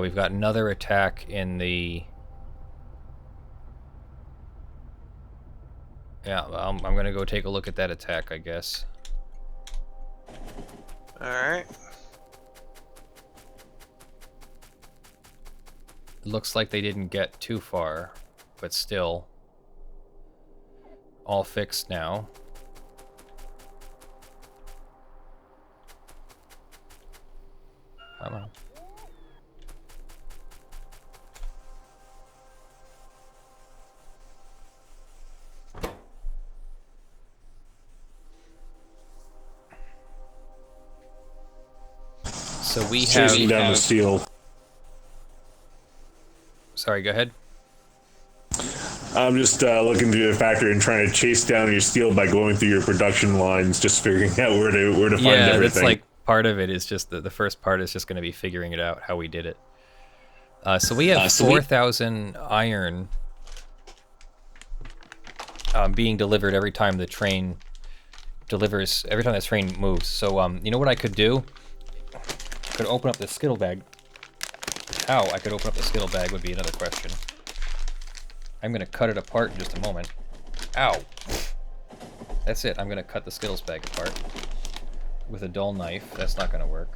We've got another attack in the... Yeah, I'm going to go take a look at that attack, I guess. Alright. It looks like they didn't get too far, but still. All fixed now. Come on. So we have... Chasing down the steel. Sorry, go ahead. I'm just looking through the factory and trying to chase down your steel by going through your production lines, just figuring out where to find everything. That's like part of it is just the first part is just going to be figuring it out how we did it. So we have 4,000 iron being delivered every time the train delivers, every time the train moves. So you know what I could do? I could open up the skittle bag. How I could open up the skittle bag would be another question. I'm going to cut it apart in just a moment. Ow. That's it. I'm going to cut the Skittles bag apart with a dull knife. That's not going to work.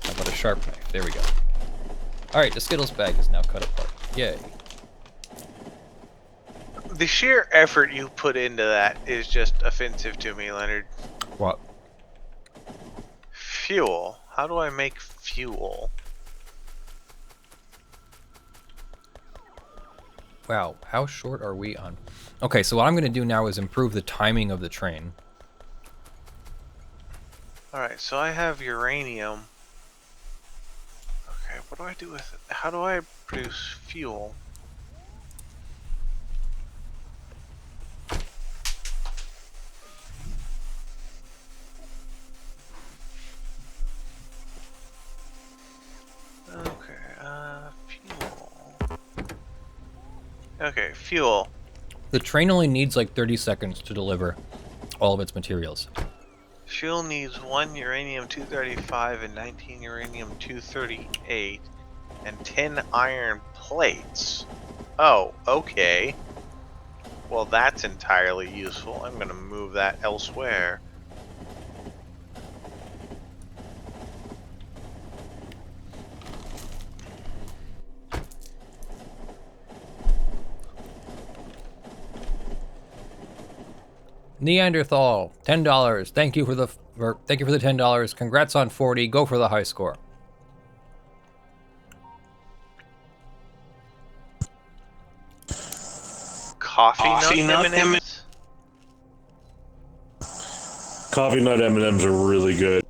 How about a sharp knife? There we go. Alright, the Skittles bag is now cut apart. Yay. The sheer effort you put into that is just offensive to me, Leonard. What? Fuel. How do I make fuel? Wow, how short are we on? Okay, so what I'm going to do now is improve the timing of the train. Alright, so I have uranium. Okay, what do I do with it? How do I produce fuel? Okay, fuel. The train only needs like 30 seconds to deliver all of its materials. Fuel needs 1 uranium-235 and 19 uranium-238 and 10 iron plates. Oh, okay. Well, that's entirely useful. I'm going to move that elsewhere. Neanderthal, $10. Thank you for the $10. Congrats on 40. Go for the high score. Coffee nut M&Ms? Coffee nut M&Ms are really good.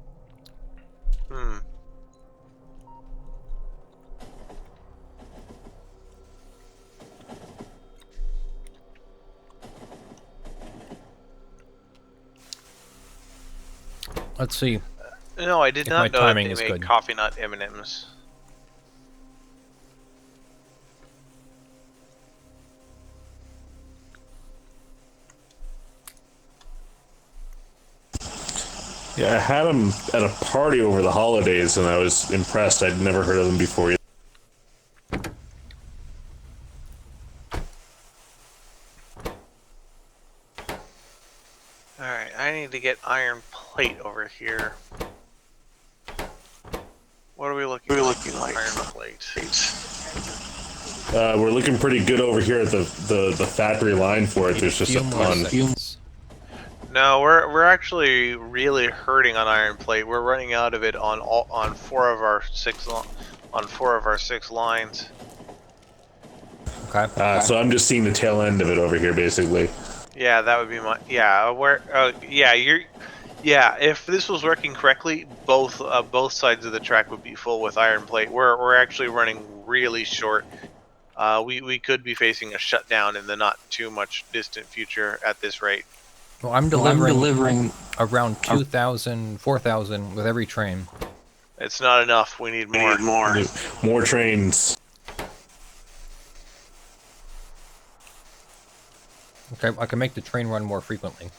Let's see. No, I did If not my know that timing they is made good. coffee nut M&Ms. Yeah, I had them at a party over the holidays, and I was impressed. I'd never heard of them before. Alright, I need to get iron plate over here. What are we looking like? Iron plate. We're looking pretty good over here at the factory line for it. There's just a ton. No, we're actually really hurting on iron plate. We're running out of it on 4 of our 6 lines. Okay. So I'm just seeing the tail end of it over here, basically. Yeah, that would be my if this was working correctly, both sides of the track would be full with iron plate. We're actually running really short. We could be facing a shutdown in the not too much distant future at this rate. Well, I'm delivering around 2,000, 4,000 with every train. It's not enough. We need more. More trains. Okay, I can make the train run more frequently.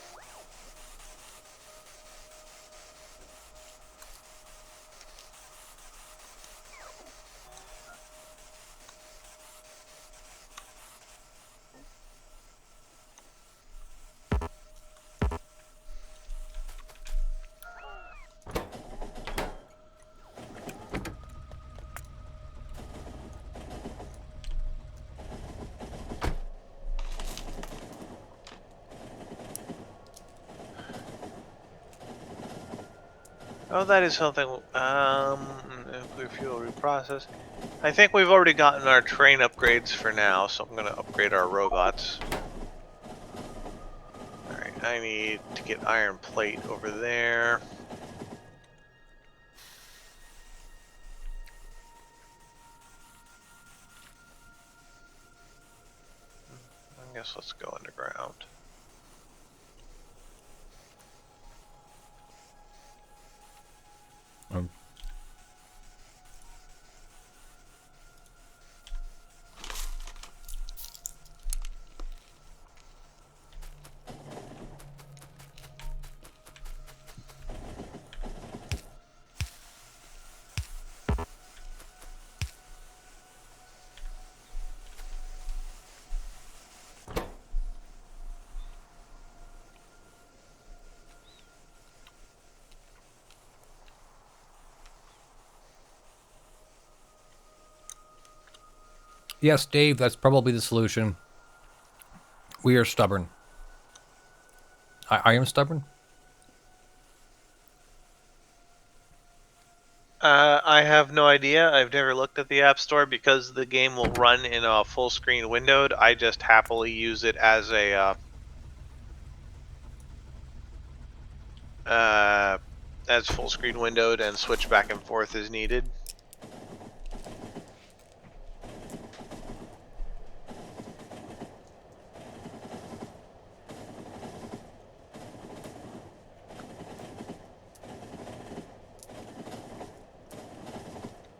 Oh, that is something. Nuclear fuel reprocess. I think we've already gotten our train upgrades for now, so I'm going to upgrade our robots. Alright, I need to get iron plate over there. I guess let's go underground. Yes, Dave, that's probably the solution. We are stubborn. I am stubborn? I have no idea. I've never looked at the App Store because the game will run in a full screen windowed. I just happily use it as a as full screen windowed and switch back and forth as needed.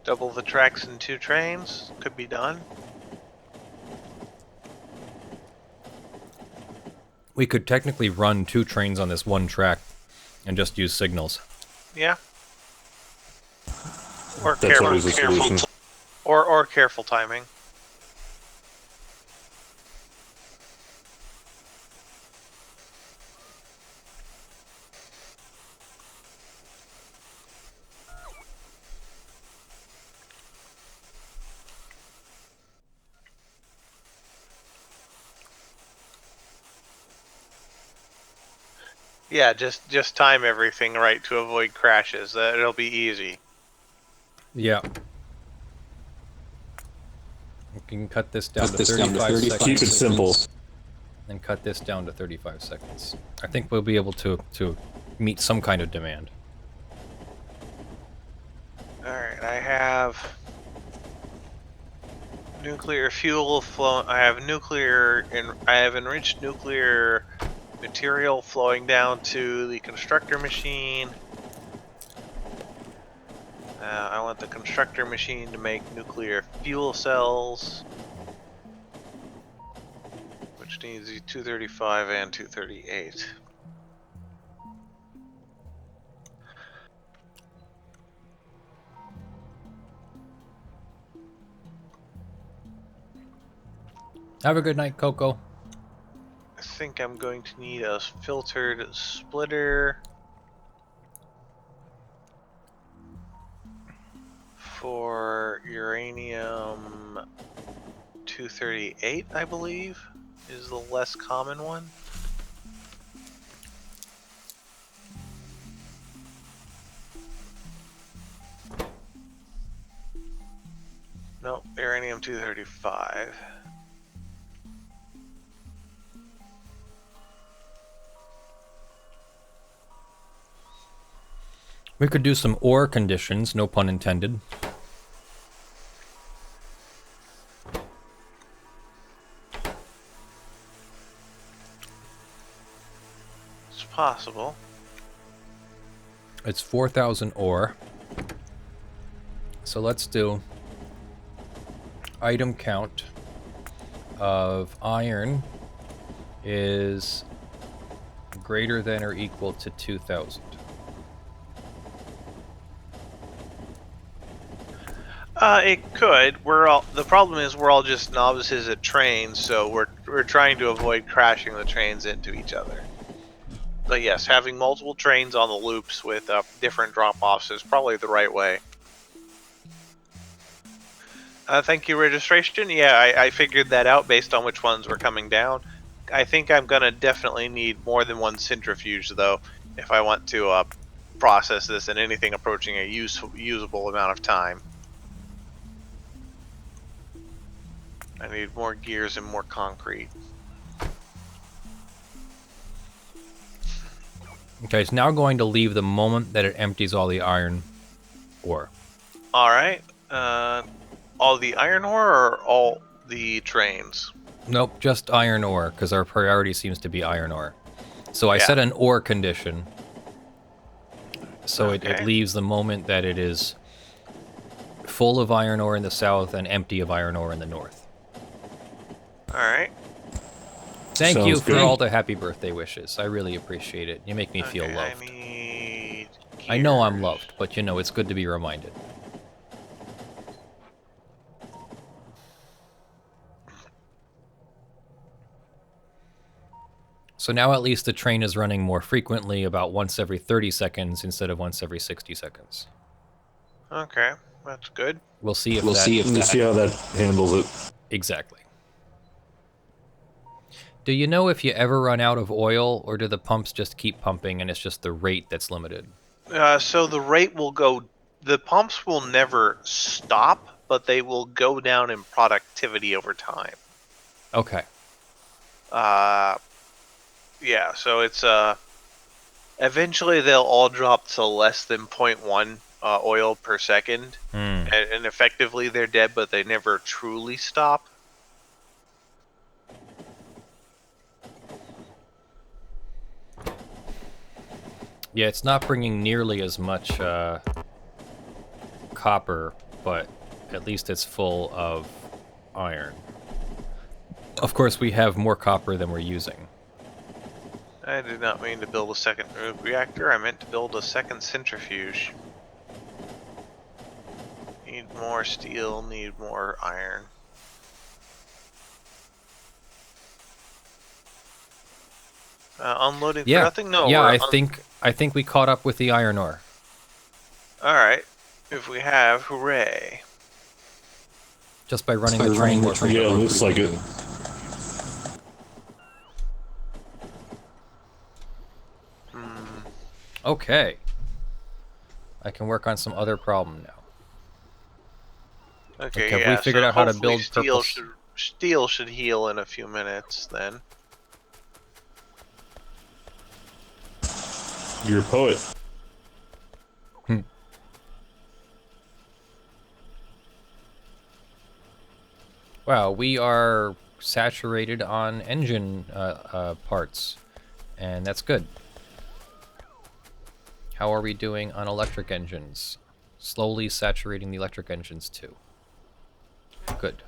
Double the tracks in 2 trains could be done. We could technically run 2 trains on this one track and just use signals. Yeah. Or That's always a solution. Or careful timing. Yeah, just time everything right to avoid crashes. It'll be easy. Yeah. We can cut this down to 35 seconds. Keep it simple. And cut this down to 35 seconds. I think we'll be able to meet some kind of demand. Alright, I have nuclear fuel flowing. I have enriched nuclear material flowing down to the constructor machine. I want the constructor machine to make nuclear fuel cells, which needs 235 and 238. Have a good night, Coco. I think I'm going to need a filtered splitter for uranium 238, I believe, is the less common one. No, uranium 235. We could do some ore conditions, no pun intended. possible. It's 4,000 ore. So let's do item count of iron is greater than or equal to 2,000. It could. The problem is we're all just novices at trains, so we're trying to avoid crashing the trains into each other. But yes, having multiple trains on the loops with different drop-offs is probably the right way. Thank you, registration. Yeah, I figured that out based on which ones were coming down. I think I'm gonna definitely need more than one centrifuge, though, if I want to process this in anything approaching a usable amount of time. I need more gears and more concrete. Okay, it's now going to leave the moment that it empties all the iron ore. Alright. All the iron ore or all the trains? Nope, just iron ore, because our priority seems to be iron ore. So I set an ore condition, so it leaves the moment that it is full of iron ore in the south and empty of iron ore in the north. Alright. Thank Sounds you for good. all the happy birthday wishes. I really appreciate it. You make me feel loved. I need I know I'm gears. loved, but you know, it's good to be reminded. So now at least the train is running more frequently, about once every 30 seconds instead of once every 60 seconds. Okay, that's good. We'll see if We'll see how that handles it. Exactly. Do you know if you ever run out of oil, or do the pumps just keep pumping and it's just the rate that's limited? So the rate will go... The pumps will never stop, but they will go down in productivity over time. Okay. Yeah, so it's... Eventually they'll all drop to less than 0.1 oil per second. And effectively they're dead, but they never truly stop. Yeah, it's not bringing nearly as much copper, but at least it's full of iron. Of course, we have more copper than we're using. I did not mean to build a second reactor, I meant to build a second centrifuge. Need more steel, need more iron. Unloading for nothing? No. Yeah, I think we caught up with the iron ore. Alright. If we have, hooray. Just by running the train more Yeah, frequently. looks like it. Okay. I can work on some other problem now. Okay, Have yeah, we figured so out how to hopefully build steel should heal in a few minutes then. You're a poet. Wow, we are saturated on engine parts, and that's good. How are we doing on electric engines? Slowly saturating the electric engines too. Good.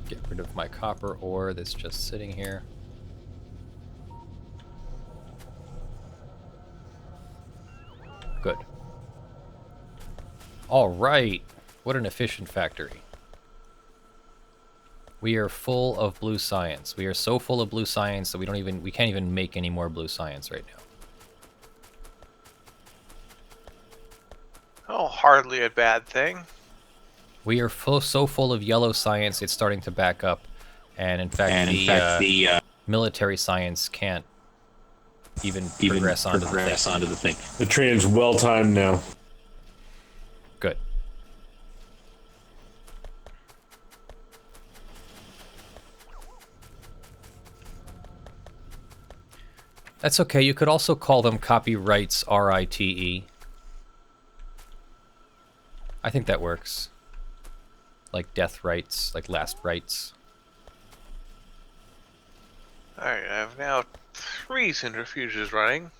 Get rid of my copper ore that's just sitting here. Good. All right. What an efficient factory. We are full of blue science. We are so full of blue science that we can't even make any more blue science right now. Oh, hardly a bad thing. We are so full of yellow science, it's starting to back up. And in fact, the military science can't even progress onto the thing. The training's well timed now. Good. That's okay. You could also call them copyrights, R-I-T-E. I think that works. Like death rights, like last rights. Alright, I have now 3 centrifuges running.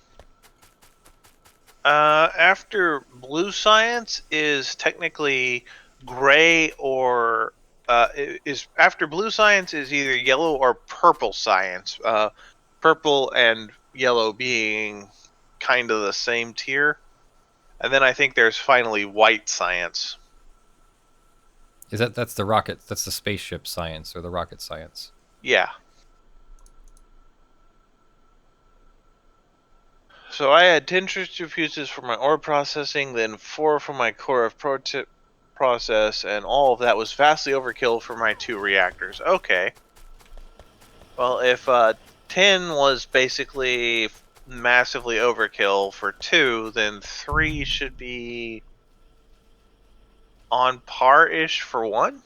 After blue science is technically gray or after blue science is either yellow or purple science. Purple and yellow being kind of the same tier. And then I think there's finally white science. That's the rocket, that's the spaceship science or the rocket science. Yeah. So I had 10 centrifuges for my ore processing, then 4 for my core of process, and all of that was vastly overkill for my 2 reactors. Okay. Well, if 10 was basically massively overkill for 2, then 3 should be on par-ish for 1?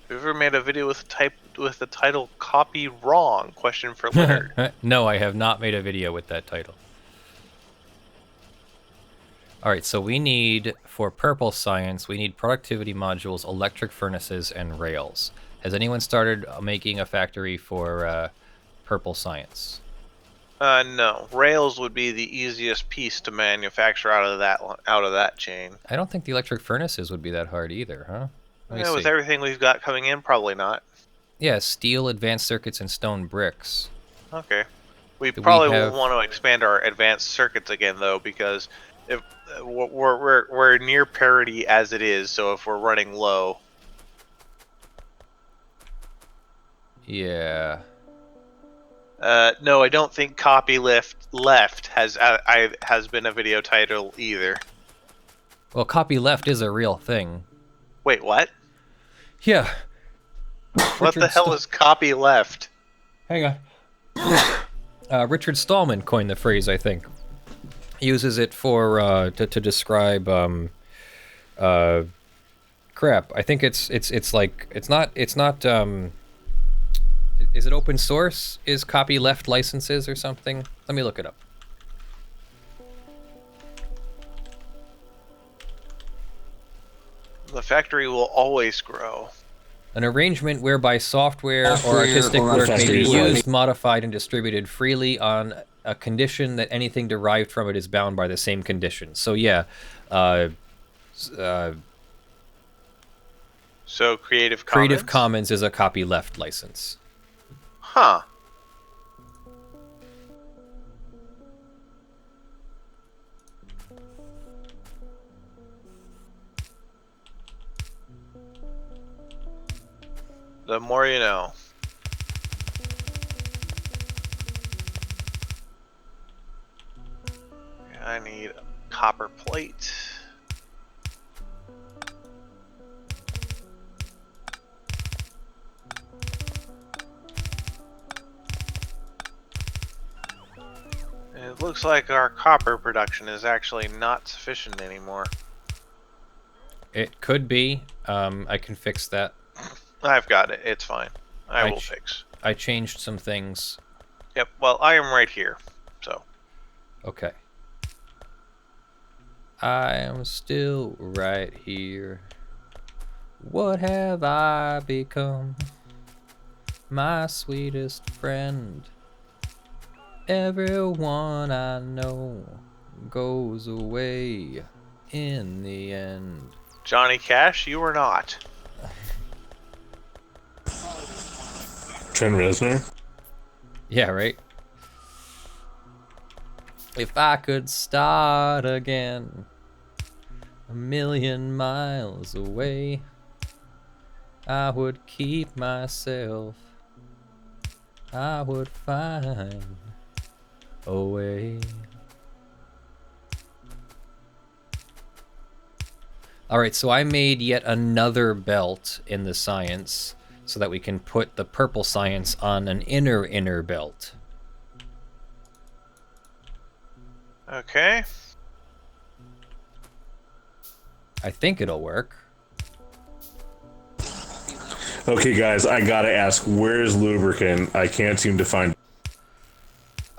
Have you ever made a video with the title "Copy Wrong"? Question for Leonard. No, I have not made a video with that title. Alright, so we need, for purple science, we need productivity modules, electric furnaces, and rails. Has anyone started making a factory for purple science? No. Rails would be the easiest piece to manufacture out of that chain. I don't think the electric furnaces would be that hard either, huh? Yeah, with everything we've got coming in, probably not. Yeah, steel, advanced circuits, and stone bricks. Okay. We probably will want to expand our advanced circuits again, though, because if we're near parity as it is. So if we're running low, yeah. No, I don't think copy left has been a video title either. Well, copy left is a real thing. Wait, what? Yeah. What the hell is copy left? Hang on. Richard Stallman coined the phrase, I think. He uses it for to describe crap. I think it's like it's not is it open source? Is copy left licenses or something? Let me look it up. The factory will always grow. An arrangement whereby software or artistic work may be used, modified, and distributed freely on a condition that anything derived from it is bound by the same condition. So yeah. So Creative Commons? Creative Commons is a copy left license. Huh. The more you know. I need a copper plate. It looks like our copper production is actually not sufficient anymore. It could be. I can fix that. I've got it. It's fine. I will fix. I changed some things. Yep. Well, I am right here. So. Okay. I am still right here. What have I become? My sweetest friend. Everyone I know goes away in the end. Johnny Cash, you are not. Trent Reznor? Yeah, right? If I could start again 1,000,000 miles away, I would keep myself. I would find a way. All right, so I made yet another belt in the science so that we can put the purple science on an inner belt. Okay. I think it'll work. Okay, guys, I gotta ask, where's lubricant? I can't seem to find.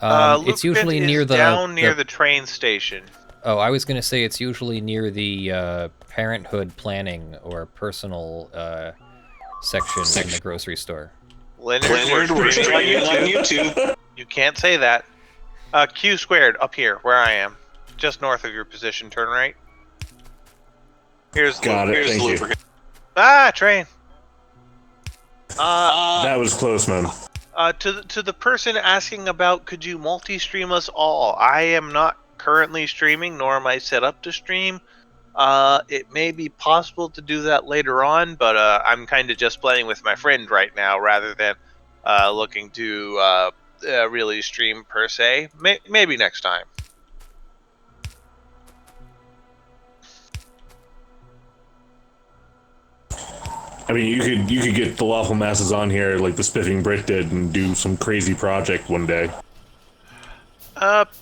It's usually Lubricant near is down near the train station. Oh, I was going to say it's usually near the parenthood planning or personal section in the grocery store. Leonard, we're streaming on YouTube. You can't say that. Q squared up here, where I am, just north of your position. Turn right. Here's Thank lubricant. Ah, train. That was close, man. To the person asking about, could you multi-stream us all? I am not currently streaming, nor am I set up to stream. It may be possible to do that later on, but I'm kind of just playing with my friend right now, rather than looking to really stream per se. Maybe next time. I mean, you could get the lawful masses on here like the Spiffing Brit did and do some crazy project one day.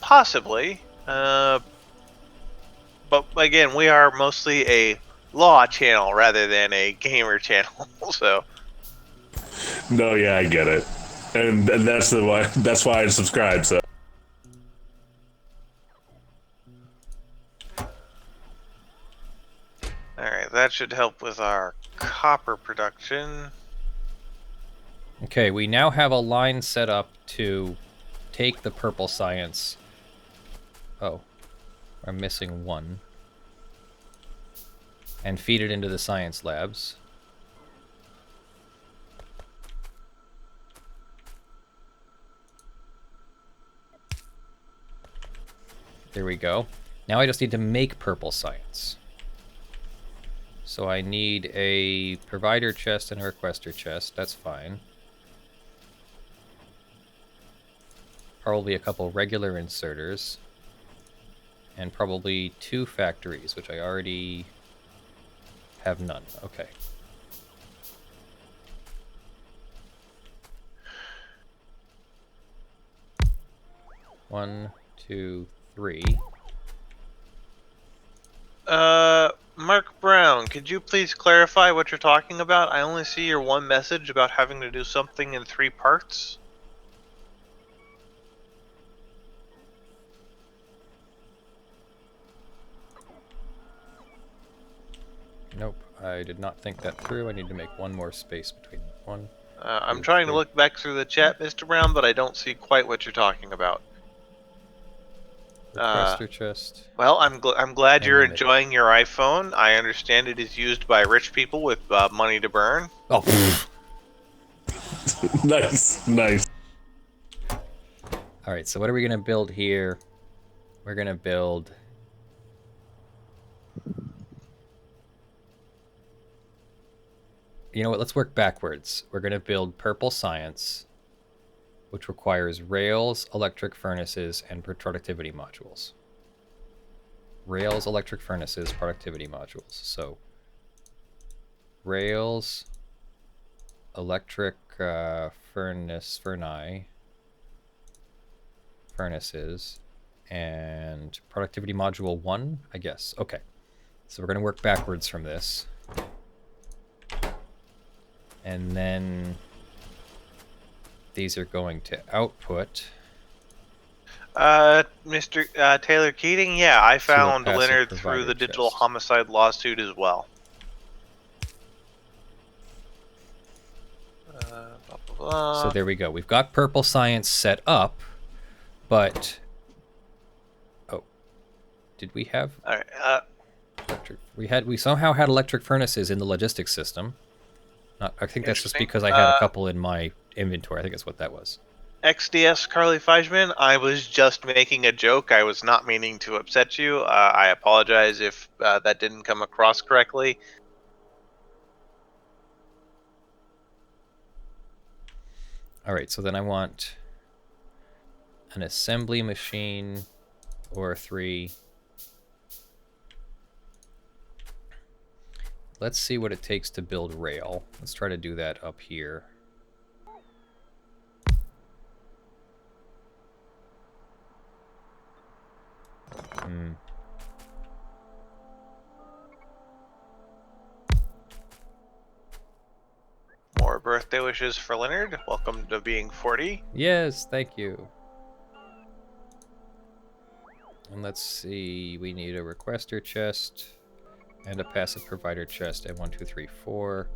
Possibly. But again, we are mostly a law channel rather than a gamer channel, so. No, yeah, I get it, and that's why I subscribe. So. Alright, that should help with our copper production. Okay, we now have a line set up to take the purple science. Oh, I'm missing one. And feed it into the science labs. There we go. Now I just need to make purple science. So I need a provider chest and a requester chest. That's fine. Probably a couple regular inserters. And probably 2 factories, which I already have none. Okay. One, two, 3. Mark Brown, could you please clarify what you're talking about? I only see your one message about having to do something in 3 parts. Nope, I did not think that through. I need to make one more space between one. I'm trying to look back through the chat, Mr. Brown, but I don't see quite what you're talking about. Requester chest. Well, I'm glad And you're then enjoying your iPhone. I understand it is used by rich people with money to burn. Oh, pfft. Nice. All right, so what are we going to build here? We're going to build... You know what, let's work backwards. We're going to build purple science, which requires rails, electric furnaces, and productivity modules. Rails, electric furnaces, productivity modules. So, rails, electric furnaces, and productivity module 1, I guess. Okay, so we're going to work backwards from this. And then these are going to output. Mr. Taylor Keating, yeah, I found passive Leonard through provider the digital chest. homicide lawsuit as well. Blah, blah, blah. So there we go. We've got purple science set up, but did we have All right, electric? We somehow had electric furnaces in the logistics system. I think that's just Interesting. because I had a couple in my inventory. I think that's what that was. XDS Carly Feischman, I was just making a joke. I was not meaning to upset you. I apologize if that didn't come across correctly. All right, so then I want an assembly machine or 3. Let's see what it takes to build rail. Let's try to do that up here. More birthday wishes for Leonard. Welcome to being 40. Yes, thank you. And let's see, we need a requester chest and a passive provider chest, and 1, 2, 3, 4.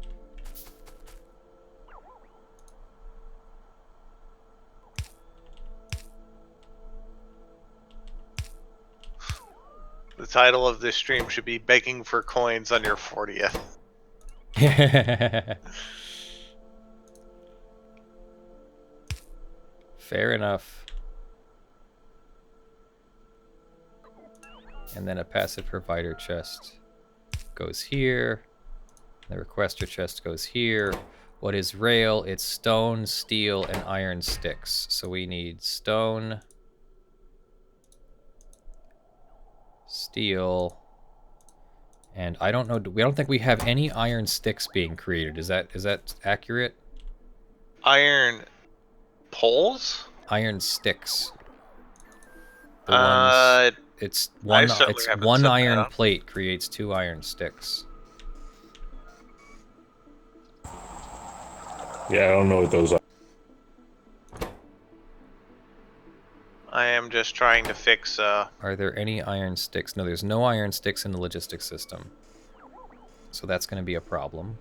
The title of this stream should be Begging for Coins on Your 40th. Fair enough. And then a passive provider chest goes here. The requester chest goes here. What is rail? It's stone, steel, and iron sticks. So we need stone, steel, and I don't know. We don't think we have any iron sticks being created. Is that accurate? Iron poles? Iron sticks. The ones, it's one. certainly It's haven't one set that iron up. plate creates 2 iron sticks. Yeah, I don't know what those are. I am just trying to fix, Are there any iron sticks? No, there's no iron sticks in the logistics system. So that's going to be a problem.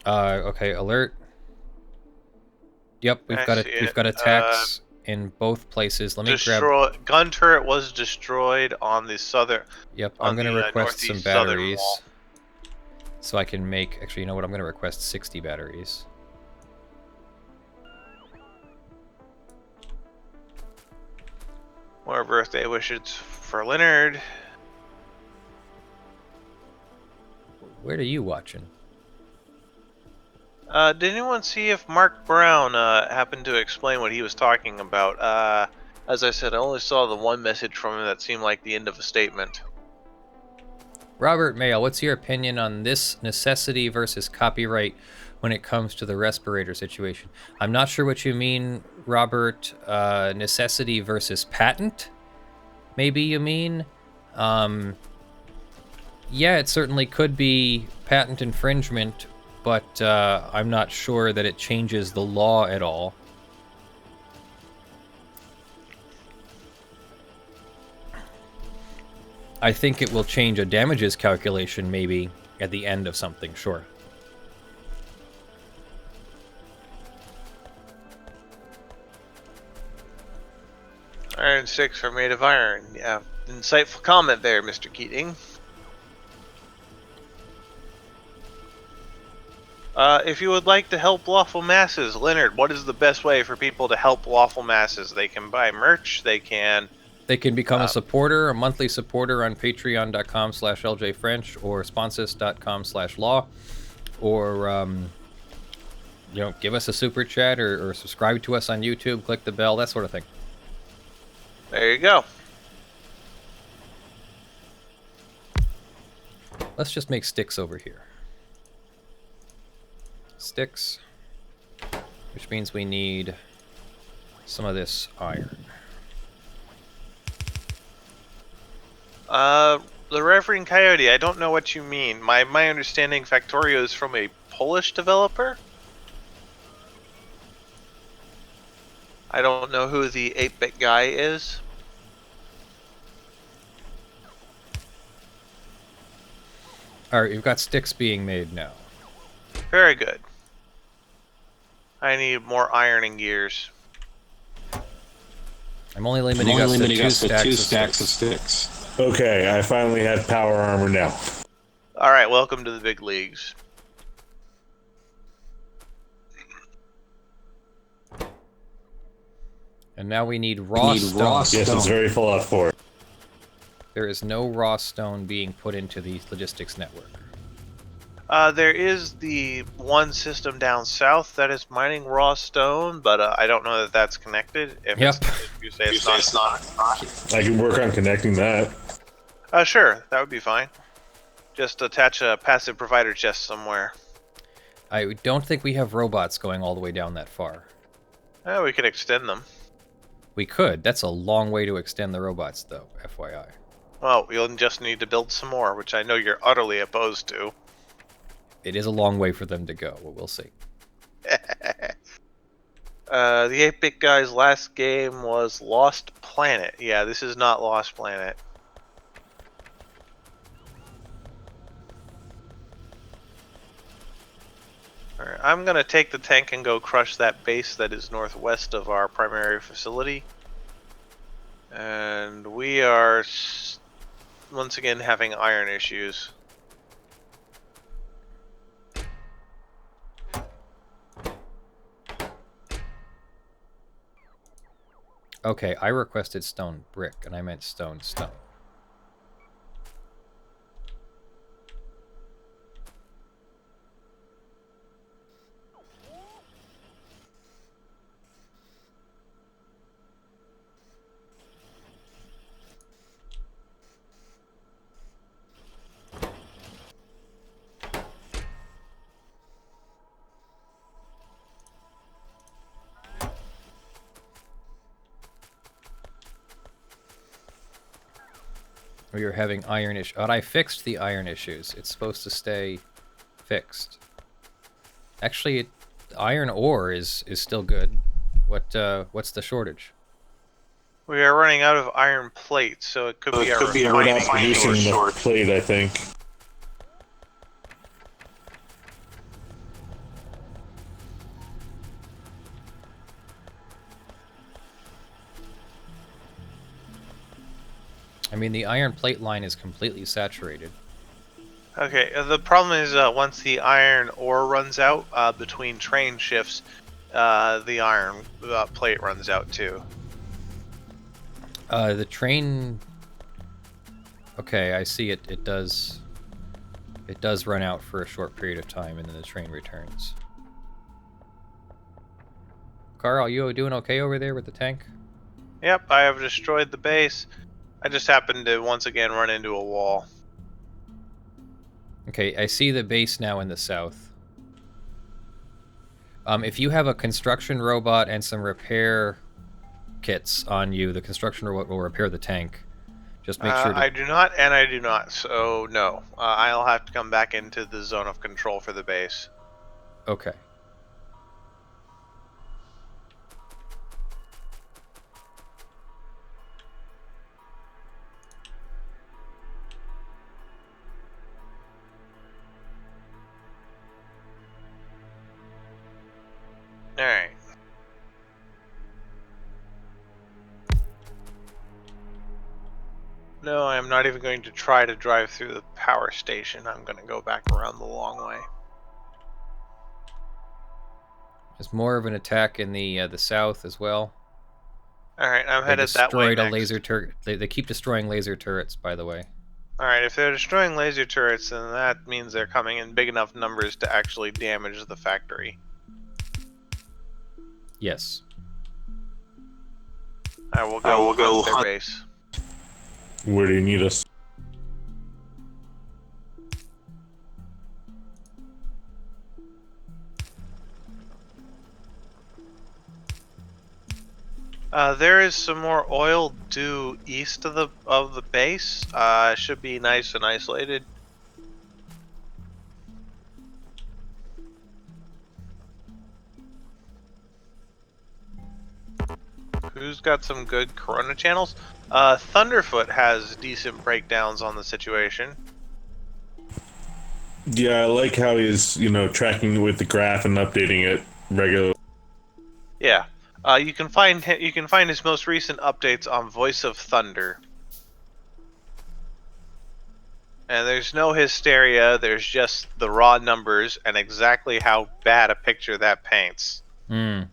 Okay, alert. Yep, we've got Actually, attacks in both places. Let me grab. gun turret was destroyed on the southern. Yep, on I'm going to the, request some northeast southern batteries. wall. So I can make... Actually, you know what? I'm going to request 60 batteries. More birthday wishes for Leonard. Where are you watching? Did anyone see if Mark Brown happened to explain what he was talking about? As I said, I only saw the one message from him that seemed like the end of a statement. Robert Mayle, what's your opinion on this necessity versus copyright when it comes to the respirator situation? I'm not sure what you mean, Robert. Necessity versus patent, maybe you mean? Yeah, it certainly could be patent infringement, but I'm not sure that it changes the law at all. I think it will change a damages calculation, maybe, at the end of something, sure. Iron 6 are made of iron. Yeah, insightful comment there, Mr. Keating. If you would like to help lawful masses, Leonard, what is the best way for people to help lawful masses? They can buy merch, they can become a supporter, a monthly supporter on patreon.com/ljfrench or sponsus.com/law, or give us a super chat or subscribe to us on YouTube, click the bell, that sort of thing. There you go. Let's just make sticks over here. Sticks, which means we need some of this iron. The Reverend Coyote, I don't know what you mean. My understanding Factorio is from a Polish developer. I don't know who the 8-bit guy is. Alright, you've got sticks being made now. Very good. I need more ironing gears. I'm only limiting us to 2 stacks of sticks. Okay, I finally have power armor now. Alright, welcome to the big leagues. And now we need raw stone. Yes, it's very Fallout 4. There is no raw stone being put into the logistics network. There is the one system down south that is mining raw stone, but I don't know that that's connected. If Yep. if you say it's not. I can work on connecting that. Sure, that would be fine. Just attach a passive provider chest somewhere. I don't think we have robots going all the way down that far. We can extend them. We could. That's a long way to extend the robots, though, FYI. Well, we'll just need to build some more, which I know you're utterly opposed to. It is a long way for them to go, but we'll see. The 8-bit guy's last game was Lost Planet. Yeah, this is not Lost Planet. Alright, I'm gonna take the tank and go crush that base that is northwest of our primary facility. And we are once again having iron issues. Okay, I requested stone brick, and I meant stone. We are having iron issues. But I fixed the iron issues. It's supposed to stay fixed. Actually, iron ore is still good. What's the shortage? We are running out of iron plate, so it could be our We're not refining producing the plate, I think. I mean, the iron plate line is completely saturated. Okay, the problem is once the iron ore runs out between train shifts, the iron plate runs out too. The train... Okay, I see it. It does run out for a short period of time, and then the train returns. Carl, you doing okay over there with the tank? Yep, I have destroyed the base. I just happened to once again run into a wall. Okay, I see the base now in the south. If you have a construction robot and some repair kits on you, the construction robot will repair the tank. Just make sure to... I do not, and I do not, so no. I'll have to come back into the zone of control for the base. Okay. Alright. No, I'm not even going to try to drive through the power station. I'm going to go back around the long way. There's more of an attack in the south as well. Alright, I'm They headed that way destroyed a next. laser turret. They keep destroying laser turrets, by the way. Alright, if they're destroying laser turrets, then that means they're coming in big enough numbers to actually damage the factory. Yes. I will go hunt their base. Where do you need us? There is some more oil due east of the base. Should be nice and isolated. Who's got some good Corona channels? Thunderfoot has decent breakdowns on the situation. Yeah, I like how he's, tracking with the graph and updating it regularly. Yeah, you can find his most recent updates on Voice of Thunder. And there's no hysteria. There's just the raw numbers and exactly how bad a picture that paints. Hmm.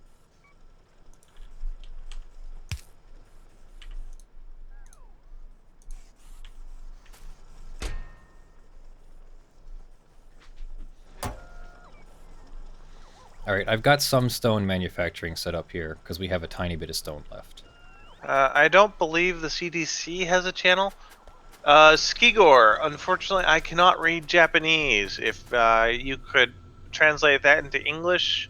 Alright, I've got some stone manufacturing set up here, because we have a tiny bit of stone left. I don't believe the CDC has a channel. Skigor, unfortunately, I cannot read Japanese. If you could translate that into English,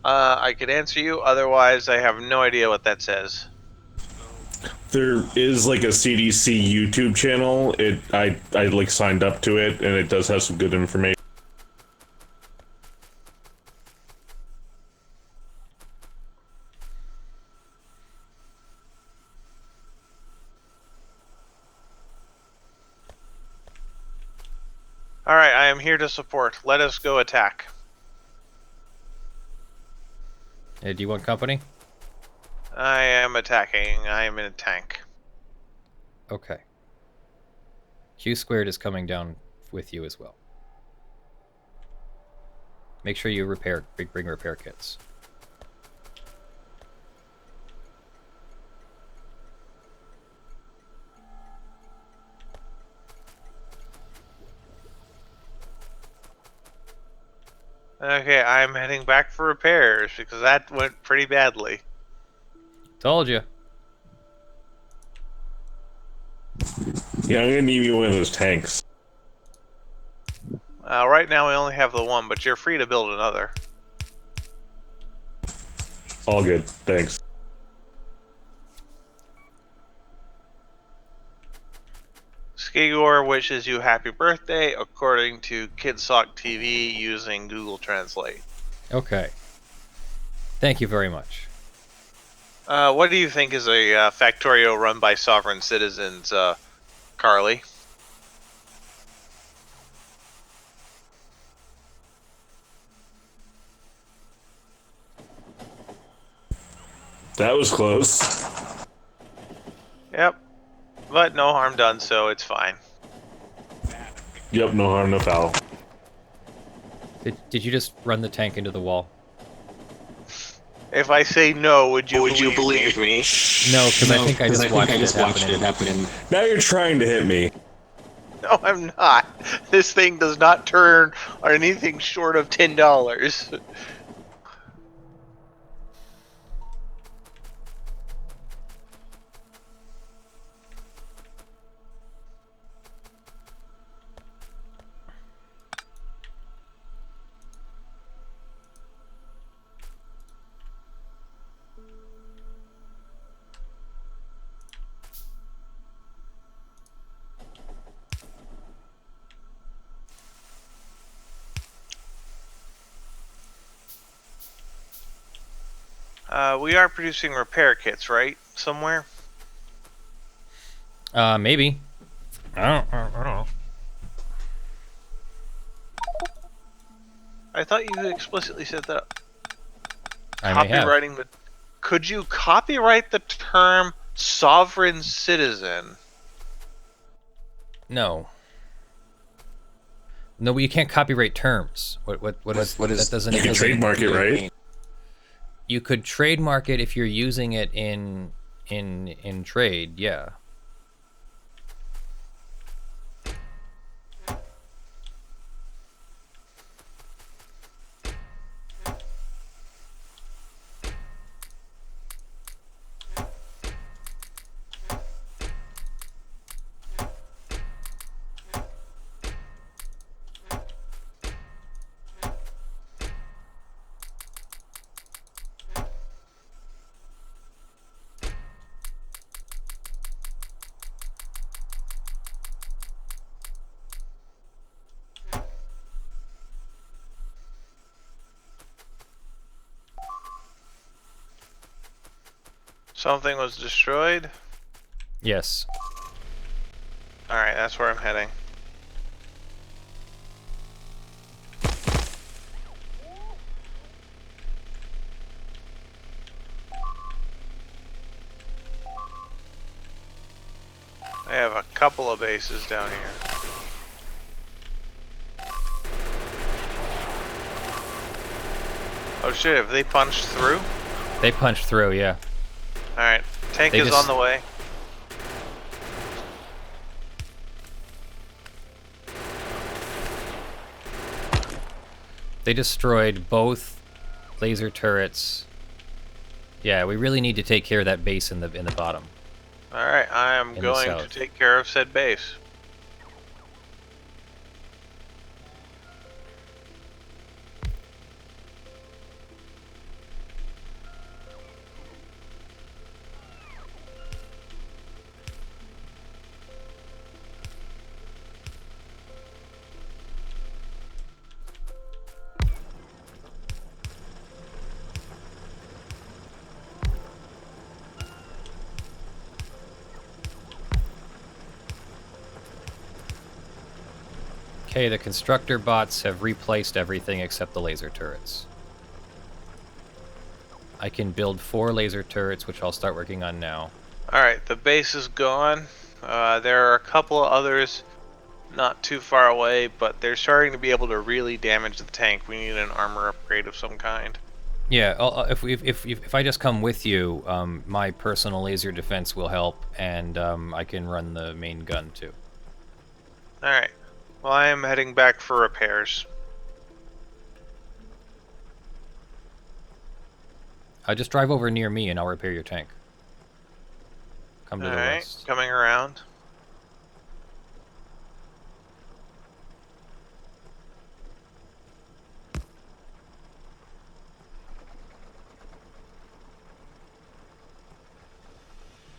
I could answer you. Otherwise, I have no idea what that says. There is like a CDC YouTube channel. I like signed up to it, and it does have some good information. Alright, I am here to support. Let us go attack. Do you want company? I am attacking. I am in a tank. Okay. Q squared is coming down with you as well. Make sure you bring repair kits. Okay, I'm heading back for repairs because that went pretty badly. Told you. Yeah, I'm gonna need you one of those tanks. Right now we only have the one, but you're free to build another. All good, thanks. Skigor wishes you happy birthday according to Kidsock TV using Google Translate. Okay. Thank you very much. What do you think is a Factorio run by sovereign citizens, Carly? That was close. Yep. But no harm done, so it's fine. Yep, no harm, no foul. Did you just run the tank into the wall? If I say no, would you believe me? No, because I think I just watched it happen. Now you're trying to hit me. No, I'm not. This thing does not turn on anything short of $10. We are producing repair kits, right? Somewhere? Maybe. I don't know. I thought you explicitly said that. I may have. Copywriting the... Could you copyright the term sovereign citizen? No. No, you can't copyright terms. What is that? Doesn't You can trademark it, right? You could trademark it if you're using it in trade, yeah. Something was destroyed? Yes. Alright, that's where I'm heading. I have a couple of bases down here. Oh shit, have they punched through? They punched through, yeah. Alright, tank They is just- on the way. They destroyed both laser turrets. Yeah, we really need to take care of that base in the bottom. All right, I am In the going to south. take care of said base. Okay, the constructor bots have replaced everything except the laser turrets. I can build 4 laser turrets, which I'll start working on now. All right, the base is gone. There are a couple of others not too far away, but they're starting to be able to really damage the tank. We need an armor upgrade of some kind. Yeah, if I just come with you, my personal laser defense will help, and I can run the main gun too. All right. Well, I am heading back for repairs. Just drive over near me, and I'll repair your tank. Come to All the right, west. coming around.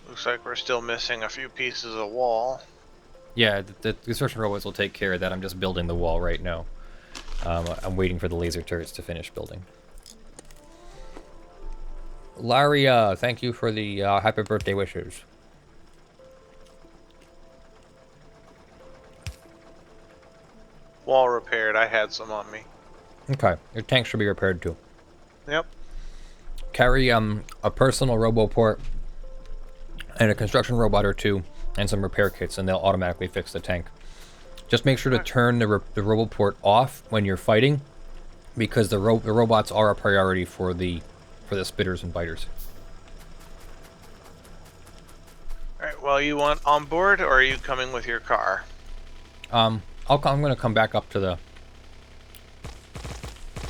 Looks like we're still missing a few pieces of wall. Yeah, the construction robots will take care of that. I'm just building the wall right now. I'm waiting for the laser turrets to finish building. Laria, thank you for the happy birthday wishes. Wall repaired. I had some on me. Okay, your tank should be repaired too. Yep. Carry a personal roboport and a construction robot or 2 and some repair kits, and they'll automatically fix the tank. Just make sure to turn the roboport off when you're fighting, because the robots are a priority for the spitters and biters. All right. Well, you want on board, or are you coming with your car? I'm gonna come back up to the.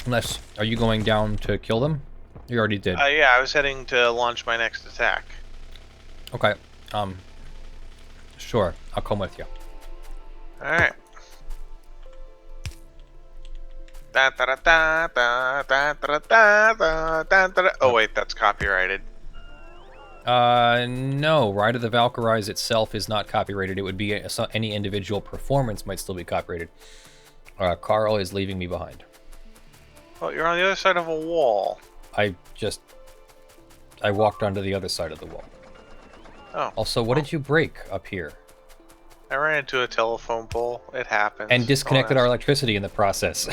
Unless, are you going down to kill them? You already did. Yeah, I was heading to launch my next attack. Okay. Sure. I'll come with you. All right. Oh wait, that's copyrighted. No. Ride of the Valkyries itself is not copyrighted. It would be any individual performance might still be copyrighted. Carl is leaving me behind. Oh, you're on the other side of a wall. I walked onto the other side of the wall. Oh. Also, what did you break up here? I ran into a telephone pole. It happens. And disconnected Oh, our electricity in the process.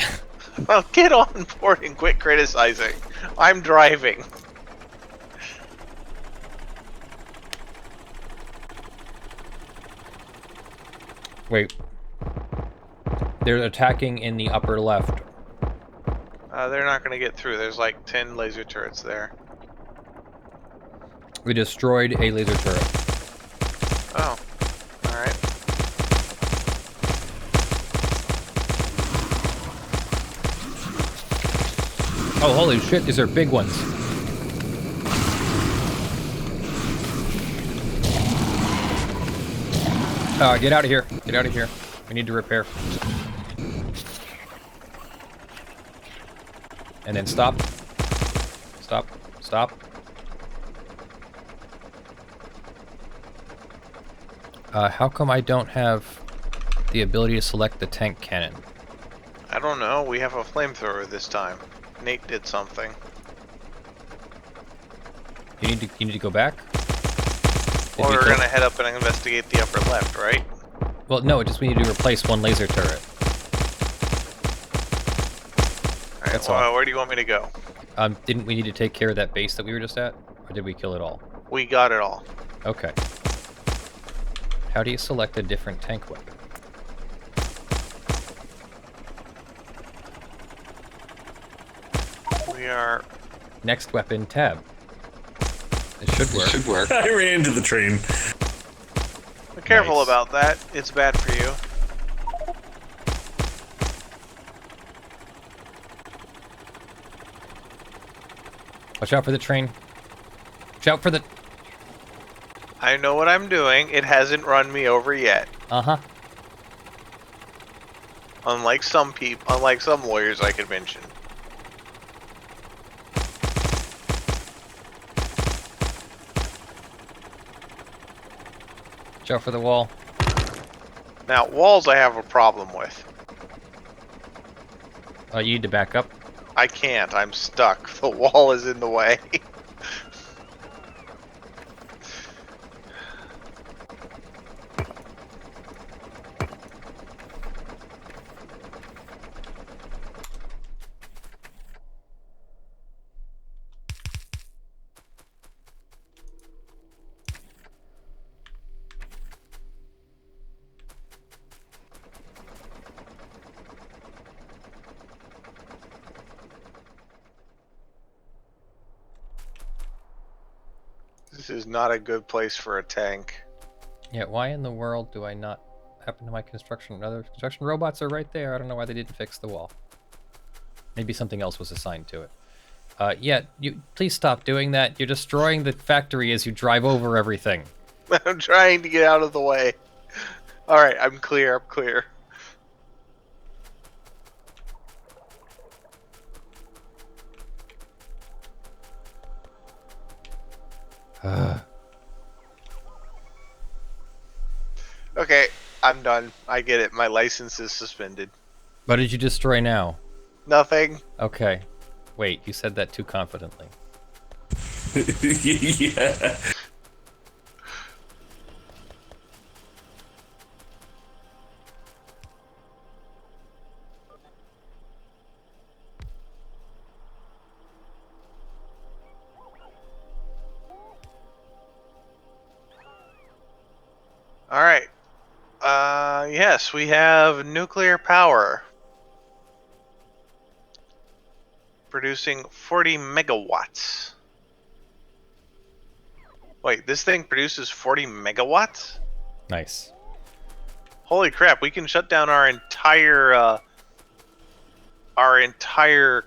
Well, get on board and quit criticizing. I'm driving. Wait. They're attacking in the upper left. They're not going to get through. There's like 10 laser turrets there. We destroyed a laser turret. Oh. Alright. Oh, holy shit, these are big ones. Get out of here. Get out of here. We need to repair. And then stop. Stop. Stop. How come I don't have the ability to select the tank cannon? I don't know. We have a flamethrower this time. Nate did something. You need to go back? Well, we're going to head up and investigate the upper left, right? Well, no, it just we need to replace one laser turret. Alright, That's well, all. where do you want me to go? Didn't we need to take care of that base that we were just at? Or did we kill it all? We got it all. Okay. How do you select a different tank weapon? We are... Next weapon tab. It should work. Should work. I ran into the train. Be careful Nice. about that. It's bad for you. Watch out for the train. Watch out for the... I know what I'm doing. It hasn't run me over yet. Uh-huh. Unlike some people, unlike some lawyers I could mention. Watch out for the wall. Now, walls I have a problem with. You need to back up. I can't. I'm stuck. The wall is in the way. This is not a good place for a tank. Yeah, why in the world do I not happen to my construction? Other construction robots are right there. I don't know why they didn't fix the wall. Maybe something else was assigned to it. Yeah, you please stop doing that. You're destroying the factory as you drive over everything. I'm trying to get out of the way. Alright, I'm clear. I'm clear. Okay, I'm done. I get it. My license is suspended. What did you destroy now? Nothing. Okay. Wait, you said that too confidently. Yeah. Alright. Yes, we have nuclear power. Producing 40 megawatts. Wait, this thing produces 40 megawatts? Nice. Holy crap, we can shut down our entire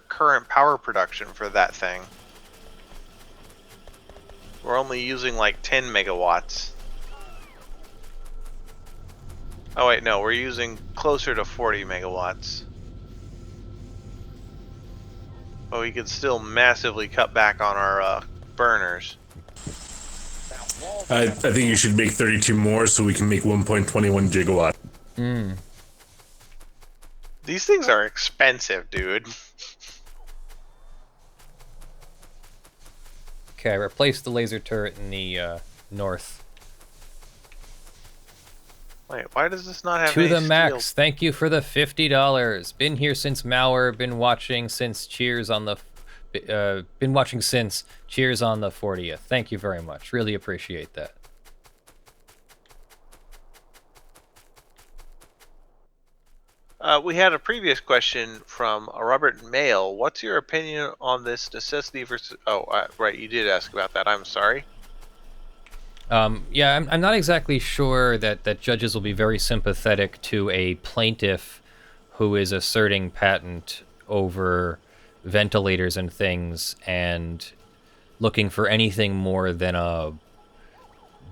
current power production for that thing. We're only using like 10 megawatts. Oh wait, no, we're using closer to 40 megawatts. But we could still massively cut back on our burners. I think you should make 32 more so we can make 1.21 gigawatt. These things are expensive, dude. Okay, I replaced the laser turret in the north. Wait, why does this not have To any the steel? max. Thank you for the $50. Been here since Mauer. Been watching since Cheers on the. Been watching since Cheers on the 40th. Thank you very much. Really appreciate that. We had a previous question from Robert Mail. What's your opinion on this necessity versus... Oh, right, you did ask about that. I'm sorry. Yeah, I'm not exactly sure that judges will be very sympathetic to a plaintiff who is asserting patent over ventilators and things and looking for anything more than a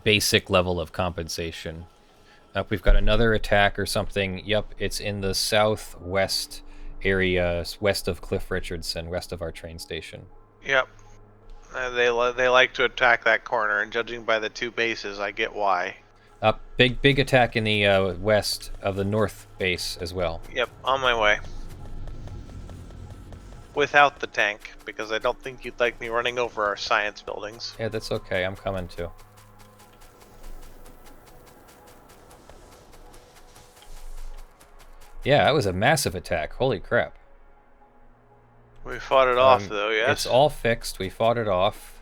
basic level of compensation. We've got another attack or something. Yep, it's in the southwest area, west of Cliff Richardson, west of our train station. Yep. They like to attack that corner, and judging by the two bases, I get why. Big attack in the west of the north base as well. Yep, on my way. Without the tank, because I don't think you'd like me running over our science buildings. Yeah, that's okay. I'm coming too. Yeah, that was a massive attack. Holy crap. We fought it off, though, yes? It's all fixed. We fought it off.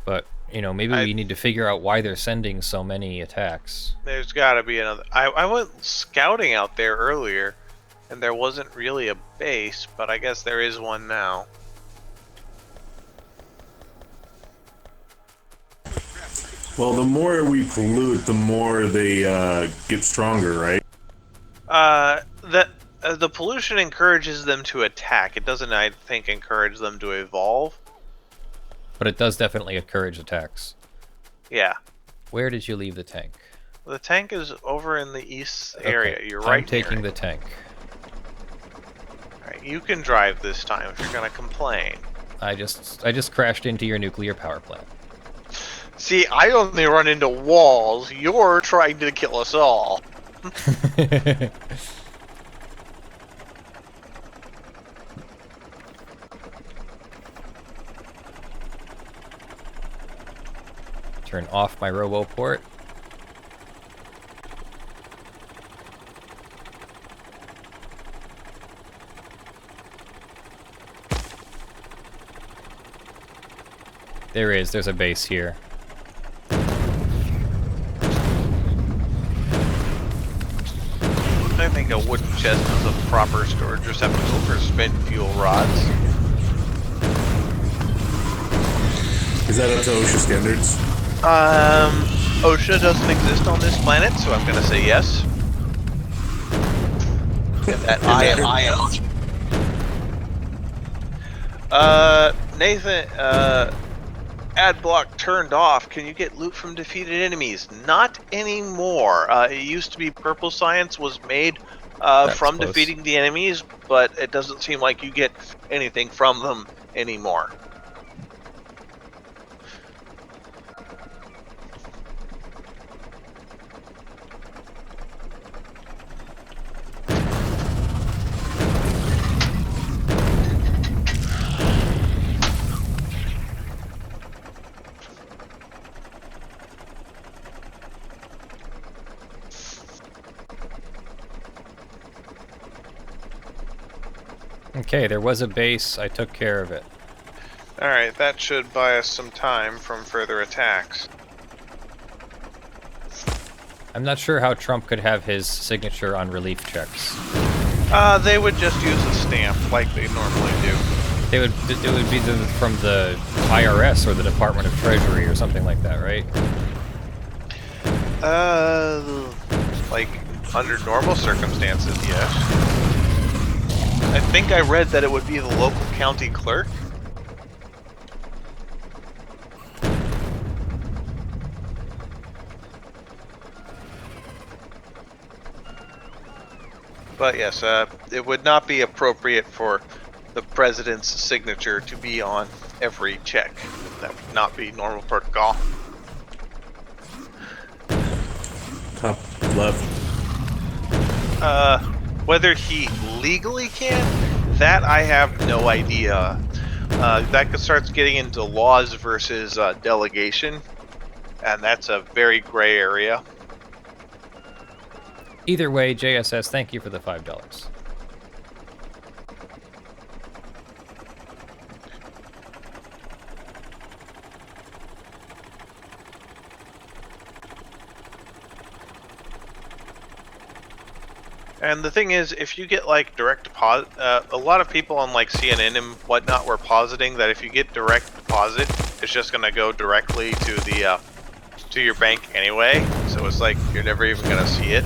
But, you know, maybe we need to figure out why they're sending so many attacks. There's gotta be another... I went scouting out there earlier, and there wasn't really a base, but I guess there is one now. Well, the more we pollute, the more they get stronger, right? The pollution encourages them to attack. It doesn't, I think, encourage them to evolve. But it does definitely encourage attacks. Yeah. Where did you leave the tank? The tank is over in the east area. Okay, You're right I'm taking near the tank. it. Alright, you can drive this time if you're gonna complain. I just crashed into your nuclear power plant. See, I only run into walls. You're trying to kill us all. Turn off my RoboPort. There's a base here. I think a wooden chest is a proper storage receptacle for spent fuel rods. Is that up to OSHA standards? OSHA doesn't exist on this planet, so I'm gonna say yes. Get that I am. Nathan, ad block turned off. Can you get loot from defeated enemies? Not anymore. It used to be purple science was made from close. defeating the enemies, but it doesn't seem like you get anything from them anymore. Okay, there was a base. I took care of it. Alright, that should buy us some time from further attacks. I'm not sure how Trump could have his signature on relief checks. They would just use a stamp like they normally do. It would be from the IRS or the Department of Treasury or something like that, right? Like under normal circumstances, yes. I think I read that it would be the local county clerk. But yes, it would not be appropriate for the president's signature to be on every check. That would not be normal protocol. Top left. Whether he legally can, that I have no idea. That starts getting into laws versus delegation, and that's a very gray area. Either way, JSS, thank you for the $5. And the thing is, if you get like direct deposit, a lot of people on like CNN and whatnot were positing that if you get direct deposit, it's just gonna go directly to the to your bank anyway. So it's like you're never even gonna see it.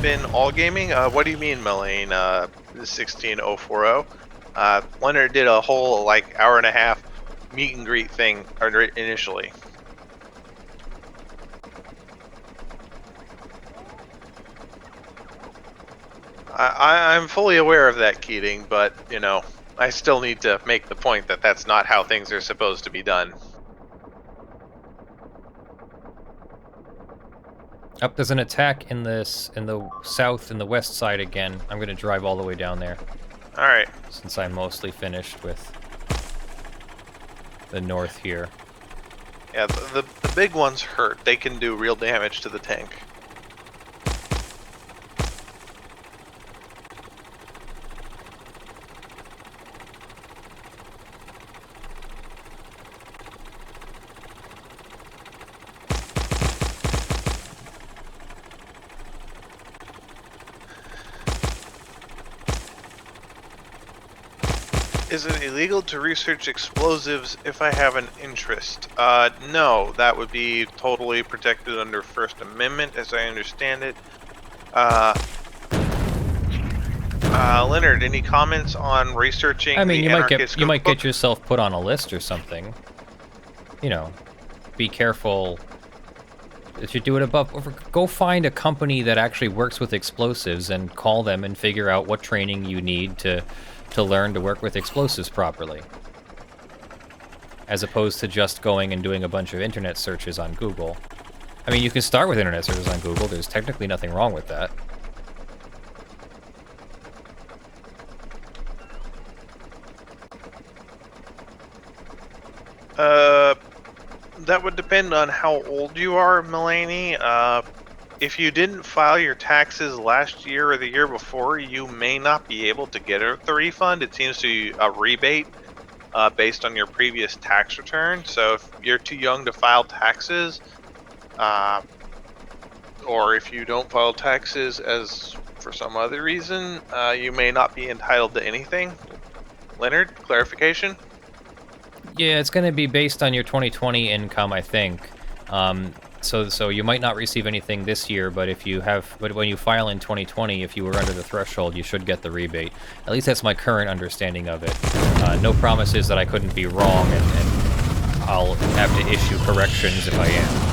Been all gaming? What do you mean, Melaine? 16040. Leonard did a whole like hour and a half meet and greet thing initially. I'm fully aware of that, Keating, but you know, I still need to make the point that that's not how things are supposed to be done. Up, there's an attack in the south and the west side again. I'm gonna drive all the way down there. All right. Since I'm mostly finished with the north here. Yeah, the big ones hurt. They can do real damage to the tank. Is it illegal to research explosives if I have an interest? No, that would be totally protected under First Amendment, as I understand it. Leonard, any comments on researching? I mean, the you might anarchist get cookbook? yourself put on a list or something. You know, be careful. If you do it above, go find a company that actually works with explosives and call them and figure out what training you need to learn to work with explosives properly. As opposed to just going and doing a bunch of internet searches on Google. I mean, you can start with internet searches on Google. There's technically nothing wrong with that. That would depend on how old you are, Mulaney. If you didn't file your taxes last year or the year before, you may not be able to get the refund. It seems to be a rebate based on your previous tax return. So if you're too young to file taxes, or if you don't file taxes as for some other reason, you may not be entitled to anything. Leonard, clarification? Yeah, it's going to be based on your 2020 income, I think. So you might not receive anything this year, but when you file in 2020, if you were under the threshold, you should get the rebate. At least that's my current understanding of it. No promises that I couldn't be wrong, and I'll have to issue corrections if I am.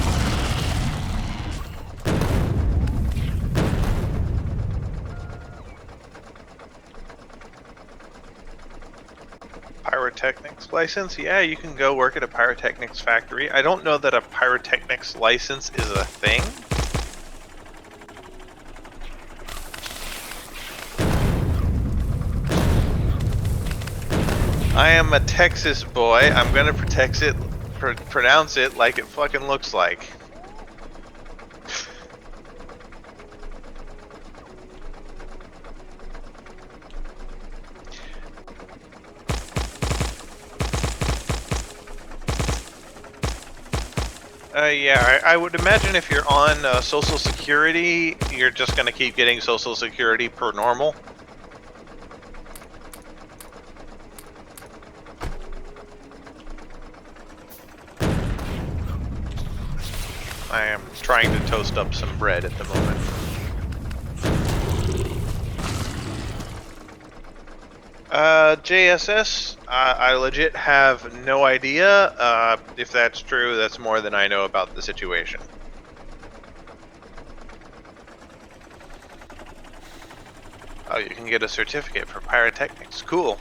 Pyrotechnics license? Yeah, you can go work at a pyrotechnics factory. I don't know that a pyrotechnics license is a thing. I am a Texas boy. I'm gonna pronounce it like it fucking looks like. Yeah, I would imagine if you're on Social Security, you're just going to keep getting Social Security per normal. I am trying to toast up some bread at the moment. JSS, I legit have no idea. If that's true, that's more than I know about the situation. Oh, you can get a certificate for pyrotechnics. Cool.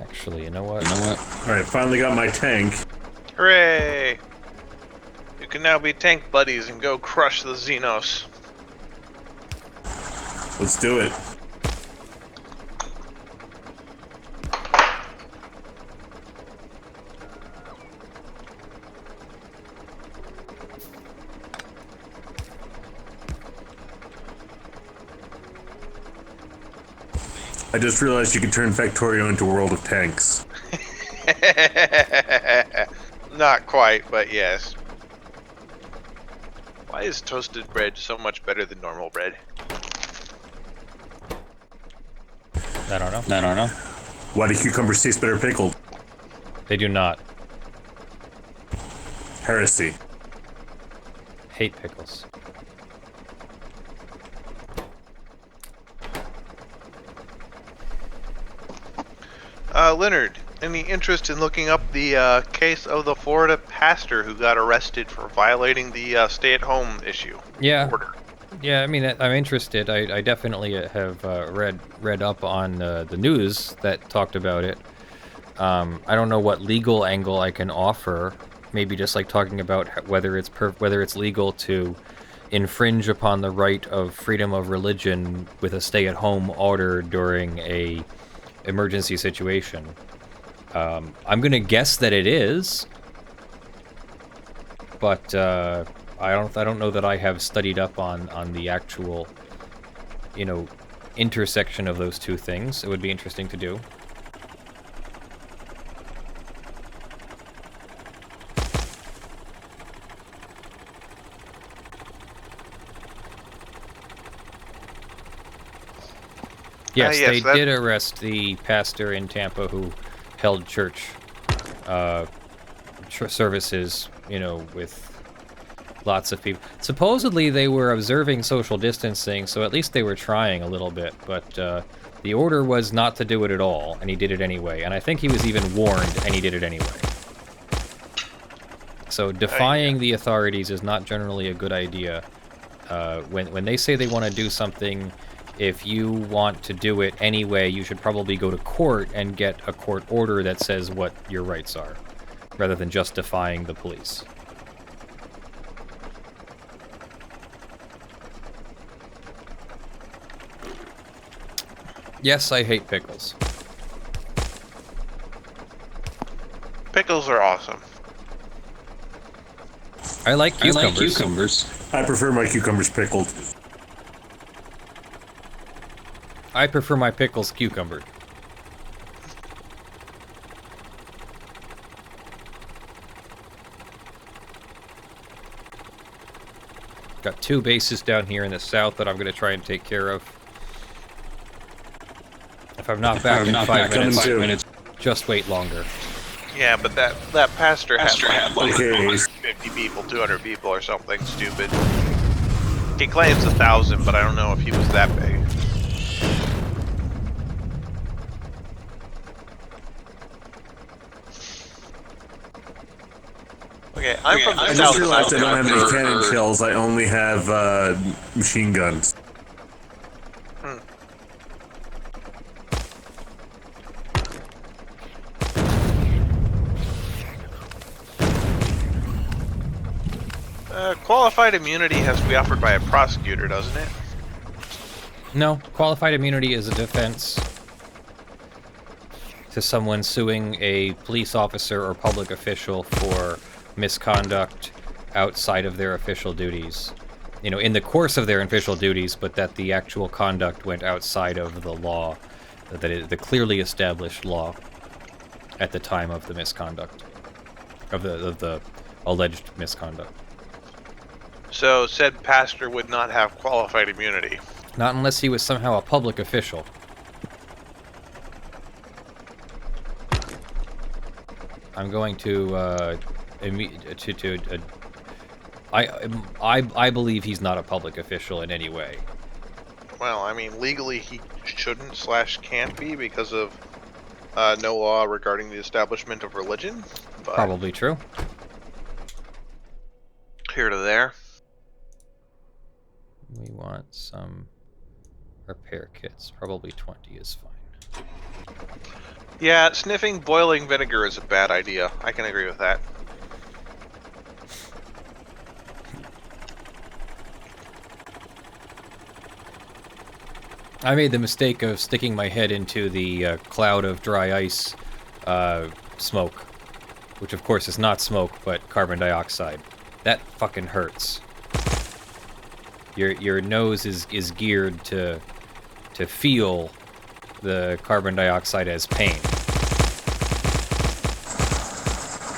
Actually, you know what? Alright, finally got my tank. Hooray! You can now be tank buddies and go crush the Xenos. Let's do it. I just realized you can turn Factorio into a world of tanks. Not quite, but yes. Why is toasted bread so much better than normal bread? I don't know. Why do cucumbers taste better pickled? They do not. Heresy. Hate pickles. Leonard, any interest in looking up the case of the Florida pastor who got arrested for violating the stay-at-home issue? Yeah. Order? Yeah, I mean, I'm interested. I definitely have read up on the news that talked about it. I don't know what legal angle I can offer. Maybe just like talking about whether it's legal to infringe upon the right of freedom of religion with a stay-at-home order during a emergency situation. I'm gonna guess that it is, but I don't know that I have studied up on the actual, intersection of those two things. It would be interesting to do. Yes, yes, they did arrest the pastor in Tampa who held church services, with lots of people. Supposedly they were observing social distancing, so at least they were trying a little bit, but the order was not to do it at all, and he did it anyway. And I think he was even warned, and he did it anyway. So defying the authorities is not generally a good idea. When they say they want to do something, if you want to do it anyway, you should probably go to court and get a court order that says what your rights are, rather than just defying the police. Yes, I hate pickles. Pickles are awesome. I like cucumbers. I prefer my cucumbers pickled. I prefer my pickles cucumbered. Got 2 bases down here in the south that I'm going to try and take care of. If I'm not back in 5 minutes, just wait longer. Yeah, but that pastor had like 50 people, 200 people or something stupid. He claims 1,000, but I don't know if he was that big. Okay, I'm from the I south. just realized I don't have any cannon shells. I only have machine guns. Qualified immunity has to be offered by a prosecutor, doesn't it? No, qualified immunity is a defense to someone suing a police officer or public official for misconduct outside of their official duties. In the course of their official duties, but that the actual conduct went outside of the law, the clearly established law at the time of the misconduct, of the alleged misconduct. So said pastor would not have qualified immunity. Not unless he was somehow a public official. I'm going to I believe he's not a public official in any way. Well, I mean, legally he shouldn't / can't be because of no law regarding the establishment of religion. But Probably true. here to there. We want some repair kits. Probably 20 is fine. Yeah, sniffing boiling vinegar is a bad idea. I can agree with that. I made the mistake of sticking my head into the cloud of dry ice smoke, which of course is not smoke, but carbon dioxide. That fucking hurts. Your nose is geared to feel the carbon dioxide as pain.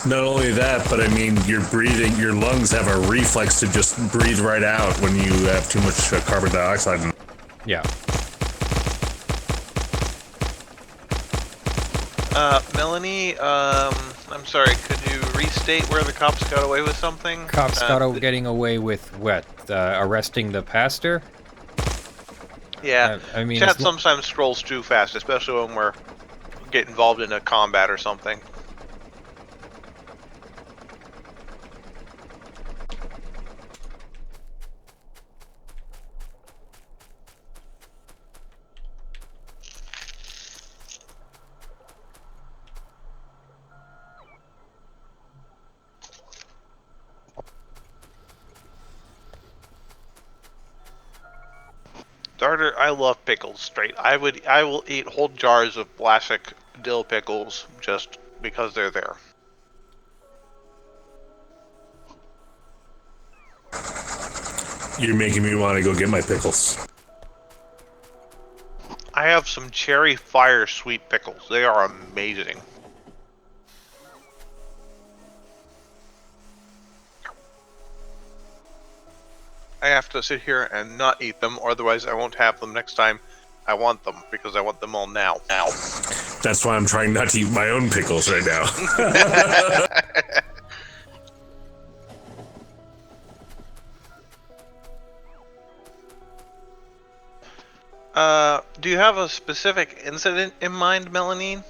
Not only that, but I mean, your lungs have a reflex to just breathe right out when you have too much carbon dioxide in. Yeah. Melanie, I'm sorry, could you restate where the cops got away with something? Cops getting away with what? Arresting the pastor? Yeah, I mean, chat sometimes scrolls too fast, especially when we're getting involved in a combat or something. Starter, I love pickles straight. I will eat whole jars of classic dill pickles just because they're there. You're making me want to go get my pickles. I have some cherry fire sweet pickles. They are amazing. I have to sit here and not eat them, or otherwise I won't have them next time I want them, because I want them all now. That's why I'm trying not to eat my own pickles right now. Do you have a specific incident in mind, Melanine?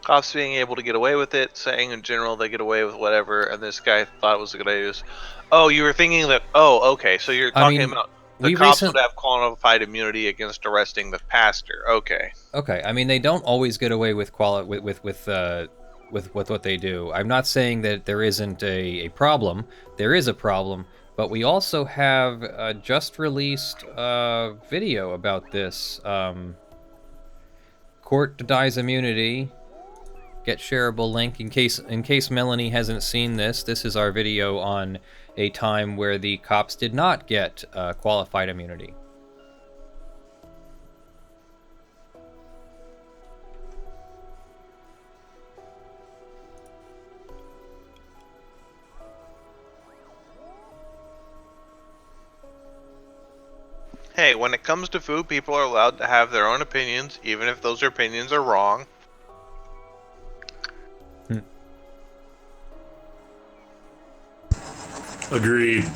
Cops being able to get away with it, saying in general they get away with whatever, and this guy thought it was a good idea. Oh, you were thinking that, oh, okay, so you're talking about the cops would have qualified immunity against arresting the pastor. Okay. Okay, I mean, they don't always get away with what they do. I'm not saying that there isn't a problem. There is a problem, but we also have a just released video about this. Court denies immunity. Get shareable link in case Melanie hasn't seen this. This is our video on a time where the cops did not get qualified immunity. Hey, when it comes to food, people are allowed to have their own opinions, even if those opinions are wrong. Agreed.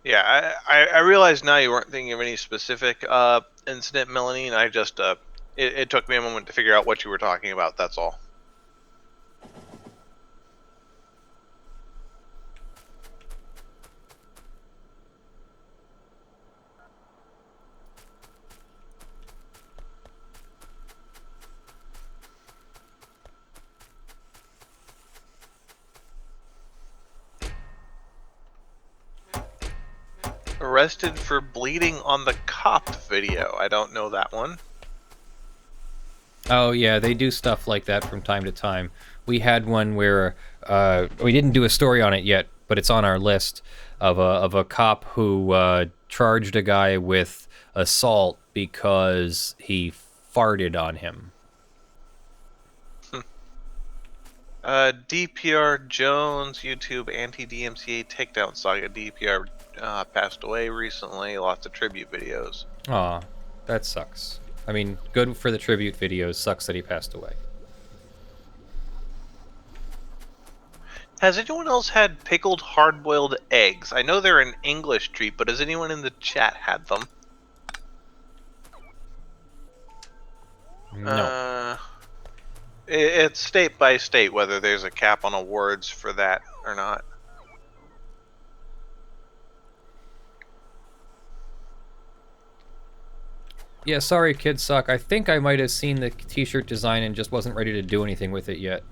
Yeah, I realize now you weren't thinking of any specific incident, Melanie, and I just it took me a moment to figure out what you were talking about. That's all. Arrested for bleeding on the cop video. I don't know that one. Oh yeah, they do stuff like that from time to time. We had one where we didn't do a story on it yet, but it's on our list of a cop who charged a guy with assault because he farted on him. DPR Jones, YouTube anti-DMCA takedown saga. DPR passed away recently. Lots of tribute videos. Aw, that sucks. I mean, good for the tribute videos. Sucks that he passed away. Has anyone else had pickled hard-boiled eggs? I know they're an English treat, but has anyone in the chat had them? No. It's state by state whether there's a cap on awards for that or not. Yeah, sorry, kids suck. I think I might have seen the t-shirt design and just wasn't ready to do anything with it yet.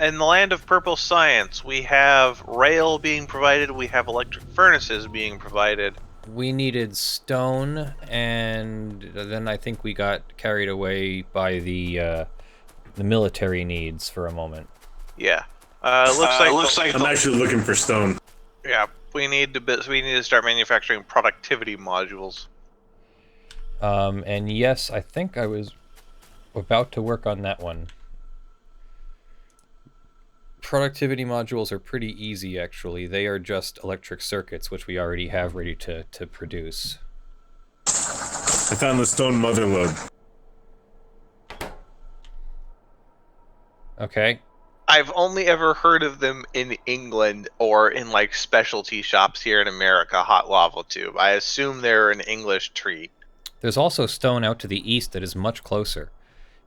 In the land of purple science, we have rail being provided, we have electric furnaces being provided. We needed stone, and then I think we got carried away by the military needs for a moment. Yeah. Looks like I'm actually looking for stone. Yeah, we need to start manufacturing productivity modules. And yes, I think I was about to work on that one. Productivity modules are pretty easy, actually. They are just electric circuits, which we already have ready to produce. I found the stone mother lode. Okay. I've only ever heard of them in England or in like specialty shops here in America. Hot lava tube. I assume they're an English tree. There's also stone out to the east that is much closer.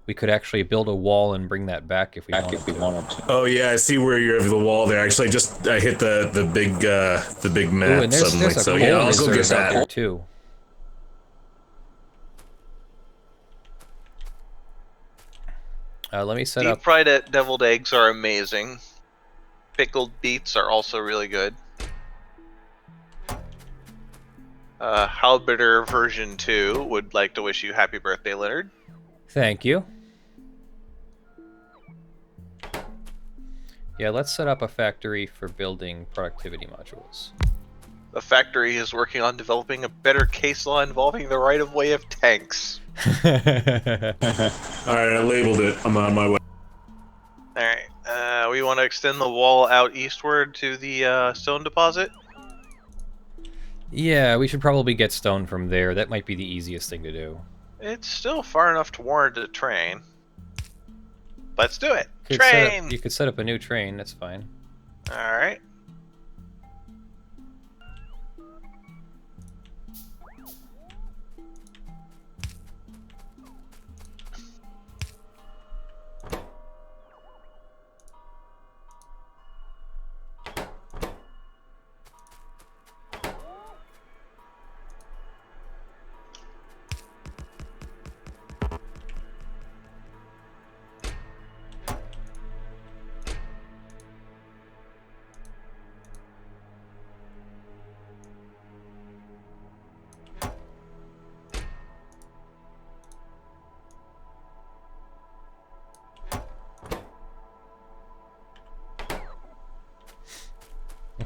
We could actually build a wall and bring that back if we wanted to. Oh yeah, I see where you have the wall there. Actually, I hit the big map Ooh, and there's suddenly. a So coal yeah, I'll go get reserve out there that. too. Let me set up. Deep fried deviled eggs are amazing. Pickled beets are also really good. Halberder version 2 would like to wish you happy birthday, Leonard. Thank you. Yeah, let's set up a factory for building productivity modules. The factory is working on developing a better case law involving the right-of-way of tanks. Alright, I labeled it. I'm on my way. Alright, we want to extend the wall out eastward to the stone deposit? Yeah, we should probably get stone from there. That might be the easiest thing to do. It's still far enough to warrant a train. Let's do it! You could set up a new train, that's fine. Alright.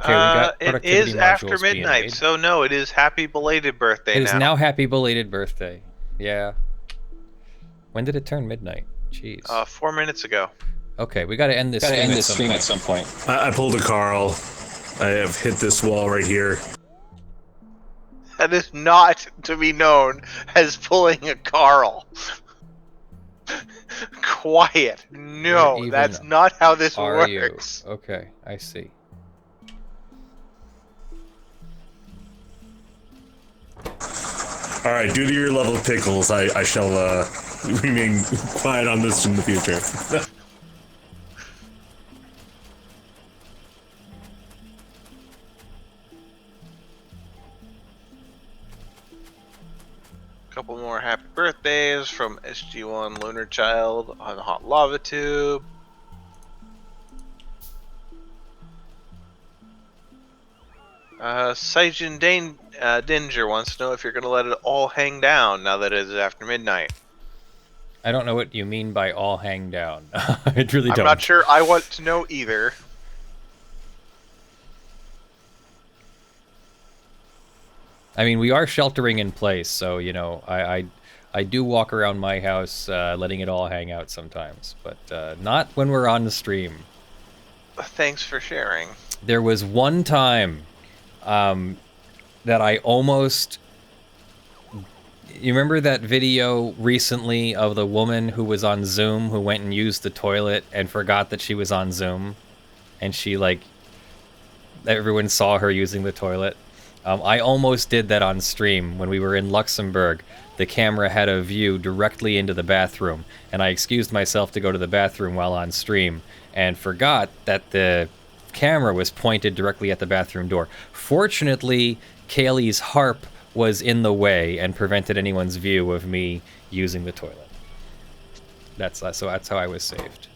Okay, we got it is after midnight, so no, it is happy belated birthday now. It is now happy belated birthday. Yeah. When did it turn midnight? Jeez. 4 minutes ago. Okay, we gotta end this stream at some point. I pulled a Carl. I have hit this wall right here. That is not to be known as pulling a Carl. Quiet. No, that's not how this works. Okay, I see. Alright, due to your level of pickles, I shall remain quiet on this in the future. Couple more happy birthdays from SG1 Lunar Child on the hot lava tube. Seijin Dinger wants to know if you're going to let it all hang down now that it is after midnight. I don't know what you mean by all hang down. I really don't. I'm not sure I want to know either. I mean, we are sheltering in place, so, you know, I do walk around my house letting it all hang out sometimes, but not when we're on the stream. Thanks for sharing. There was one time that I almost... You remember that video recently of the woman who was on Zoom who went and used the toilet and forgot that she was on Zoom? And she, like... Everyone saw her using the toilet. I almost did that on stream when we were in Luxembourg. The camera had a view directly into the bathroom, and I excused myself to go to the bathroom while on stream, and forgot that the camera was pointed directly at the bathroom door. Fortunately, Kaylee's harp was in the way and prevented anyone's view of me using the toilet. So that's how I was saved.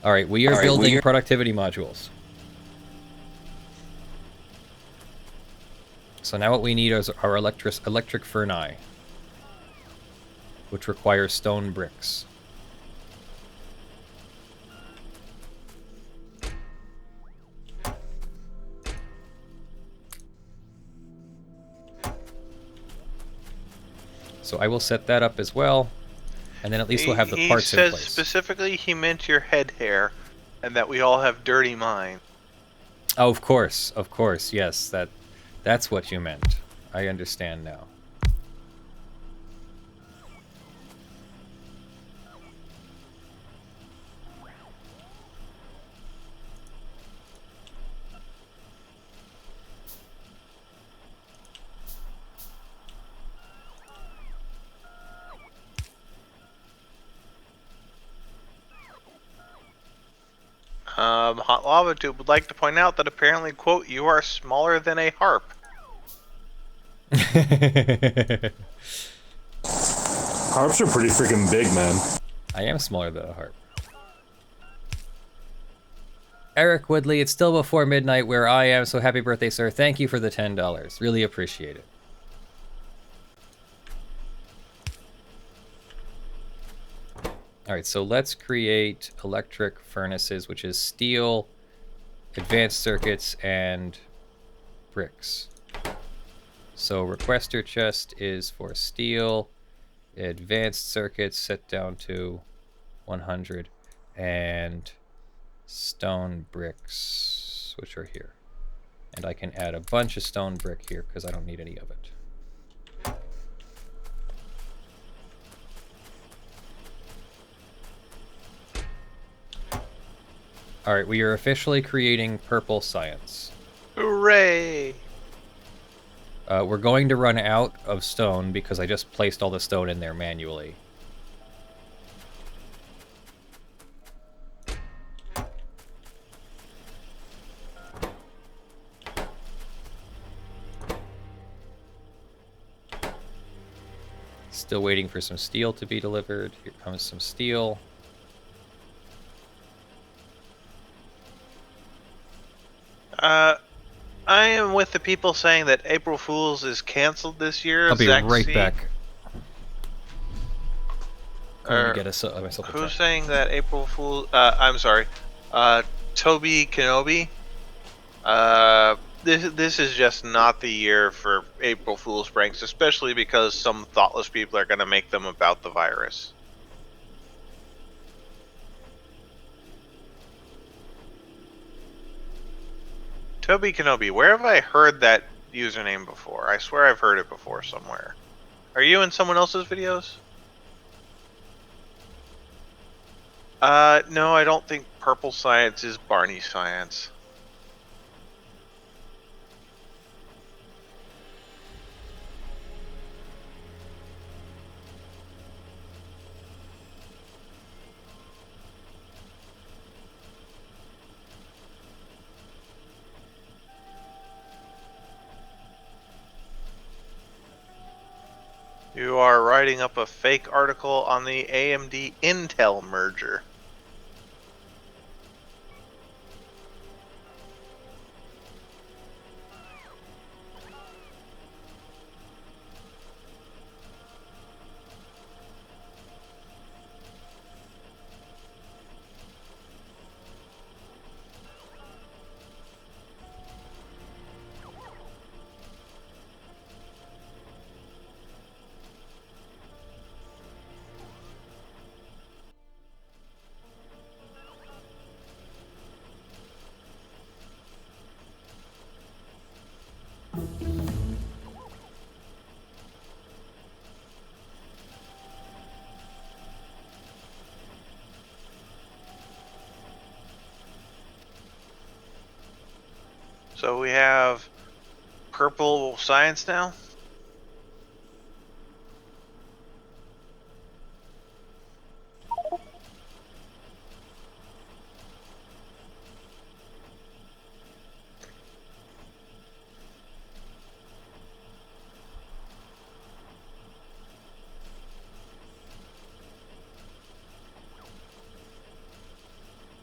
All right, we are building productivity modules. So now what we need is our electric furnace, which requires stone bricks. So I will set that up as well, and then at least we'll have the parts in place. He says specifically he meant your head hair, and that we all have dirty minds. Oh, of course, yes, that's what you meant. I understand now. Hot Lava Tube would like to point out that apparently, quote, you are smaller than a harp. Harps are pretty freaking big, man. I am smaller than a harp. Eric Woodley, it's still before midnight where I am, so happy birthday, sir. Thank you for the $10. Really appreciate it. All right, so let's create electric furnaces, which is steel, advanced circuits, and bricks. So requester chest is for steel, advanced circuits set down to 100, and stone bricks, which are here. And I can add a bunch of stone brick here because I don't need any of it. All right, we are officially creating purple science. Hooray! We're going to run out of stone because I just placed all the stone in there manually. Still waiting for some steel to be delivered. Here comes some steel. I am with the people saying that April Fool's is canceled this year. I'll be Zach right C. back. Let me Or get myself a who's check. saying that April Fool? I'm sorry. Toby Kenobi. This is just not the year for April Fool's pranks, especially because some thoughtless people are going to make them about the virus. Toby Kenobi, where have I heard that username before? I swear I've heard it before somewhere. Are you in someone else's videos? No, I don't think Purple Science is Barney Science. You are writing up a fake article on the AMD Intel merger. So we have Purple Science now.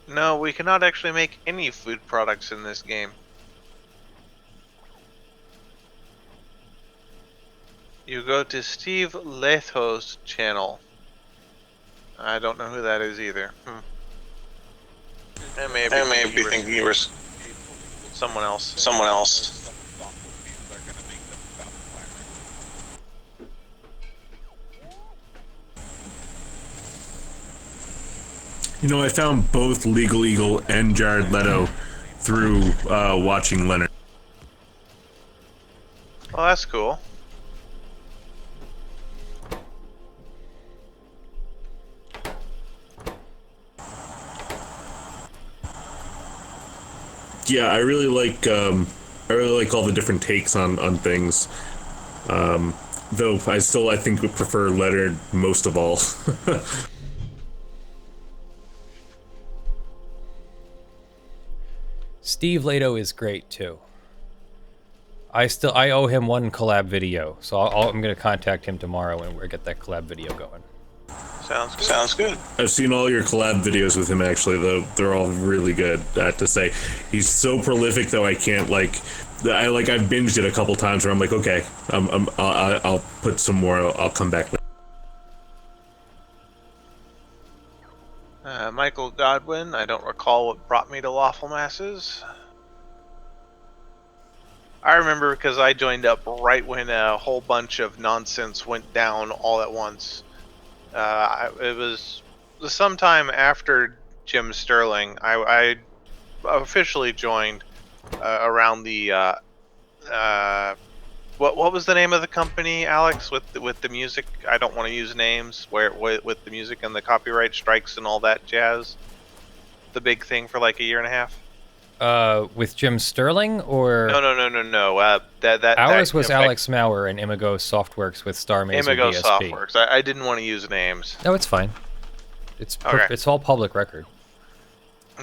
No, we cannot actually make any food products in this game. You go to Steve Letho's channel. I don't know who that is either. I may be thinking you were someone else. Someone else. You know, I found both Legal Eagle and Jared Leto through watching Leonard. Well, that's cool. Yeah, I really like all the different takes on things. Though I think would prefer Leonard most of all. Steve Lato is great too. I owe him one collab video, so I'm gonna contact him tomorrow and we'll get that collab video going. Sounds good. I've seen all your collab videos with him. Actually, though they're all really good. I have to say, he's so prolific though. I can't I've binged it a couple times where I'm like, okay, I'll put some more. I'll come back later. Michael Godwin, I don't recall what brought me to Lawful Masses. I remember because I joined up right when a whole bunch of nonsense went down all at once. It was sometime after Jim Sterling. I officially joined around the what was the name of the company, Alex, with the music? I don't want to use names. With the music and the copyright strikes and all that jazz. The big thing for like a year and a half. With Jim Sterling or No. ours was that, Alex Maurer and Imago Softworks with Star Mazer Imago DSP. Softworks. I didn't want to use names. No, it's fine. It's Okay. it's all public record.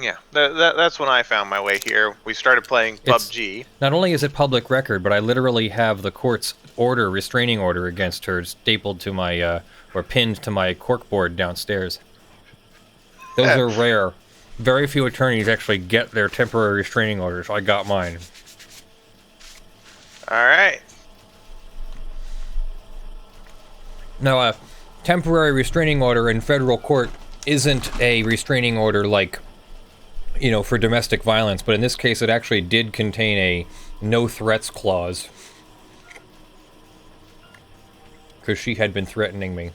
Yeah, that's when I found my way here. We started playing PUBG. Not only is it public record, but I literally have the court's restraining order against her stapled to my or pinned to my corkboard downstairs. Those are rare. Very few attorneys actually get their temporary restraining orders. I got mine. All right. Now, a temporary restraining order in federal court isn't a restraining order like, for domestic violence, but in this case it actually did contain a no threats clause. Because she had been threatening me.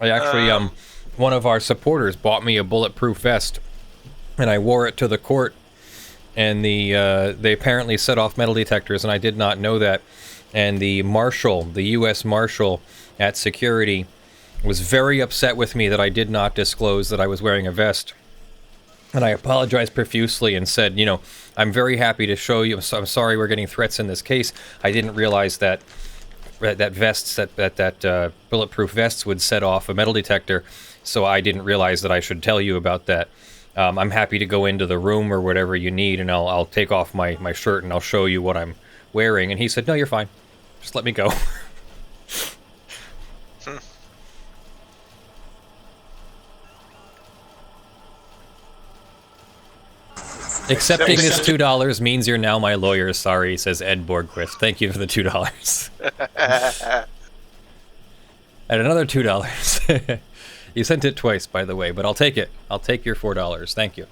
I actually, one of our supporters bought me a bulletproof vest, and I wore it to the court, and they apparently set off metal detectors, and I did not know that. And the marshal, the U.S. Marshal at security, was very upset with me that I did not disclose that I was wearing a vest. And I apologized profusely and said, I'm very happy to show you. I'm sorry we're getting threats in this case. I didn't realize that vests, that bulletproof vests would set off a metal detector, so I didn't realize that I should tell you about that. I'm happy to go into the room or whatever you need, and I'll take off my shirt and I'll show you what I'm wearing. And he said, no, you're fine. Just let me go. Accepting this $2 means you're now my lawyer. Sorry, says Ed Borgquist. Thank you for the $2. And another $2. You sent it twice, by the way, but I'll take it. I'll take your $4. Thank you.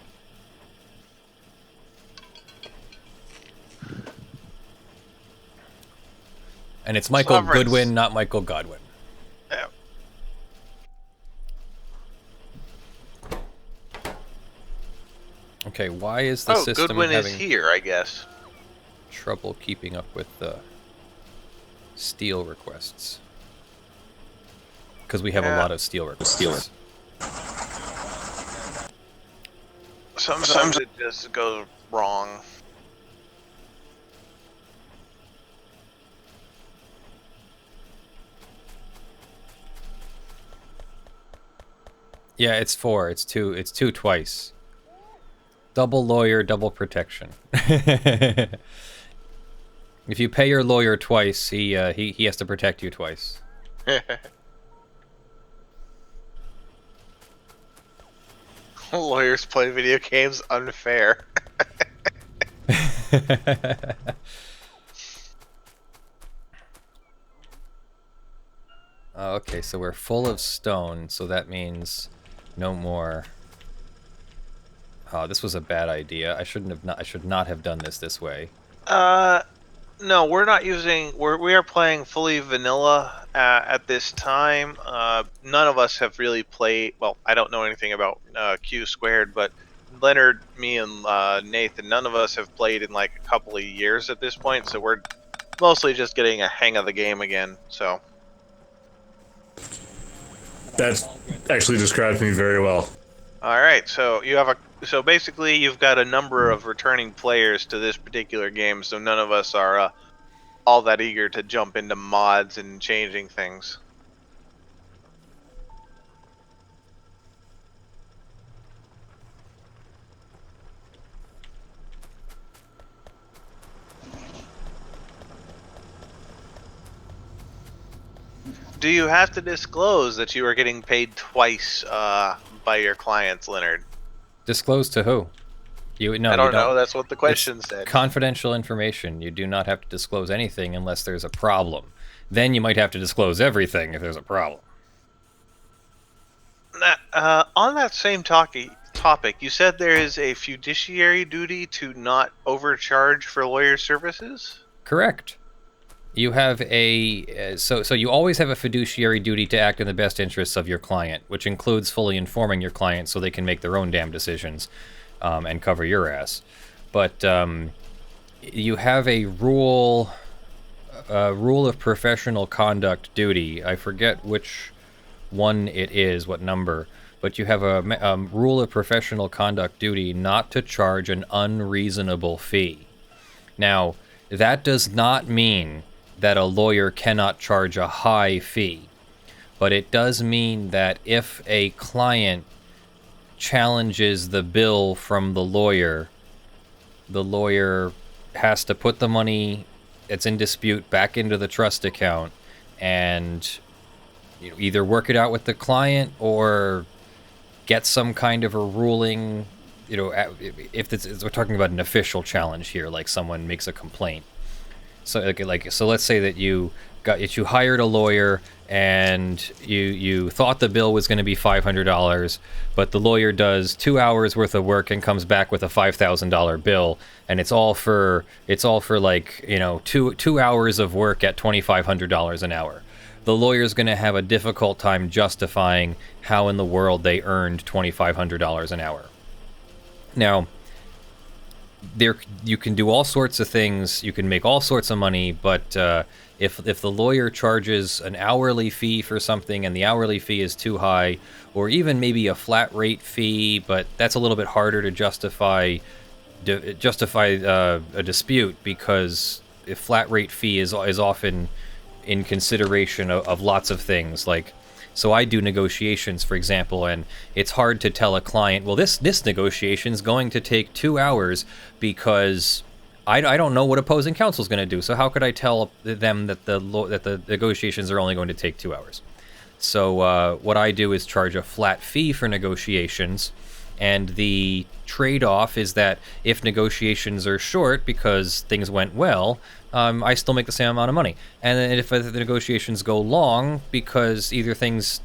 And it's Michael Sovereigns. Goodwin, not Michael Godwin. Yeah. Okay, why is the system Goodwin is having here, I guess. trouble keeping up with the steel requests? Because we have a lot of steel requests. Sometimes it just goes wrong. Yeah, it's 4. It's 2. It's 2 twice. Double lawyer, double protection. If you pay your lawyer twice, he has to protect you twice. Lawyers play video games unfair. Okay, so we're full of stone, so that means no more. Oh, this was a bad idea. I should not have done this way. No, we're not using. We are playing fully vanilla at this time. None of us have really played. Well, I don't know anything about Q squared, but Leonard, me, and Nathan, none of us have played in like a couple of years at this point. So we're mostly just getting a hang of the game again. So That actually describes me very well. all right, so so basically you've got a number of returning players to this particular game, so none of us are all that eager to jump into mods and changing things. Do you have to disclose that you are getting paid twice by your clients, Leonard? Disclose to who? No, I don't you don't. know. That's what the question It's said. confidential information. You do not have to disclose anything unless there's a problem. Then you might have to disclose everything if there's a problem. On that same topic, you said there is a fiduciary duty to not overcharge for lawyer services? Correct. You have so you always have a fiduciary duty to act in the best interests of your client, which includes fully informing your client so they can make their own damn decisions and cover your ass. But you have a rule of professional conduct duty. I forget which one it is, what number, but you have a rule of professional conduct duty not to charge an unreasonable fee. Now, that does not mean that a lawyer cannot charge a high fee, but it does mean that if a client challenges the bill from the lawyer has to put the money that's in dispute back into the trust account and either work it out with the client or get some kind of a ruling. If we're talking about an official challenge here, like someone makes a complaint. So let's say that you hired a lawyer and you thought the bill was going to be $500, but the lawyer does 2 hours worth of work and comes back with a $5,000 bill, and it's all for like 2 hours of work at $2,500 an hour. The lawyer's going to have a difficult time justifying how in the world they earned $2,500 an hour. Now, you can do all sorts of things, you can make all sorts of money, but if the lawyer charges an hourly fee for something and the hourly fee is too high, or even maybe a flat rate fee, but that's a little bit harder to justify a dispute, because a flat rate fee is often in consideration of lots of things. Like, so I do negotiations, for example, and it's hard to tell a client, well, this negotiation is going to take 2 hours because I don't know what opposing counsel is going to do. So how could I tell them that the negotiations are only going to take 2 hours? So what I do is charge a flat fee for negotiations, and the trade-off is that if negotiations are short because things went well, I still make the same amount of money. And then if the negotiations go long, because either things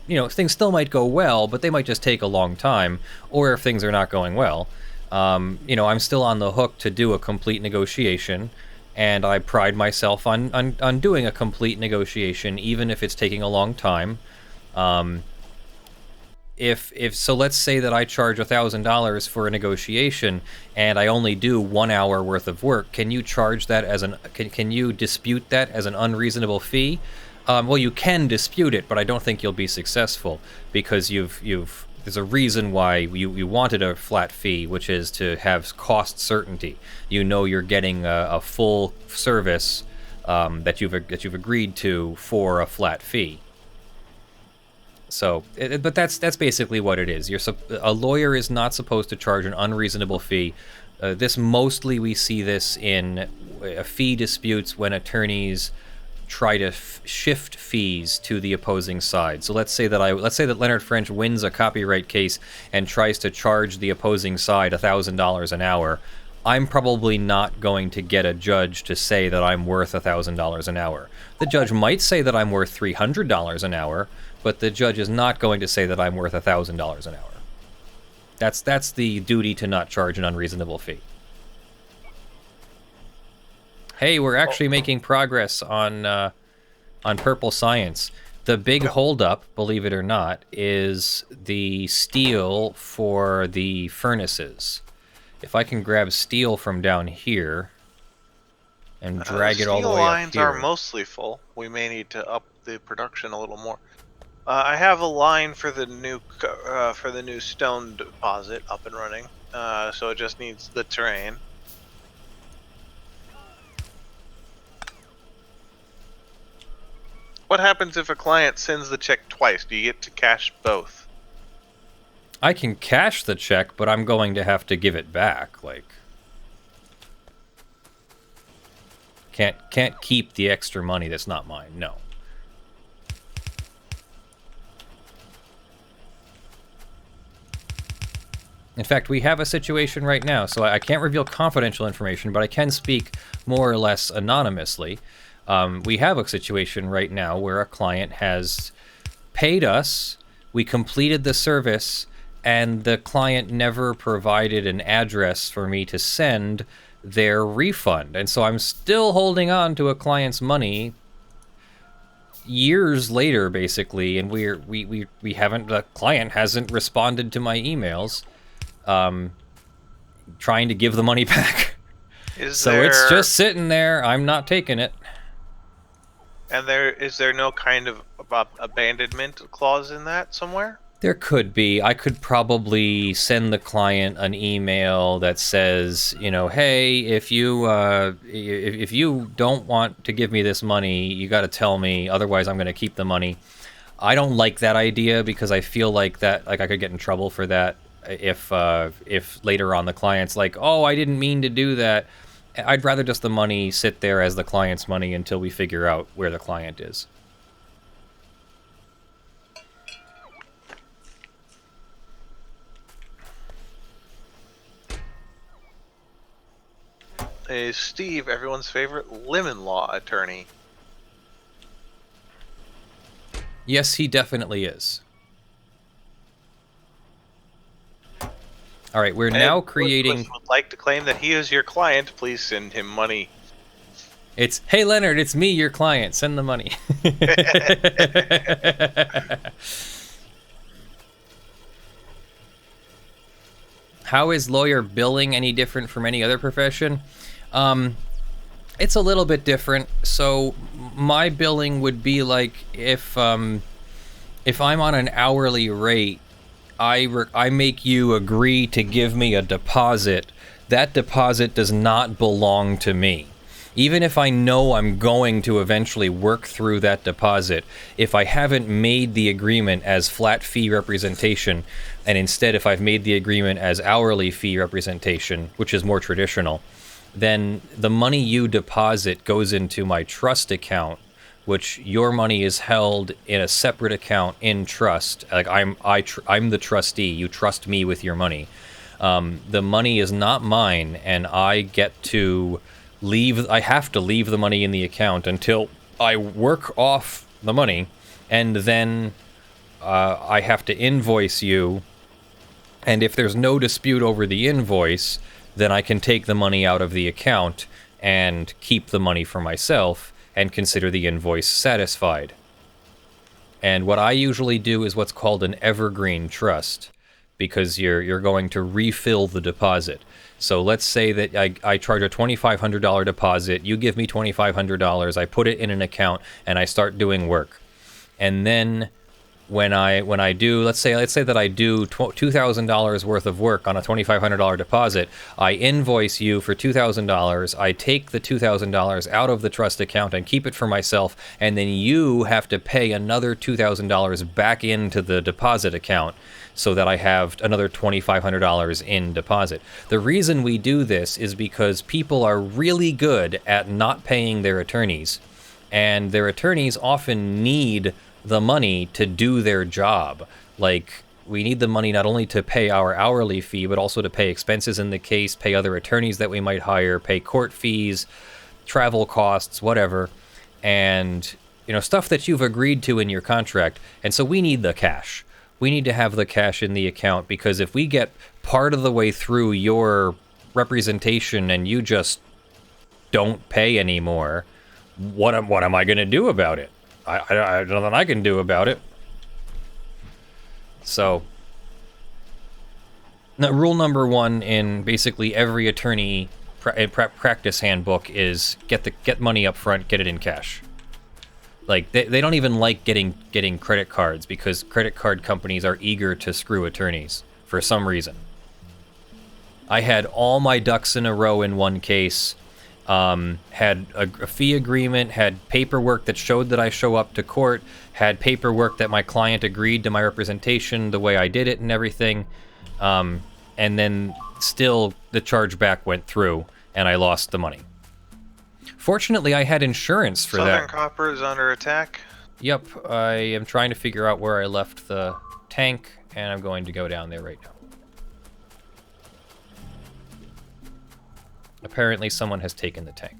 still might go well, but they might just take a long time, or if things are not going well, I'm still on the hook to do a complete negotiation, and I pride myself on doing a complete negotiation, even if it's taking a long time. So let's say that I charge $1,000 for a negotiation and I only do 1 hour worth of work. Can you charge that can you dispute that as an unreasonable fee? Well, you can dispute it, but I don't think you'll be successful, because there's a reason why you wanted a flat fee, which is to have cost certainty. You're getting a full service that you've agreed to for a flat fee. So, but that's basically what it is. A lawyer is not supposed to charge an unreasonable fee. We see this in fee disputes when attorneys try to shift fees to the opposing side. So let's say that Leonard French wins a copyright case and tries to charge the opposing side $1,000 an hour. I'm probably not going to get a judge to say that I'm worth $1,000 an hour. The judge might say that I'm worth $300 an hour, but the judge is not going to say that I'm worth $1,000 an hour. That's the duty to not charge an unreasonable fee. Hey, we're actually making progress on Purple Science. The big holdup, believe it or not, is the steel for the furnaces. If I can grab steel from down here and drag it all the way up here. Steel lines are mostly full. We may need to up the production a little more. I have a line for the new stone deposit up and running, so it just needs the terrain. What happens if a client sends the check twice? Do you get to cash both? I can cash the check, but I'm going to have to give it back. Like, can't keep the extra money that's not mine. No. In fact, we have a situation right now, so I can't reveal confidential information, but I can speak more or less anonymously. We have a situation right now where a client has paid us, we completed the service, and the client never provided an address for me to send their refund. And so I'm still holding on to a client's money years later, basically, and we haven't, the client hasn't responded to my emails trying to give the money back. So it's just sitting there. I'm not taking it. And is there no kind of abandonment clause in that somewhere? There could be. I could probably send the client an email that says, you know, hey, if you don't want to give me this money, you got to tell me, otherwise I'm going to keep the money. I don't like that idea because I feel like that, like I could get in trouble for that if later on the client's like, oh, I didn't mean to do that. I'd rather just the money sit there as the client's money until we figure out where the client is. Is Steve everyone's favorite lemon law attorney? Yes, he definitely is. All right, we're now creating... If would like to claim that he is your client, please send him money. It's, hey, Leonard, it's me, your client. Send the money. How is lawyer billing any different from any other profession? It's a little bit different. So my billing would be like if I'm on an hourly rate, I make you agree to give me a deposit. That deposit does not belong to me. Even if I know I'm going to eventually work through that deposit, if I haven't made the agreement as flat fee representation, and instead if I've made the agreement as hourly fee representation, which is more traditional, then the money you deposit goes into my trust account, which your money is held in a separate account in trust. Like I'm the trustee. You trust me with your money. The money is not mine, and I get to leave. I have to leave the money in the account until I work off the money, and then I have to invoice you. And if there's no dispute over the invoice, then I can take the money out of the account and keep the money for myself and consider the invoice satisfied. And what I usually do is what's called an evergreen trust, because you're going to refill the deposit. So let's say that I charge a $2,500 deposit, you give me $2,500, I put it in an account, and I start doing work. And then when I do, let's say that I do $2,000 worth of work on a $2,500 deposit, I invoice you for $2,000, I take the $2,000 out of the trust account and keep it for myself, and then you have to pay another $2,000 back into the deposit account so that I have another $2,500 in deposit. The reason we do this is because people are really good at not paying their attorneys, and their attorneys often need the money to do their job. Like, we need the money not only to pay our hourly fee, but also to pay expenses in the case, pay other attorneys that we might hire, pay court fees, travel costs, whatever, and, you know, stuff that you've agreed to in your contract. And so we need the cash. We need to have the cash in the account, because if we get part of the way through your representation and you just don't pay anymore, what am I going to do about it? I don't know nothing I can do about it. So, rule number one in basically every attorney practice handbook is get money up front, get it in cash. Like, they don't even like getting credit cards, because credit card companies are eager to screw attorneys for some reason. I had all my ducks in a row in one case. Had a fee agreement, had paperwork that showed that I show up to court, had paperwork that my client agreed to my representation, the way I did it and everything, and then still the chargeback went through and I lost the money. Fortunately, I had insurance for that. Southern Copper is under attack. Yep, I am trying to figure out where I left the tank, and I'm going to go down there right now. Apparently someone has taken the tank.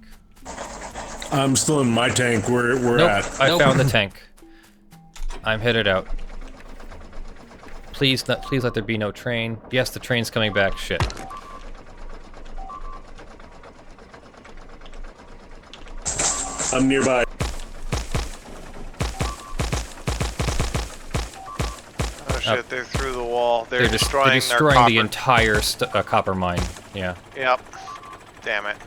I'm still in my tank. We're Nope, at. I found the tank. I'm headed out. Please let there be no train. Yes, the train's coming back. Shit. I'm nearby. Oh shit, they're through the wall. They're destroying, they're destroying their the copper. entire copper mine. Yeah. Yep. Damn it.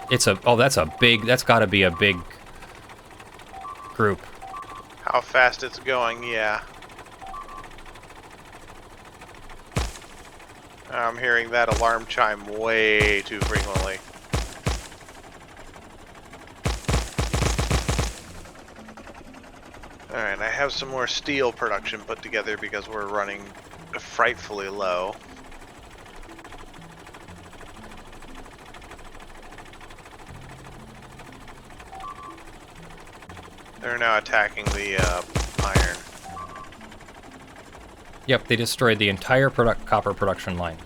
It's a... Oh, that's a big... That's gotta be a big group. How fast it's going, yeah. I'm hearing that alarm chime way too frequently. Alright, I have some more steel production put together because we're running frightfully low. They're now attacking the iron. Yep, they destroyed the entire copper production line.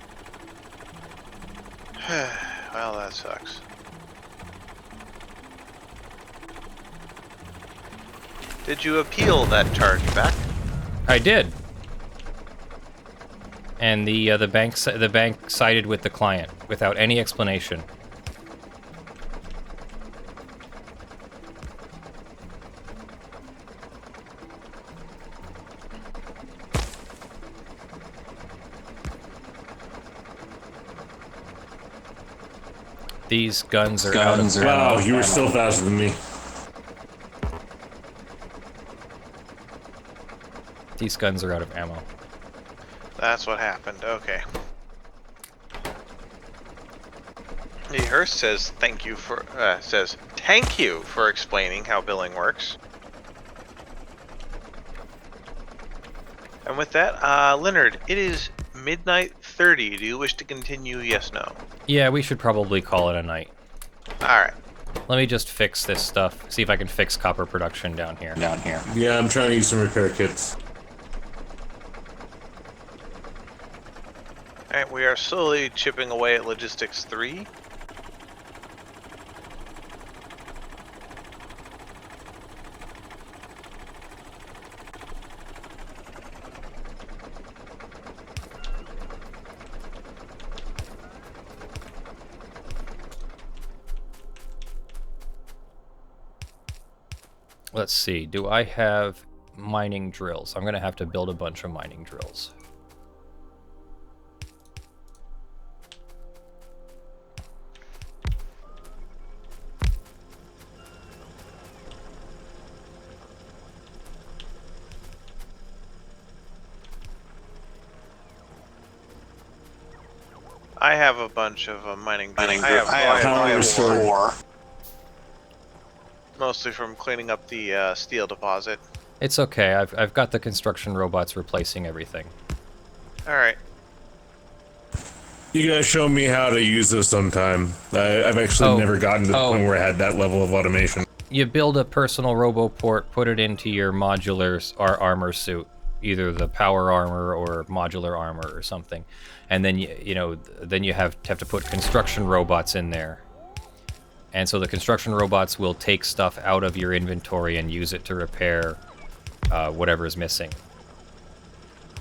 Well, that sucks. Did you appeal that charge back? I did. And the bank sided with the client without any explanation. These guns are out of Wow, you were still faster than me. These guns are out of ammo. That's what happened. Okay. The hearse says thank you for explaining how billing works. And with that, Leonard, it is midnight 30. Do you wish to continue? Yes, no. Yeah, we should probably call it a night. All right. Let me just fix this stuff. See if I can fix copper production down here. Yeah, I'm trying to use some repair kits. All right, we are slowly chipping away at Logistics 3. Let's see. Do I have mining drills? I'm going to have to build a bunch of mining drills. I have a bunch of mining drills. I Power four. restored. Mostly from cleaning up the steel deposit. It's okay. I've got the construction robots replacing everything. Alright. You guys show me how to use this sometime. I've actually never gotten to the point where I had that level of automation. You build a personal roboport, put it into your modular armor suit, either the power armor or modular armor or something, and then then you have to put construction robots in there. And so the construction robots will take stuff out of your inventory and use it to repair whatever is missing.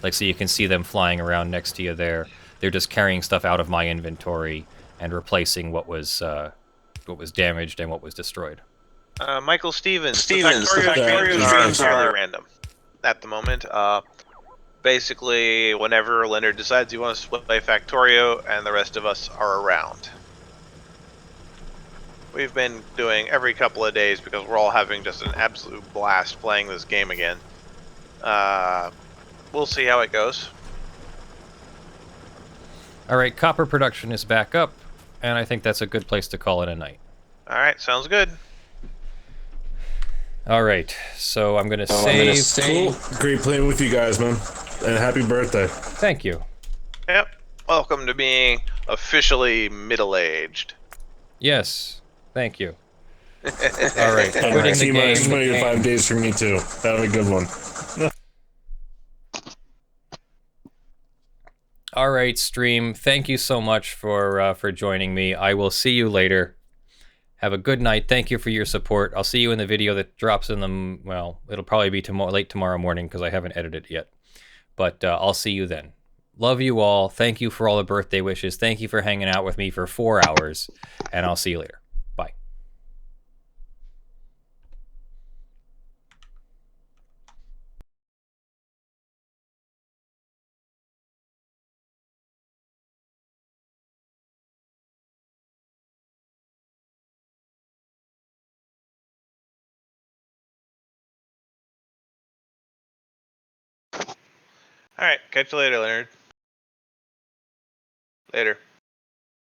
Like, so you can see them flying around next to you there. They're just carrying stuff out of my inventory and replacing what was damaged and what was destroyed. Michael Stevens. The Factorio are fairly random at the moment. Basically, whenever Leonard decides he wants to play Factorio and the rest of us are around. We've been doing every couple of days because we're all having just an absolute blast playing this game again. We'll see how it goes. Alright, copper production is back up, and I think that's a good place to call it a night. Alright, sounds good. Alright, so I'm gonna save. Cool. Great playing with you guys, man. And happy birthday. Thank you. Yep. Welcome to being officially middle-aged. Yes, thank you. Alright, quitting the T-minus game. 25 days for me too. Have a good one. All right, stream. Thank you so much for joining me. I will see you later. Have a good night. Thank you for your support. I'll see you in the video that drops in the, well, it'll probably be late tomorrow morning because I haven't edited it yet. But I'll see you then. Love you all. Thank you for all the birthday wishes. Thank you for hanging out with me for 4 hours. And I'll see you later. Bye. All right, catch you later, Leonard. Later.